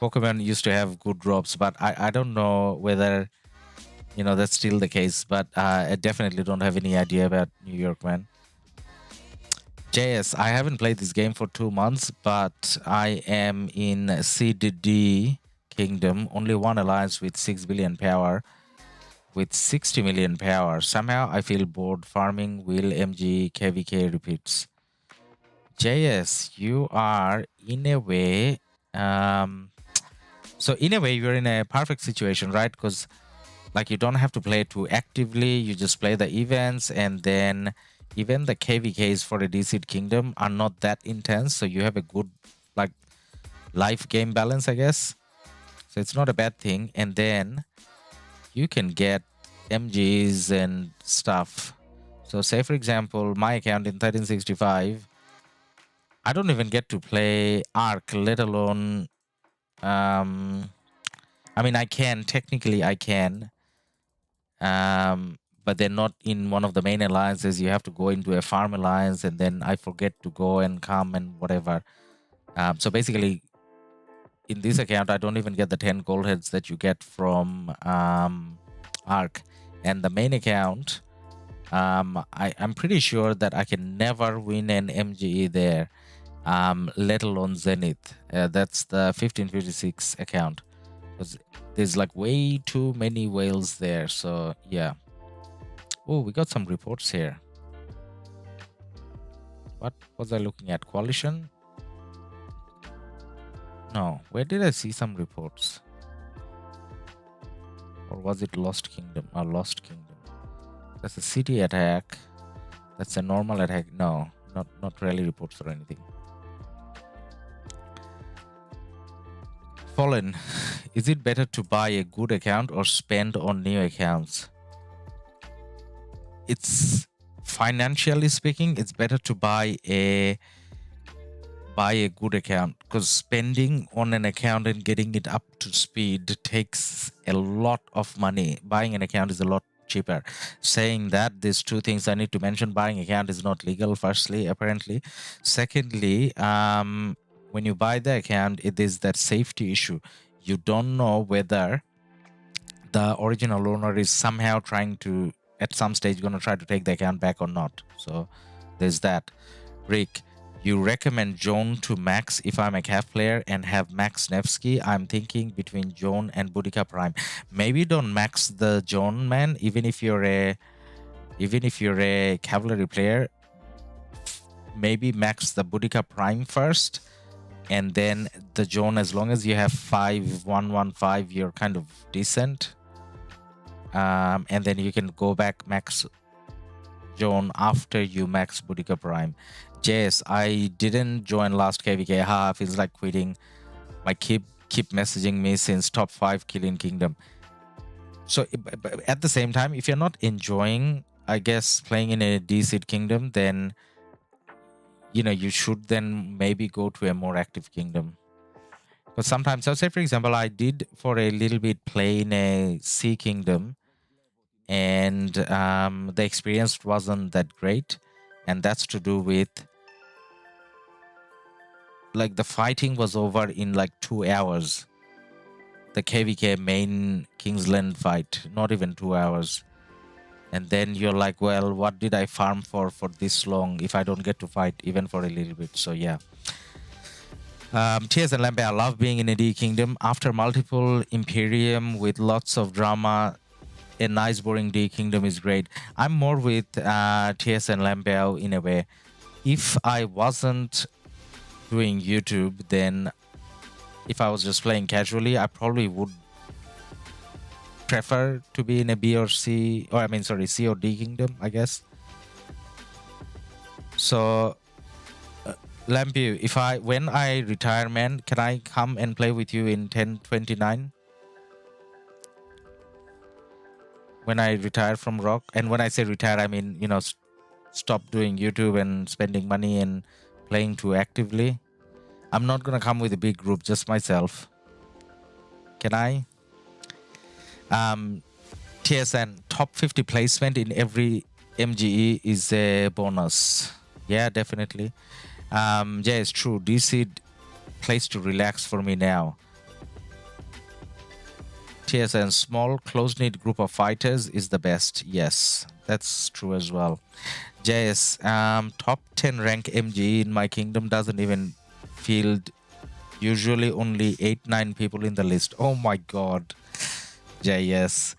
Pokemon used to have good drops. But I don't know whether, you know, that's still the case. But I definitely don't have any idea about New York, man. JS, I haven't played this game for 2 months, but I am in CDD Kingdom. Only one alliance with 6 billion power, with 60 million power. Somehow I feel bored farming. Will MG KvK repeats. JS, you are in a way... so in a way, you're in a perfect situation, right? Because like you don't have to play too actively. You just play the events, and then even the KvKs for a DC Kingdom are not that intense. So you have a good like life game balance, I guess. So it's not a bad thing. And then you can get MGs and stuff. So say for example, my account in 1365, I don't even get to play Ark, let alone I mean, I can, technically I can, but they're not in one of the main alliances. You have to go into a farm alliance, and then I forget to go and come and whatever. So basically, in this account, I don't even get the 10 gold heads that you get from Ark. And the main account, I'm pretty sure that I can never win an MGE there, let alone Zenith. That's the 1556 account. There's like way too many whales there. So yeah. Oh, we got some reports here. What was I looking at? Coalition? No. Where did I see some reports? Or was it Lost Kingdom? Lost Kingdom. That's a city attack. That's a normal attack. No, not really reports or anything. Fallen. Is it better to buy a good account or spend on new accounts? It's financially speaking, it's better to buy a good account, because spending on an account and getting it up to speed takes a lot of money. Buying an account is a lot cheaper. Saying that, there's two things I need to mention. Buying account is not legal, firstly, apparently. Secondly, when you buy the account, it is that safety issue. You don't know whether the original owner is somehow trying to, at some stage, going to try to take the account back or not. So there's that. Rick, you recommend Joan to max if I'm a Cav player and have max Nevsky. I'm thinking between Joan and Boudica Prime. Maybe don't max the Joan, man. Even if you're a cavalry player, maybe max the Boudica Prime first, and then the Joan. As long as you have 5-1-1-5, you're kind of decent. And then you can go back max Joan after you max Boudica Prime. Jess, I didn't join last KvK. Feels like quitting. My keep messaging me since top 5 killing kingdom. So at the same time, if you're not enjoying, I guess, playing in a D-seed kingdom, then you should then maybe go to a more active kingdom. But sometimes, so say for example, I did for a little bit play in a C kingdom, and the experience wasn't that great, and that's to do with, like, the fighting was over in like 2 hours. The KvK main Kingsland fight, not even 2 hours. And then you're like, well, what did I farm for this long if I don't get to fight even for a little bit? So yeah. Tears and Lambe, I love being in a D kingdom. After multiple Imperium with lots of drama, a nice boring D kingdom is great. I'm more with Tears and Lambe in a way. If I wasn't doing YouTube, then if I was just playing casually, I probably would prefer to be in a B or C, or C or D kingdom, I guess. So Lampu, when I retire, man, can I come and play with you in 1029? When I retire from RoK, and when I say retire, I mean, stop doing YouTube and spending money and playing too actively. I'm not gonna come with a big group, just myself. Can I? TSN, top 50 placement in every MGE is a bonus. Yeah, definitely. Yeah, it's true. DC place to relax for me now. TSN, small, close-knit group of fighters is the best. Yes, that's true as well. JS, top 10 rank MGE in my kingdom doesn't even field. Usually only 8-9 people in the list. Oh my god. JS.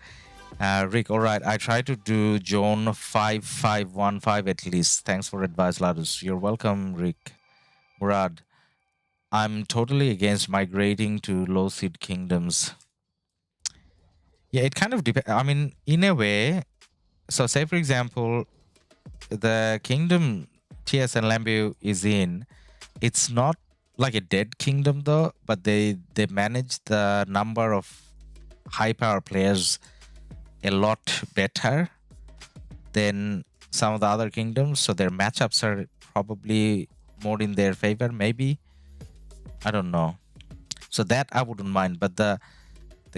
Rick, alright, I try to do Joan 5-5-1-5 at least. Thanks for advice, Ladus. You're welcome, Rick. Murad, I'm totally against migrating to low seed kingdoms. Yeah, it kind of depends. I mean, in a way, so say for example, the kingdom TS and Lambu is in, it's not like a dead kingdom though, but they manage the number of high power players a lot better than some of the other kingdoms, so their matchups are probably more in their favor, maybe. I don't know. So that I wouldn't mind, but the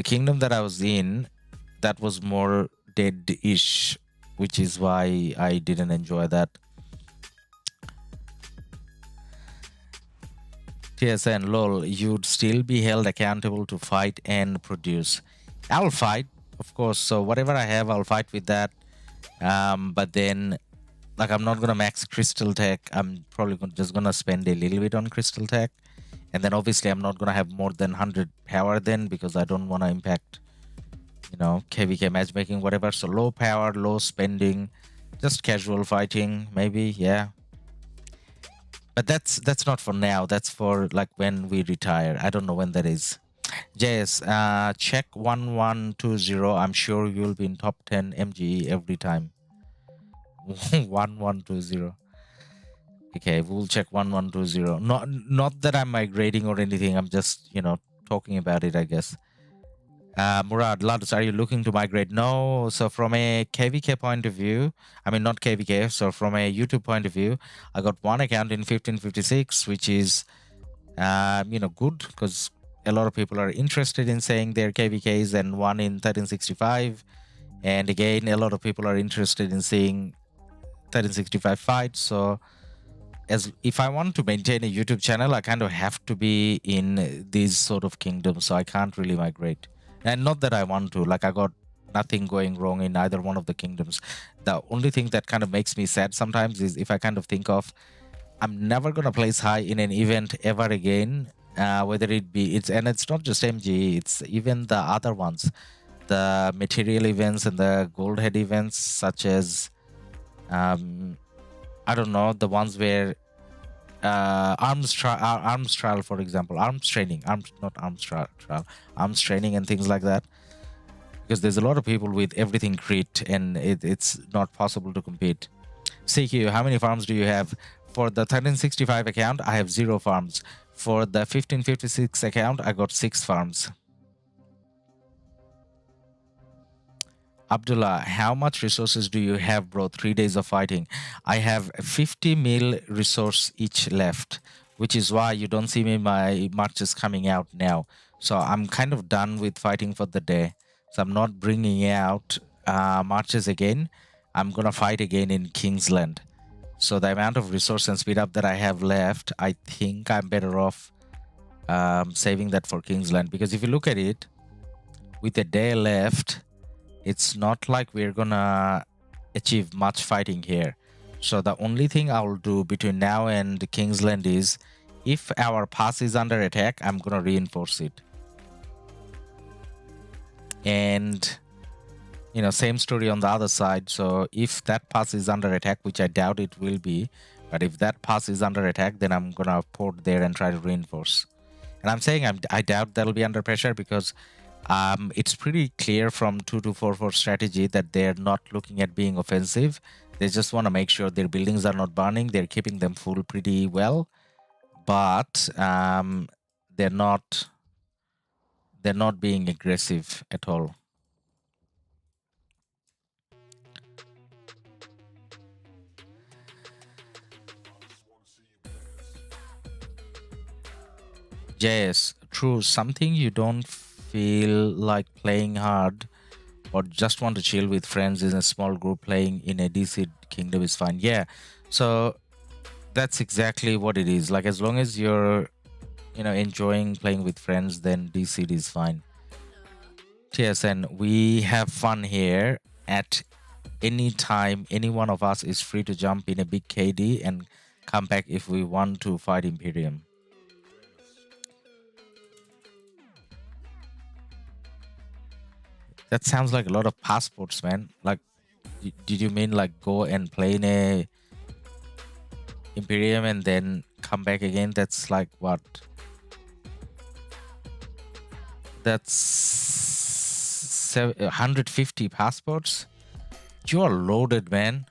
kingdom that I was in, that was more dead-ish, which is why I didn't enjoy that. TSN, lol, you'd still be held accountable to fight and produce. I'll fight, of course, so whatever I have, I'll fight with that. But then, like, I'm not gonna max Crystal Tech. I'm probably just gonna spend a little bit on Crystal Tech. And then obviously I'm not gonna have more than 100 power then, because I don't wanna impact, KvK matchmaking, whatever. So low power, low spending, just casual fighting, maybe, yeah. But that's not for now. That's for like when we retire. I don't know when that is. JS, check 1120. I'm sure you'll be in top 10 MGE every time. 1120. Okay, we'll check 1120. Not that I'm migrating or anything. I'm just, talking about it, I guess. Murad, Ladus, are you looking to migrate? No. So from a KvK point of view, I mean, not KvK, so from a YouTube point of view, I got one account in 1556, which is, good because a lot of people are interested in saying their KvKs, and one in 1365. And again, a lot of people are interested in seeing 1365 fights. So if I want to maintain a YouTube channel, I kind of have to be in these sort of kingdoms. So I can't really migrate. And not that I want to, like I got nothing going wrong in either one of the kingdoms. The only thing that kind of makes me sad sometimes is if I kind of think of, I'm never going to place high in an event ever again, whether and it's not just MG, it's even the other ones, the material events and the gold head events, such as, I don't know, the ones where arms trial, for example, arms training and things like that, because there's a lot of people with everything crit and it's not possible to compete. CQ, how many farms do you have? For the 1365 account, I have 0 farms. For the 1556 account, I got 6 farms. Abdullah, how much resources do you have, bro? 3 days of fighting. I have 50 mil resource each left, which is why you don't see me my marches coming out now. So I'm kind of done with fighting for the day. So I'm not bringing out marches again. I'm going to fight again in Kingsland. So the amount of resource and speed up that I have left, I think I'm better off saving that for Kingsland. Because if you look at it, with a day left, it's not like we're gonna achieve much fighting here. So the only thing I'll do between now and Kingsland is, if our pass is under attack, I'm gonna reinforce it. And, same story on the other side. So if that pass is under attack, which I doubt it will be, but if that pass is under attack, then I'm gonna port there and try to reinforce. And I'm saying I doubt that'll be under pressure because it's pretty clear from 2244 strategy that they're not looking at being offensive. They just want to make sure their buildings are not burning. They're keeping them full pretty well, but they're not being aggressive at all. JS, true, something you don't feel like playing hard or just want to chill with friends in a small group playing in a DC kingdom is fine. Yeah, so that's exactly what it is. Like, as long as you're enjoying playing with friends, then DC is fine. TSN, we have fun here. At any time, any one of us is free to jump in a big KD and come back if we want to fight Imperium. That sounds like a lot of passports, man. Like, did you mean like go and play in a Imperium and then come back again? That's like what? That's 150 passports? You are loaded, man.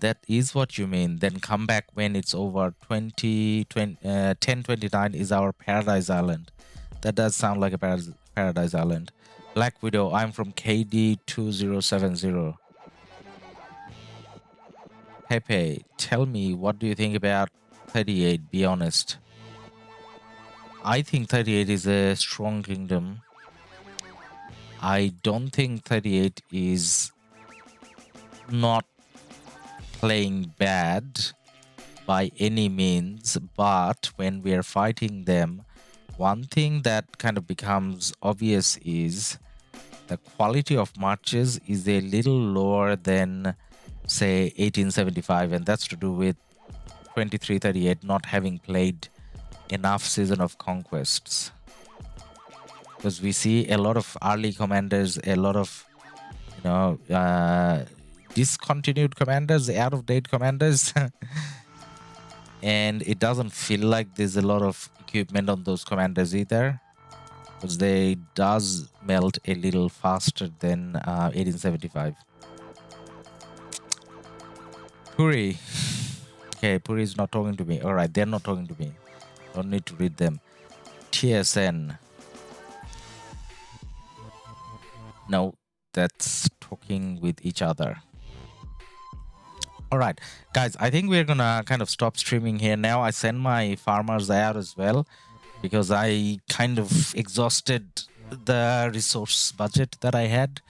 That is what you mean. Then come back when it's over. 1029 is our Paradise Island. That does sound like a Paradise Island. Black Widow, I'm from KD2070. Pepe, tell me, what do you think about 38? Be honest. I think 38 is a strong kingdom. I don't think 38 is not playing bad by any means, but when we are fighting them, one thing that kind of becomes obvious is the quality of marches is a little lower than, say, 1875, and that's to do with 2338 not having played enough Season of Conquests. because we see a lot of early commanders, a lot of discontinued commanders, out of date commanders. And it doesn't feel like there's a lot of equipment on those commanders either, because they does melt a little faster than 1875. Puri. Okay, Puri is not talking to me. All right, they're not talking to me. Don't need to read them. TSN. No, that's talking with each other. All right, guys, I think we're gonna kind of stop streaming here now. I send my farmers out as well because I kind of exhausted the resource budget that I had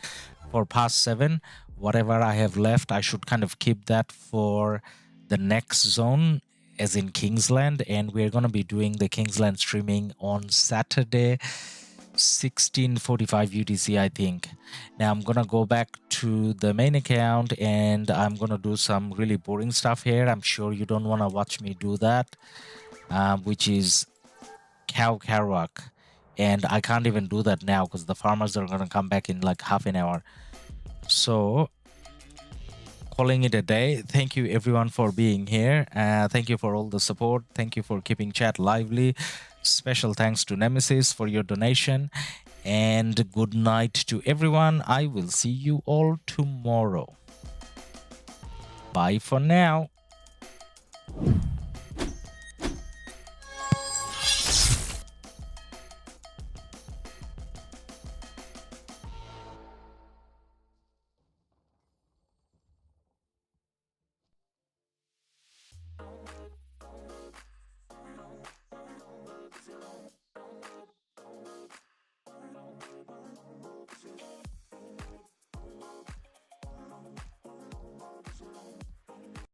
for past 7. Whatever I have left, I should kind of keep that for the next zone, as in Kingsland, and we're gonna be doing the Kingsland streaming on Saturday, 16:45 UTC, I think. Now I'm gonna go back to the main account and I'm gonna do some really boring stuff here. I'm sure you don't want to watch me do that, which is cow carrock, and I can't even do that now because the farmers are gonna come back in like half an hour. So calling it a day. Thank you everyone for being here. Thank you for all the support. Thank you for keeping chat lively. Special thanks to Nemesis for your donation, and good night to everyone. I will see you all tomorrow. Bye for now.